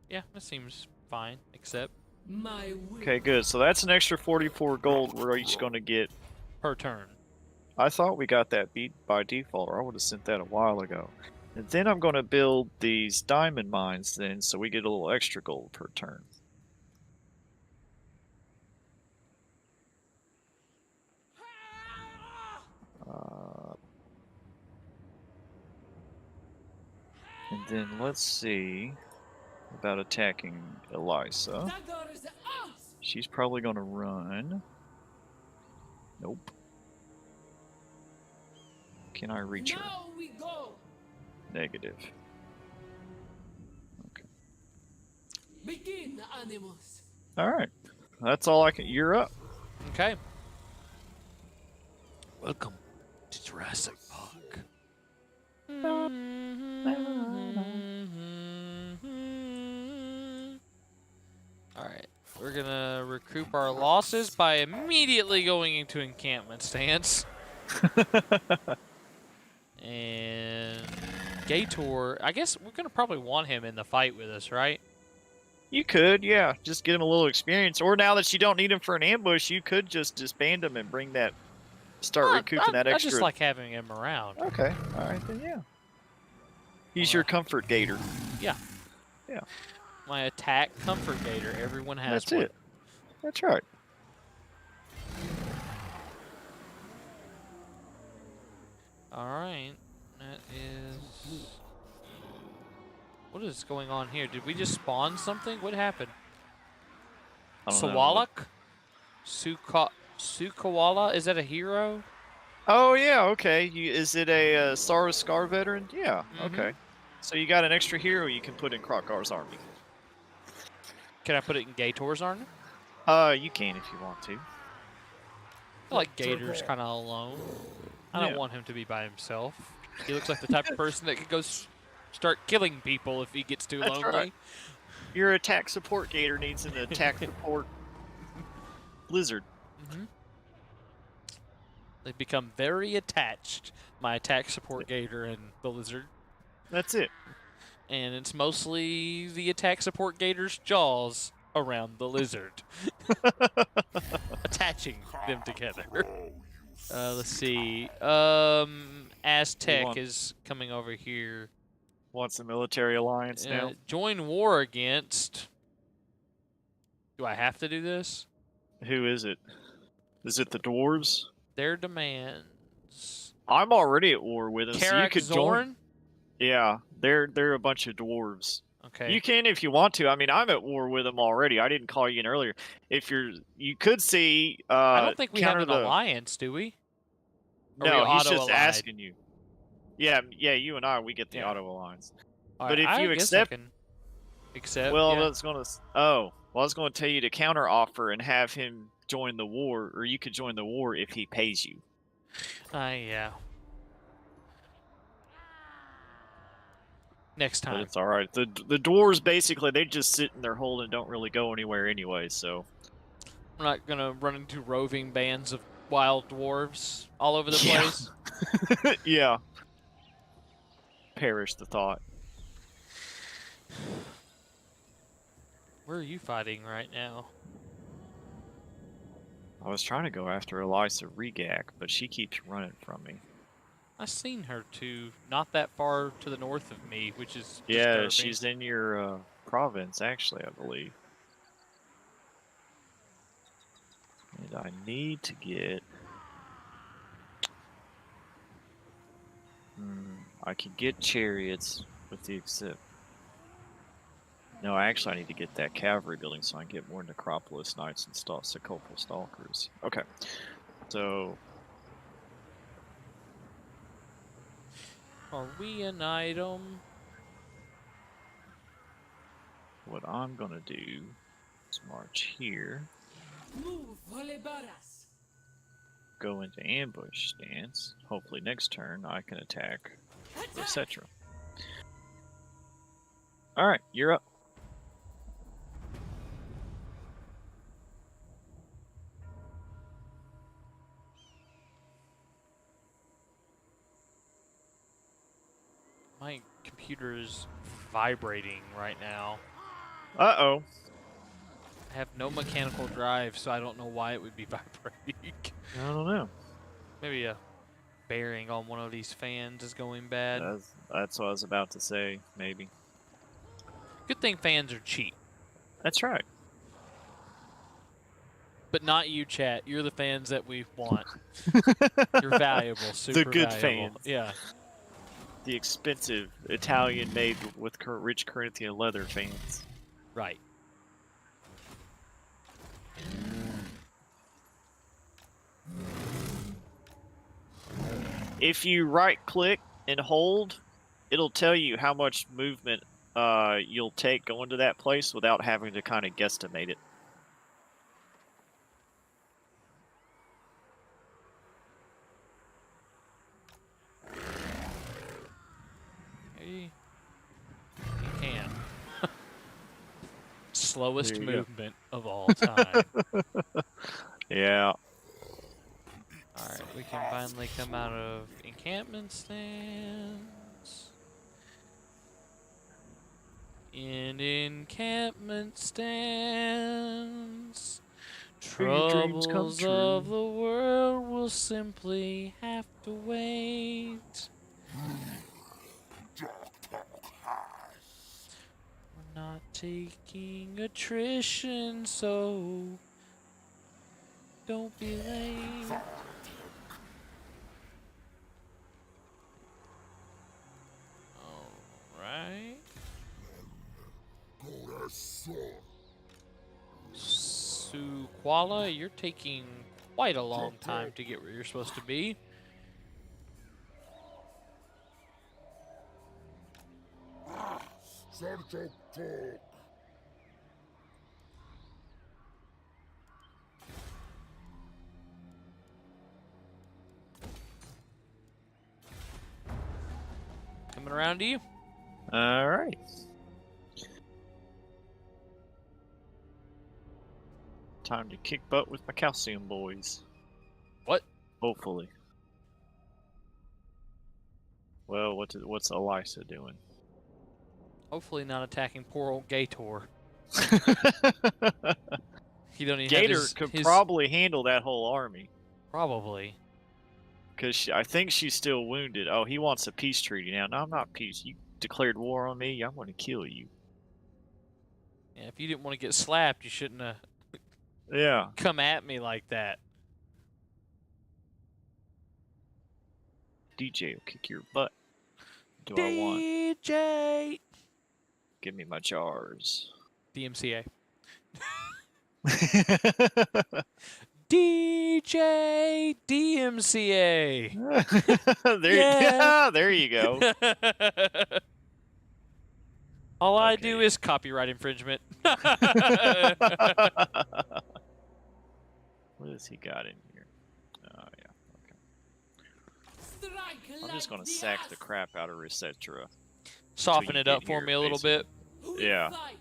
Yeah, that seems fine. Except My will. Okay, good. So that's an extra 44 gold we're each going to get. per turn. I thought we got that beat by default, or I would have sent that a while ago. And then I'm going to build these diamond mines then, so we get a little extra gold per turn. And then let's see about attacking Elisa. That door is ours. She's probably going to run. Nope. Can I reach her? Now we go. Negative. Begin, animals. Alright. That's all I can. You're up. Okay. Welcome to Jurassic Park. Alright. We're gonna recoup our losses by immediately going into encampment stance. And Gator, I guess we're gonna probably want him in the fight with us, right? You could, yeah. Just get him a little experience. Or now that you don't need him for an ambush, you could just disband him and bring that. Start recouping that I extra. just like having him around. Okay, alright then, yeah. He's your comfort gator. Yeah. Yeah. My attack comfort gator. Everyone has That's one. it. That's right. Alright. That is... What is going on here? Did we just spawn something? What happened? I don't know. Sawalak? Sukawala? Is that a hero? Oh yeah, okay. Is it a Star Scar veteran? Yeah, Mhm. okay. So you got an extra hero you can put in Krokar's army. Can I put it in Gator's army? You can if you want to. I feel like Gator's kind of alone. I don't Yeah. want him to be by himself. He looks like the type of person that could go start killing people if he gets too That's lonely. right. Your attack support gator needs an attack support lizard. Mm-hmm. They've become very attached, my attack support gator and the lizard. That's it. And it's mostly the attack support gator's jaws around the lizard. Attaching them together. Let's see. Aztec is coming over here. Wants a military alliance now. Join war against... Do I have to do this? Who is it? Is it the dwarves? Their demands. I'm already at war with them, so you Karak could join. Zorn? Yeah, they're a bunch of dwarves. Okay. You can if you want to. I mean, I'm at war with them already. I didn't call you in earlier. If you could see. I don't think we have counter an alliance, do we? Or we No, he's auto just aligned? asking you. Yeah, you and I, we get the Yeah. auto aligns. All But right, if I you guess accept, I can accept. well, yeah. I was gonna tell you to counter offer and have him join the war, or you could join the war if he pays you. Yeah. Next But time. it's all right. The dwarves basically they just sit in their hole and don't really go anywhere anyway. So We're not gonna run into roving bands of wild dwarves all over the Yeah. place. yeah, perish the thought. Where are you fighting right now? I was trying to go after Elisa Regak, but she keeps running from me. I seen her too, not that far to the north of me, which is Yeah, disturbing. she's in your province, actually, I believe. And I need to get... I could get chariots with the except... No, actually I need to get that cavalry building so I can get more Necropolis Knights and Sepulchral Stalkers. Okay, so... Are we an item? What I'm gonna do is march here, Move, Volebaras. go into ambush stance. Hopefully next turn I can attack, etc. Alright, you're up. My computer is vibrating right now. Uh-oh. I have no mechanical drive, so I don't know why it would be vibrating. I don't know. Maybe a bearing on one of these fans is going bad. That's what I was about to say, maybe. Good thing fans are cheap. That's right. But not you, chat. You're the fans that we want. You're valuable, super good valuable. fans. Yeah. The expensive Italian made with rich Corinthian leather fans. Right. If you right click and hold, it'll tell you how much movement you'll take going to that place without having to kind of guesstimate it. You can. Slowest There you go. movement of all time. Yeah. Alright, we can finally come out of encampment stands. In encampment stands, May your dreams come troubles true. of the world will simply have to wait. We're not taking attrition, so don't be late. Alright. Suquala, you're taking quite a long time to get where you're supposed to be. Coming around to you. Alright. Time to kick butt with my calcium boys. What? Hopefully. Well, what's Elisa doing? Hopefully not attacking poor old Gator. He don't even Gator have could his probably handle that whole army. probably. Because I think she's still wounded. Oh, he wants a peace treaty now. No, I'm not peace. You declared war on me. I'm going to kill you. Yeah, if you didn't want to get slapped, you shouldn't have Yeah. come at me like that. DJ will kick your butt. What do I want? DJ Give me my jars. DMCA. DJ DMCA. There you go. All I Okay. do is copyright infringement. What has he got in here? Oh, yeah. Okay. Strike I'm just going like to the sack the asp. crap out of Resetra. Soften you it up get for here, me a little bit. Who will Yeah. fight?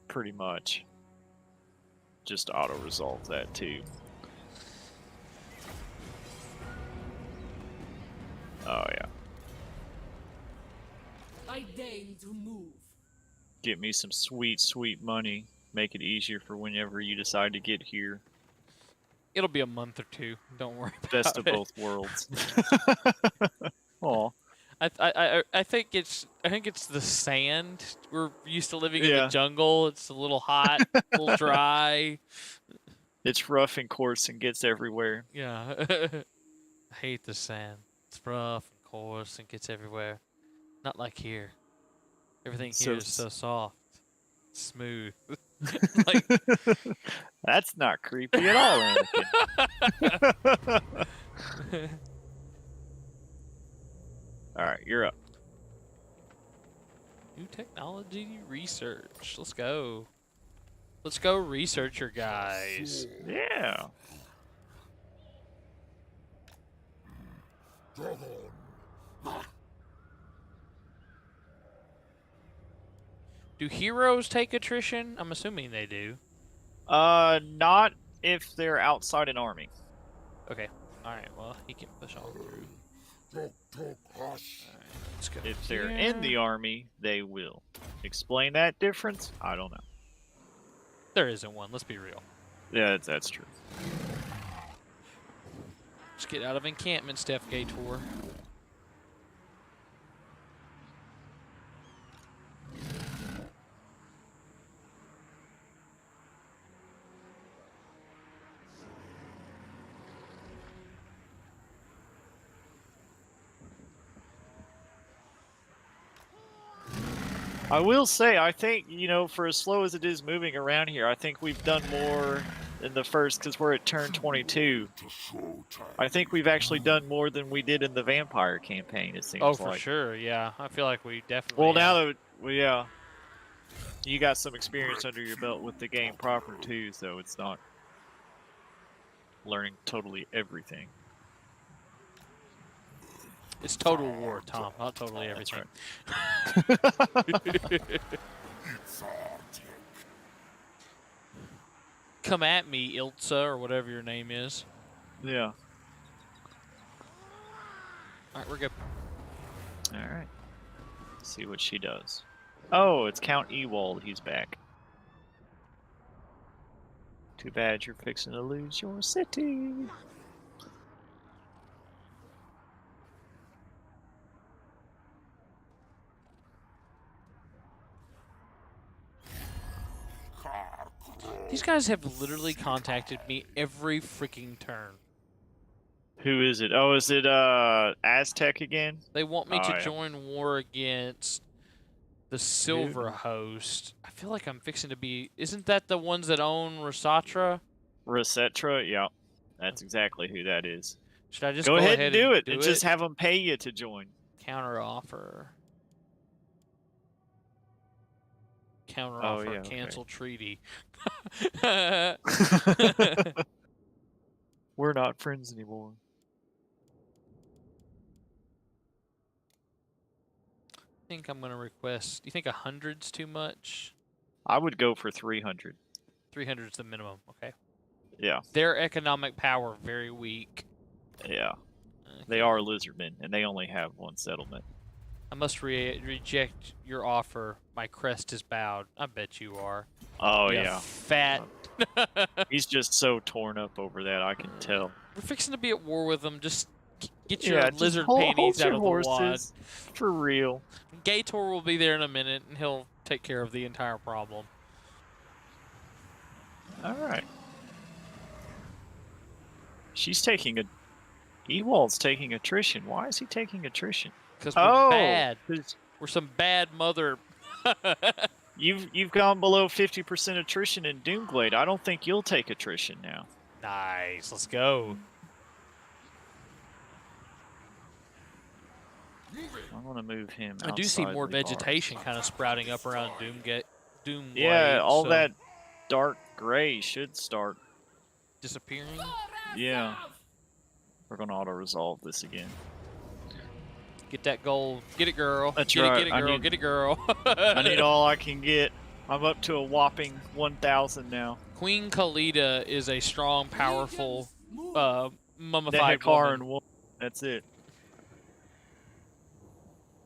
Pretty much. Just auto-resolve that, too. Oh, yeah. I deign to move. Get me some sweet, sweet money. Make it easier for whenever you decide to get here. It'll be a month or two. Don't worry about Best of it. both worlds. Aw. I think it's the sand. We're used to living in the Yeah. jungle. It's a little hot, a little dry. It's rough and coarse and gets everywhere. Yeah. I hate the sand. It's rough and coarse and gets everywhere. Not like here. Everything So here is so soft, smooth. That's not creepy at all, Anakin. Alright, you're up. New technology research. Let's go. Let's go, researcher guys. Yeah. Do heroes take attrition? I'm assuming they do. Not if they're outside an army. Okay. Alright, well, he can push on through. Alright, let's go. If they're in the army, they will. Explain that difference? I don't know. There isn't one, let's be real. Yeah, that's true. Just get out of encampment, Steph Gator. I will say, I think, for as slow as it is moving around here, I think we've done more in the first, because we're at turn 22. I think we've actually done more than we did in the vampire campaign, it seems Oh, like. for sure, yeah. I feel like we definitely Well, now have. that, yeah. You got some experience under your belt with the game proper, too, so it's not learning totally everything. It's total war, Tom, not totally everything. Come at me, Ilsa, or whatever your name is. Yeah. Alright, we're good. Alright. See what she does. Oh, it's Count Ewald. He's back. Too bad you're fixing to lose your city. These guys have literally contacted me every freaking turn. Who is it? Oh, is it Aztec again? They want me Oh, to yeah. join war against the Silver Host. I feel like I'm fixing to be... Isn't that the ones that own Rosatra? Resetra? Yeah. That's exactly who that is. Should I just Go ahead and do it, and do just have them pay you to join. Counter offer. Counter Oh, offer. yeah, okay. Cancel treaty. We're not friends anymore. I think I'm gonna request. Do you think 100's too much? I would go for 300. 300 is the minimum. Okay. Yeah, Their economic power very weak. yeah. Okay. They are lizardmen, and they only have one settlement. I must reject your offer. My crest is bowed. I bet you are. Oh, You yeah. Fat. He's just so torn up over that, I can tell. We're fixing to be at war with them. Just get your Yeah, just lizard hold panties out your of the wad. horses. For real. Gator will be there in a minute, and he'll take care of the entire problem. Alright. She's taking a... Ewald's taking attrition. Why is he taking attrition? Because we're Oh! bad. 'Cause We're some bad mother. You've gone below 50% attrition in Doomglade. I don't think you'll take attrition now. Nice. Let's go. I'm gonna move him. I do see outside more the bars. vegetation kind of sprouting up around Doom Yeah, Glade, all so that dark gray should start. disappearing. Yeah. We're gonna auto resolve this again. Get that gold. Get it, girl. That's get right. It, get it, girl. Get it, girl. I need all I can get. I'm up to a whopping 1,000 now. Queen Khalida is a strong, powerful, mummified Nehekar woman. and Wolf. That's it.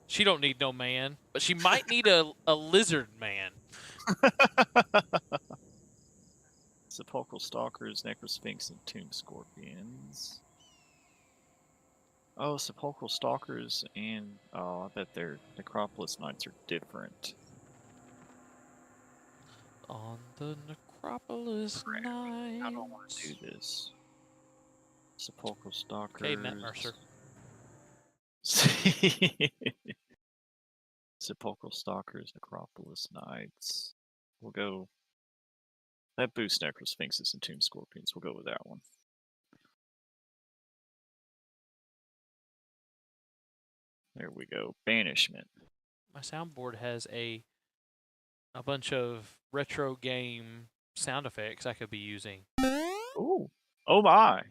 She don't need no man, but she might need a lizard man. Sepulchral Stalkers, Necrosphinx, and Tomb Scorpions. Oh, Sepulchral Stalkers and... Oh, I bet their Necropolis Knights are different. On the Necropolis night. I don't want to do this. Sepulchral Stalkers... Okay, Matt Mercer. Sepulchral Stalkers, Necropolis Knights. We'll go... That boosts Necrosphinxes and Tomb Scorpions. We'll go with that one. There we go. Banishment. My soundboard has a bunch of retro game sound effects I could be using. Ooh. Oh my.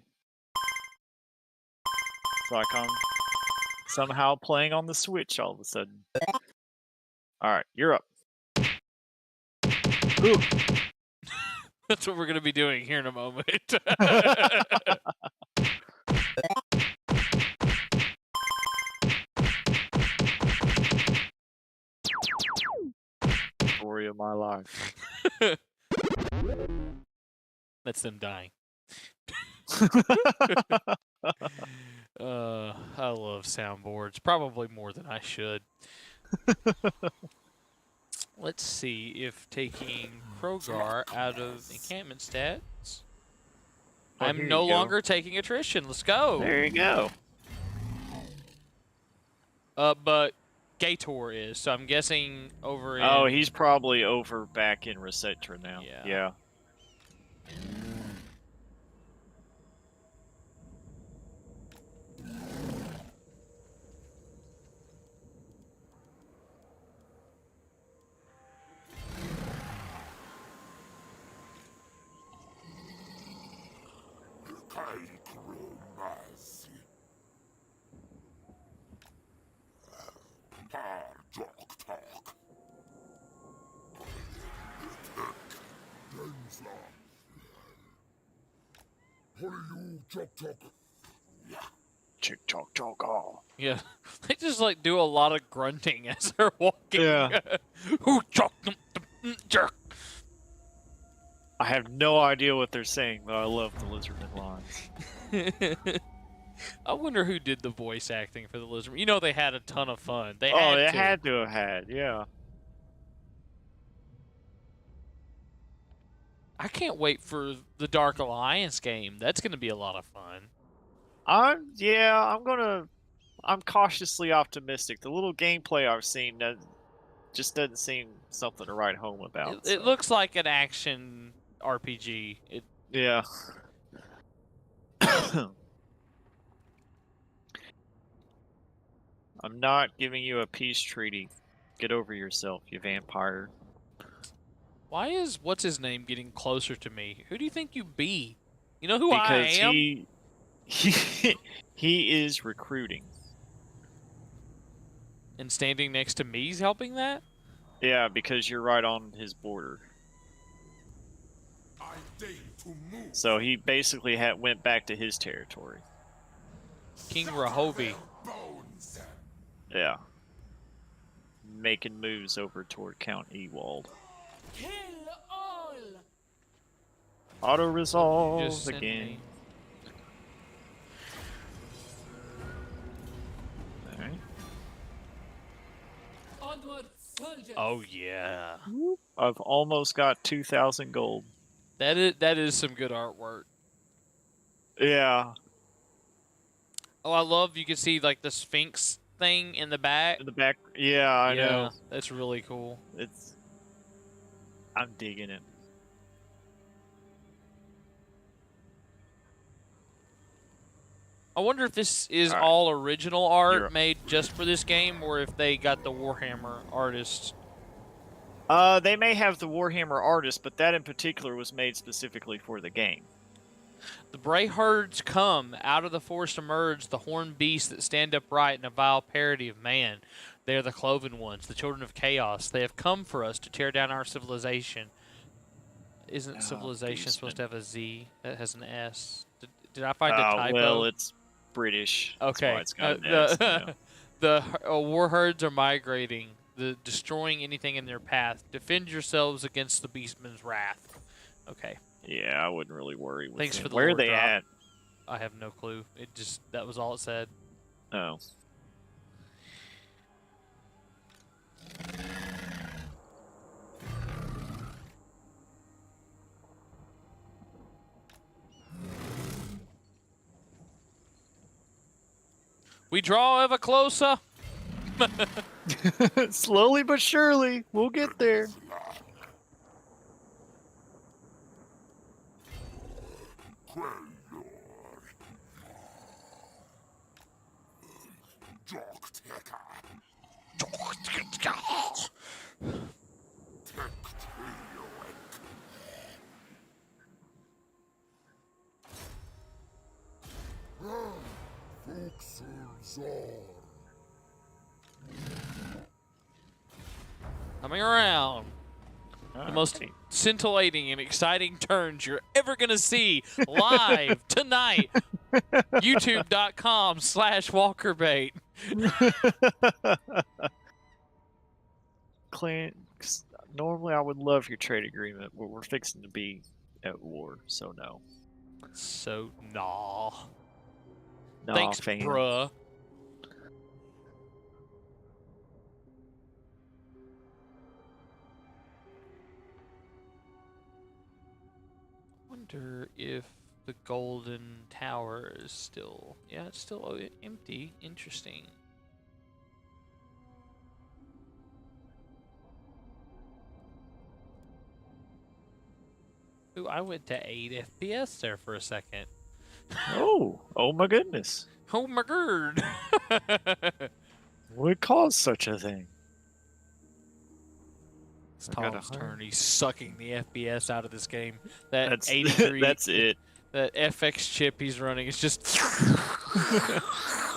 It's like I'm somehow playing on the Switch all of a sudden. Alright, you're up. Ooh. That's what we're going to be doing here in a moment. Story of my life. That's them dying. I love soundboards, probably more than I should. Let's see if taking Krogar out of encampment stats. Oh, here I'm you no go. longer taking attrition. Let's go. There you go. But Gator is, so I'm guessing over in... Oh, he's probably over back in Resetra now. Yeah. Yeah. Chick chock chock all. Yeah, they just like do a lot of grunting as they're walking. Yeah. Who jerk? I have no idea what they're saying, but I love the Lizardmen lines. I wonder who did the voice acting for the Lizardmen. You know they had a ton of fun. They Oh, had they to. had to have had, yeah. I can't wait for the Dark Alliance game. That's going to be a lot of fun. I'm cautiously optimistic. The little gameplay I've seen just doesn't seem something to write home about. It looks like an action RPG. Yeah. I'm not giving you a peace treaty. Get over yourself, you vampire. Why is what's his name getting closer to me? Who do you think you be? You know who Because I am? he is recruiting. And standing next to me's helping that? Yeah, because you're right on his border. I deign to move. So he basically went back to his territory. King Rahobi. Bones. Yeah. Making moves over toward Count Ewald. Kill all. Auto resolve Just send again. me. Alright. Onward, soldiers. Oh yeah. I've almost got 2,000 gold. That is some good artwork. Yeah. Oh, I love you can see like the Sphinx thing in the back. In the back. Yeah, I know. That's really cool. I'm digging it. I wonder if this is All right. all original art You're up. made just for this game, or if they got the Warhammer artists. They may have the Warhammer artist, but that in particular was made specifically for the game. The bray herds come, out of the forest emerge the horned beasts that stand upright in a vile parody of man. They are the cloven ones, the children of chaos. They have come for us to tear down our civilization. Isn't civilization supposed to have a Z that has an S? Did I find a typo? Well, it's British. That's okay. why it's got an S, yeah. The war herds are migrating, destroying anything in their path. Defend yourselves against the beastman's wrath. Okay. Yeah, I wouldn't really worry with Thanks them. for the Where are lore they drop. at? I have no clue. That was all it said. Oh. We draw ever closer. Slowly but surely, we'll get there. Coming around. The most scintillating and exciting turns you're ever going to see live tonight. YouTube.com/walkerbait. Clint, normally I would love your trade agreement, but we're fixing to be at war, so no. So, nah. Nah, Thanks, fam. bruh. Wonder if the golden tower is still... Yeah, it's still empty. Interesting. Ooh, I went to 8 FPS there for a second. Oh my goodness. Oh my god. What caused such a thing? It's I got Tom's 100. turn. He's sucking the FPS out of this game. That That's 83, that's it. that FX chip he's running is just...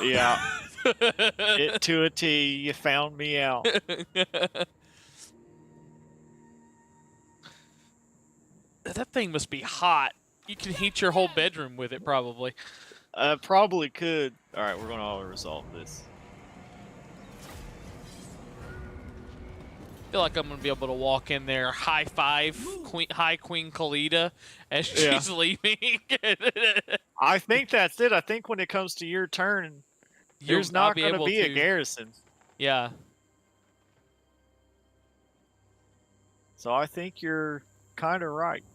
Yeah. It to a T. You found me out. That thing must be hot. You can heat your whole bedroom with it, probably. Probably could. All right, we're gonna auto-resolve this. I feel like I'm gonna be able to walk in there, high five, Queen Khalida as she's leaving. I think that's it. I think when it comes to your turn, there's I'll not going to able be a garrison. Yeah. So I think you're kind of right.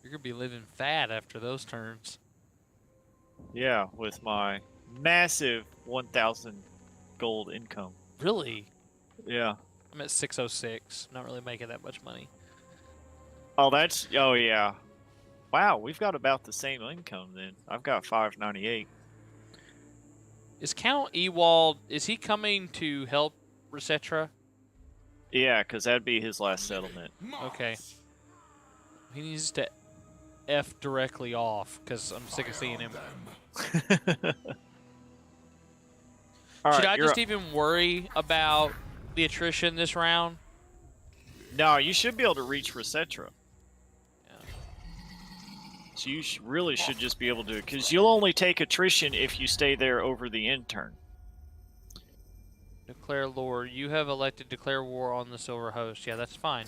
You're gonna be living fat after those turns. Yeah, with my massive 1,000 gold income. Really? Yeah. I'm at 606. Not really making that much money. Oh, yeah. Wow, we've got about the same income then. I've got 598. Is Count Ewald, is he coming to help Resetra? Yeah, because that'd be his last settlement. Okay. He needs to F directly off, because I'm sick of seeing him. Should I just even worry about the attrition this round? No, you should be able to reach Resetra. Yeah. So you really should just be able to, because you'll only take attrition if you stay there over the end turn. Declare lord. You have elected declare war on the Silver Host. Yeah, that's fine.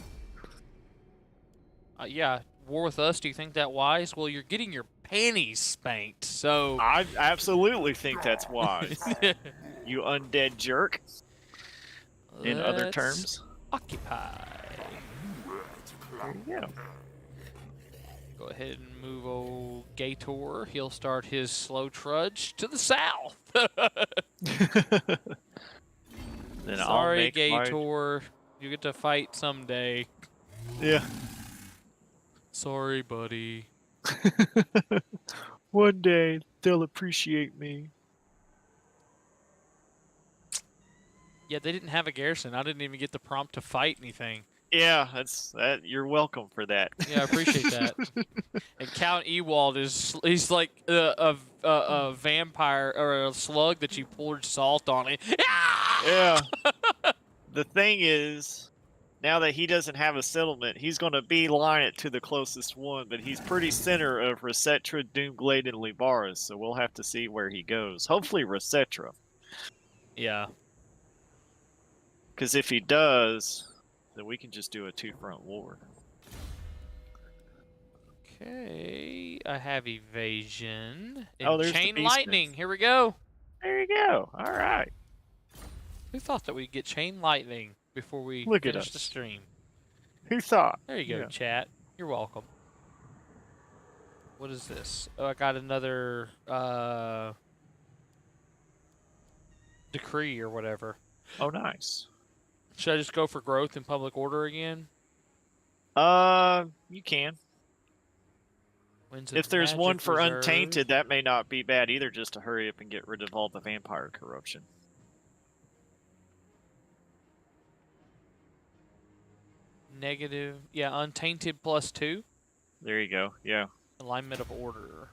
Yeah, war with us. Do you think that wise? Well, you're getting your panties spanked, so... I absolutely think that's wise. You undead jerk. In other terms. Occupy. There you go. Go ahead and move old Gator. He'll start his slow trudge to the south. Then Sorry, I'll make my... Gator. You get to fight someday. Yeah. Sorry, buddy. One day, they'll appreciate me. Yeah, they didn't have a garrison. I didn't even get the prompt to fight anything. Yeah, that's that. You're welcome for that. Yeah, I appreciate that. And Count Ewald he's like a vampire or a slug that you poured salt on it. Yeah. The thing is, now that he doesn't have a settlement, he's going to beeline it to the closest one, but he's pretty center of Resetra, Doomglade, and Libaris, so we'll have to see where he goes. Hopefully Resetra. Yeah. Because if he does, then we can just do a two-front war. Okay, I have evasion. Oh, And there's the chain beastmen. lightning. Here we go. There you go. All right. Who thought that we'd get chain lightning before we Look at finish the us. stream? Who thought? There you go, Yeah. chat. You're welcome. What is this? Oh, I got another decree or whatever. Oh, nice. Should I just go for growth in public order again? You can. Winds of If there's Magic one for Reserve. Untainted, that may not be bad either, just to hurry up and get rid of all the vampire corruption. Negative. Yeah, Untainted +2. There you go. Yeah. Alignment of order.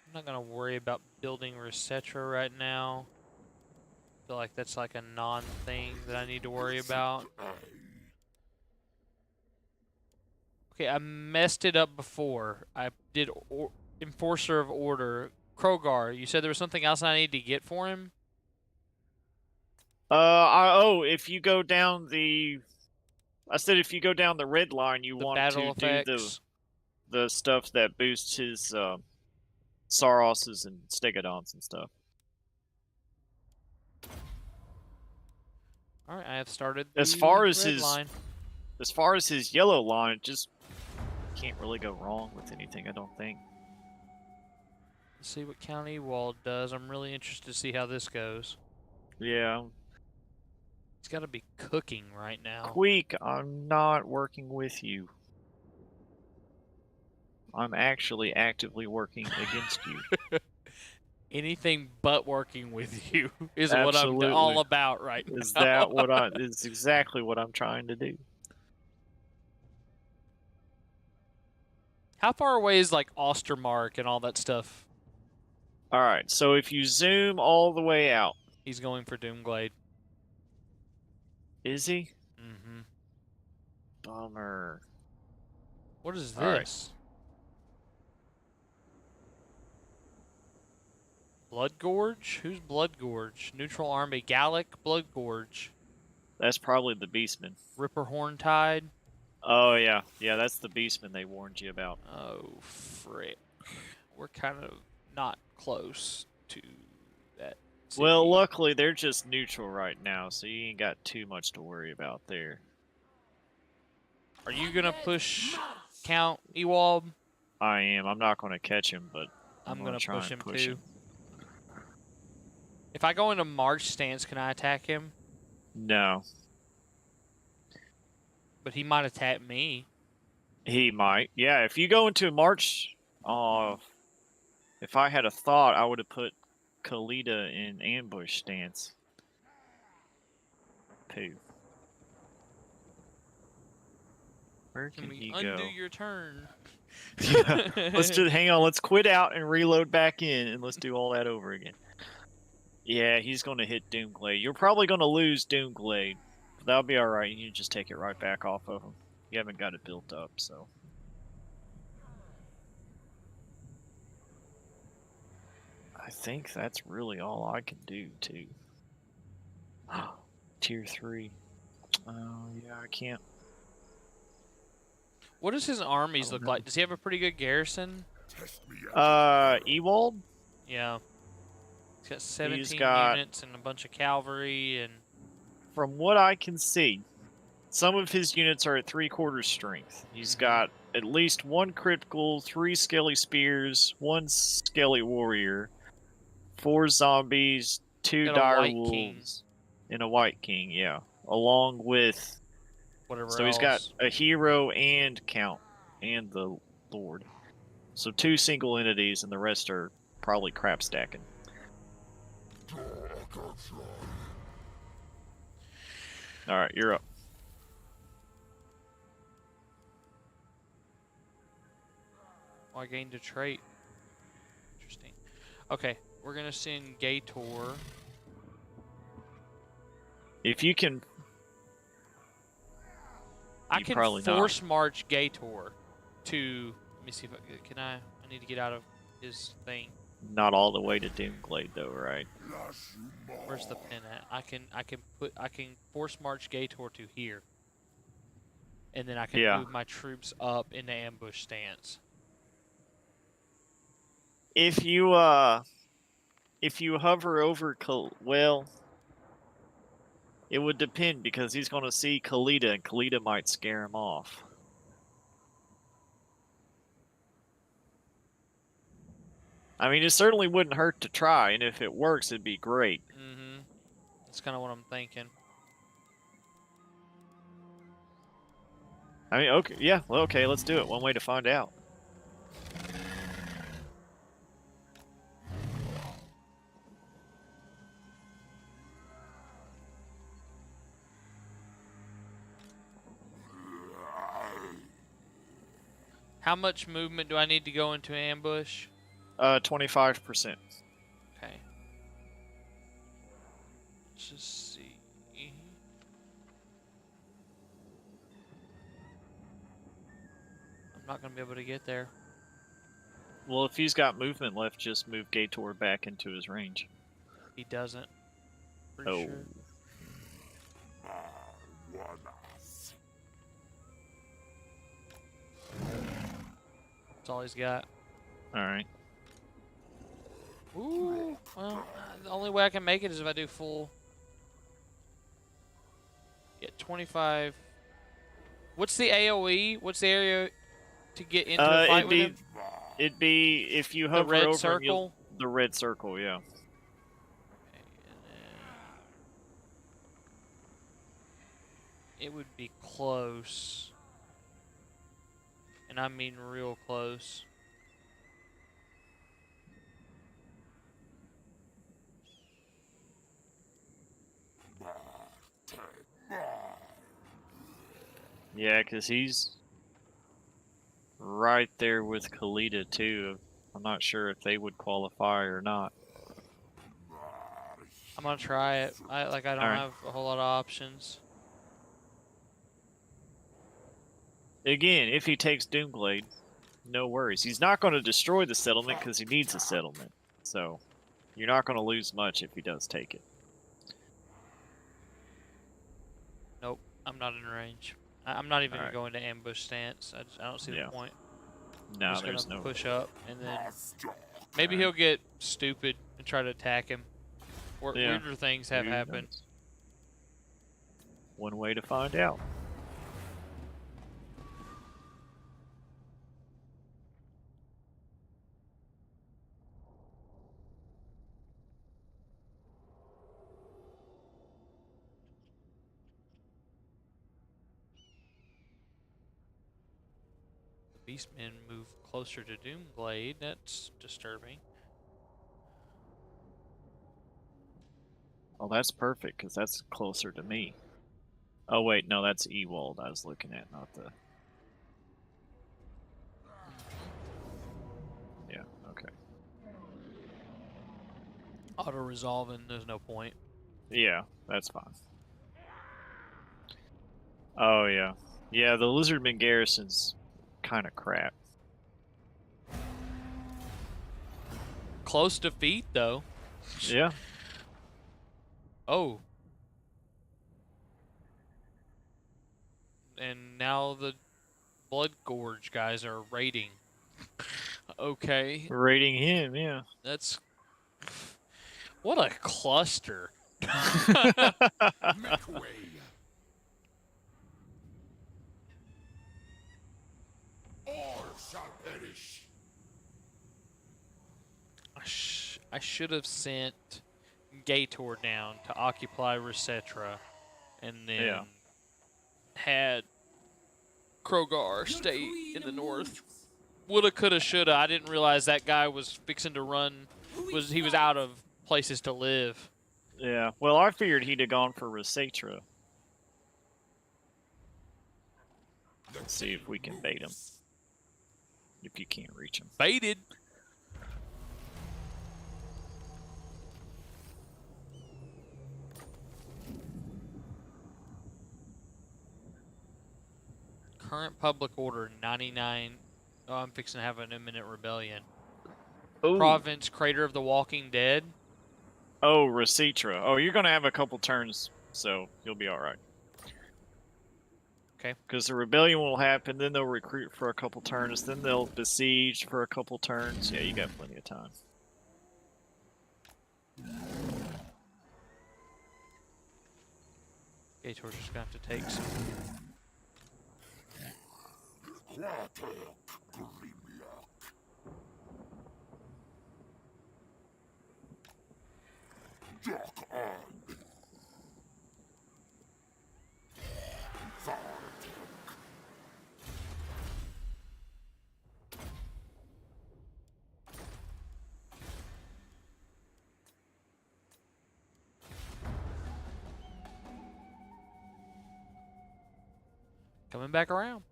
I'm not gonna worry about building Resetra right now. I feel like that's like a non-thing that I need to worry about. Okay, I messed it up before. I did Enforcer of Order. Krogar, you said there was something else I needed to get for him? If you go down the... I said if you go down the red line, you The want battle to effects. do the stuff that boosts his Saros's and Stegodons and stuff. Alright, I have started As the far as red his- line. As far as his yellow line, it just can't really go wrong with anything, I don't think. Let's see what County Wall does. I'm really interested to see how this goes. Yeah. He's got to be cooking right now. Queek, I'm not working with you. I'm actually actively working against you. Anything but working with you is what I'm Absolutely. all about right now. Is that what is exactly what I'm trying to do. How far away is like Ostermark and all that stuff? Alright, so if you zoom all the way out, He's going for Doomglade. is he? Mm-hmm. Bummer. What is All right. this? Blood Gorge? Who's Blood Gorge? Neutral Army. Gallic Blood Gorge. That's probably the Beastman. Ripper Horntide. Oh yeah, yeah, that's the Beastman they warned you about. Oh, frick. We're kind of not close to that. Well, city. luckily they're just neutral right now, so you ain't got too much to worry about there. Are you going to push Count Ewald? I am. I'm not going to catch him, but I'm going to push him too. If I go into March stance, can I attack him? No, But he might attack me. he might. Yeah, if you go into March, if I had a thought, I would have put Kalita in ambush stance. Pooh. Where Can can we he undo go? your turn? Yeah. Let's just hang on. Let's quit out and reload back in, and let's do all that over again. Yeah, he's going to hit Doomglade. You're probably going to lose Doomglade. But that'll be all right. You can just take it right back off of him. You haven't got it built up, so. I think that's really all I can do too. Tier 3. Oh yeah, I can't. What does his armies Oh, look no. like? Does he have a pretty good garrison? Test me out. Ewald? Yeah. He's got 17 got- units and a bunch of cavalry and From what I can see, some of his units are at 3/4 strength. He's got at least one critical, 3 skelly spears, 1 skelly warrior, 4 zombies, 2 Got a dire white king. wolves, and a white king, yeah. Along with, whatever so else. he's got a hero and count, and the board. So 2 single entities, and the rest are probably crap stacking. All right, you're up. Oh, I gained a trait. Interesting. Okay, we're gonna send Gator. If you can, I You can probably force march Gator to. Let me see if I can. I need to get out of his thing. not all the way to Doomglade though, right? Where's the pin at? I can force march Gator to here, and then I can Yeah. move my troops up into ambush stance. If you hover over well, it would depend because he's going to see Khalida, and Khalida might scare him off. I mean, it certainly wouldn't hurt to try, and if it works, it'd be great. Mm-hmm. That's kind of what I'm thinking. I mean, okay, yeah, well, okay, let's do it. One way to find out. How much movement do I need to go into ambush? 25%. Okay. Let's just see. I'm not gonna be able to get there. Well, if he's got movement left, just move Gator back into his range. He doesn't. Pretty Oh. sure. That's all he's got. All right. Ooh. Well, the only way I can make it is if I do full. Yeah, 25. What's the AOE? What's the area to get into a fight with him? It'd be if you The hover red over circle? the red circle, yeah. Okay, and then it would be close. And I mean real close. Yeah, because he's right there with Khalida, too. I'm not sure if they would qualify or not. I'm gonna try it. I don't Alright. have a whole lot of options. Again, if he takes Doomglade, no worries. He's not going to destroy the settlement because he needs a settlement. So, you're not going to lose much if he does take it. Nope, I'm not in range. I'm not even Alright. going to ambush stance. I don't see Yeah. the point. No, I'm just there's gonna no... push up, and then maybe he'll get stupid and try to attack him. Or Yeah. weirder things have Who happened. knows? One way to find out. The Beastmen move closer to Doomblade. That's disturbing. Oh, that's perfect, because that's closer to me. Oh, wait, no, that's Ewald I was looking at, not the... Yeah, okay. Auto-resolving, there's no point. Yeah, that's fine. Oh, yeah. Yeah, the Lizardmen garrison's kind of crap. Close defeat, though. Yeah. Oh. And now the Blood Gorge guys are raiding. Okay. Raiding him, yeah. That's... What a cluster. Make way. All shall perish. I should have sent Gator down to occupy Resetra, and then had Krogar stay in the north woulda, coulda, shoulda. I didn't realize that guy was fixing to run. He was out of places to live. Yeah. Well, I figured he'd have gone for Resatra. Let's see if we can bait him. If you can't reach him. Baited. Current public order 99. Oh, I'm fixing to have an imminent rebellion. Ooh. Province Crater of the Walking Dead. Oh, Resatra. Oh, you're going to have a couple turns, so you'll be all right. Okay. Because the rebellion will happen, then they'll recruit for a couple turns, then they'll besiege for a couple turns. Yeah, you got plenty of time. Gator's just going to have to take some. Coming back around.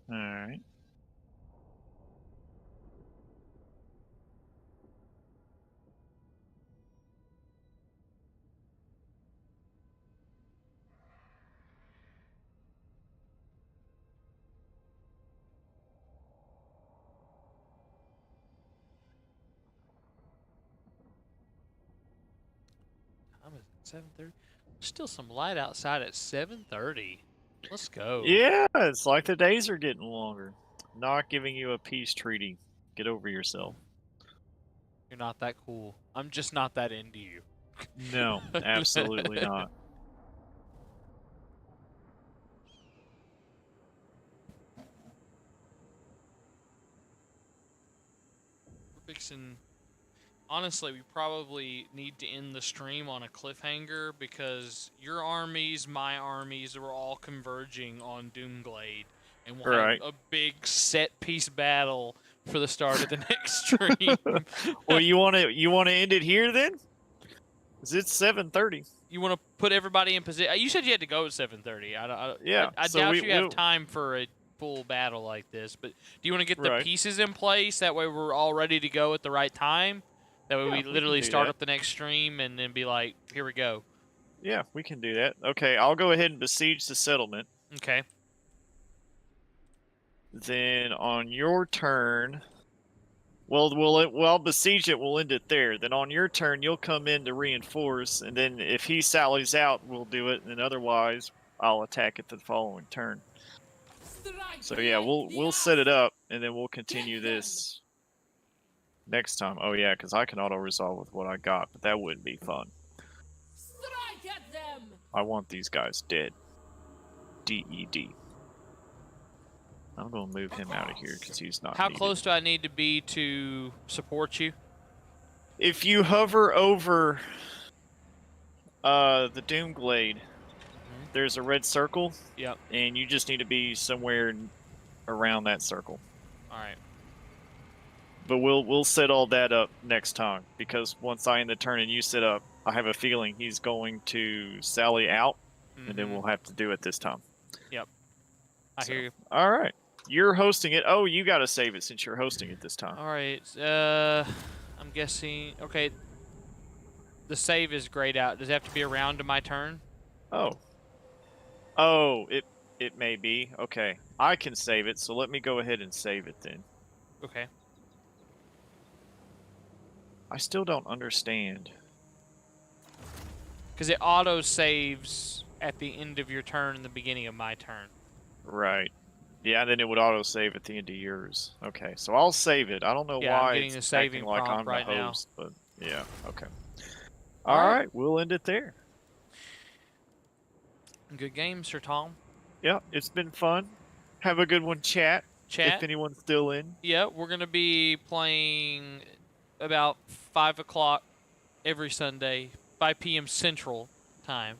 All right. Time is 7:30. Still some light outside at 7:30. Let's go. Yeah, it's like the days are getting longer. Not giving you a peace treaty. Get over yourself. You're not that cool. I'm just not that into you. No, absolutely not. We're fixing. Honestly, we probably need to end the stream on a cliffhanger because your armies, my armies, are all converging on Doomglade, and we'll Right. have a big set-piece battle for the start of the next stream. Well, you want to end it here then? 'Cause it's 7:30. You want to put everybody in position? You said you had to go at 7:30. Yeah, I so doubt we- you have we'll- time for a full battle like this. But do you want to get the Right. pieces in place? That way we're all ready to go at the right time. That way Yeah, we we can literally do start that. up the next stream and then be like, here we go. Yeah, we can do that. Okay, I'll go ahead and besiege the settlement. Okay. Then on your turn, we'll besiege it. We'll end it there. Then on your turn, you'll come in to reinforce, and then if he sallies out, we'll do it. And otherwise, I'll attack it the following turn. So yeah, we'll set it up, and then we'll continue this next time. Oh yeah, because I can auto resolve with what I got, but that wouldn't be fun. Strike at them! I want these guys dead. DED. I'm gonna move him out of here because he's not. How needed. close do I need to be to support you? If you hover over the Doomglade, there's a red circle. Yep. And you just need to be somewhere around that circle. All right. But we'll set all that up next time because once I end the turn and you set up, I have a feeling he's going to sally out, and then we'll have to do it this time. Yep. I hear you. All right. You're hosting it. Oh, you got to save it since you're hosting it this time. All right. I'm guessing. Okay. The save is grayed out. Does it have to be around to my turn? Oh. Oh, it may be. Okay. I can save it, so let me go ahead and save it then. Okay. I still don't understand. Because it auto saves at the end of your turn and the beginning of my turn. Right. Yeah, then it would auto save at the end of yours. Okay, so I'll save it. I don't know Yeah, I'm why getting it's the saving acting like prompt I'm the right now. host, but yeah, okay. All All right. right, we'll end it there. Good game, Sir Tom. Yeah, it's been fun. Have a good one, chat. Chat. If anyone's still in. Yeah, we're going to be playing about 5 o'clock every Sunday, 5 p.m. Central Time.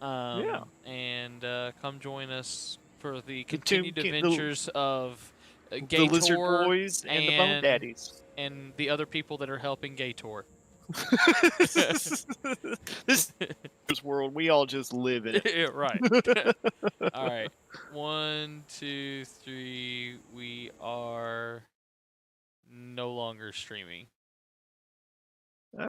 Yeah. And come join us for the The continued Tomb King- adventures of The Lizard Gator Boys and the Bone Daddies. and the other people that are helping Gator. This world, we all just live in it. Yeah, right. All right. 1, 2, 3. We are no longer streaming.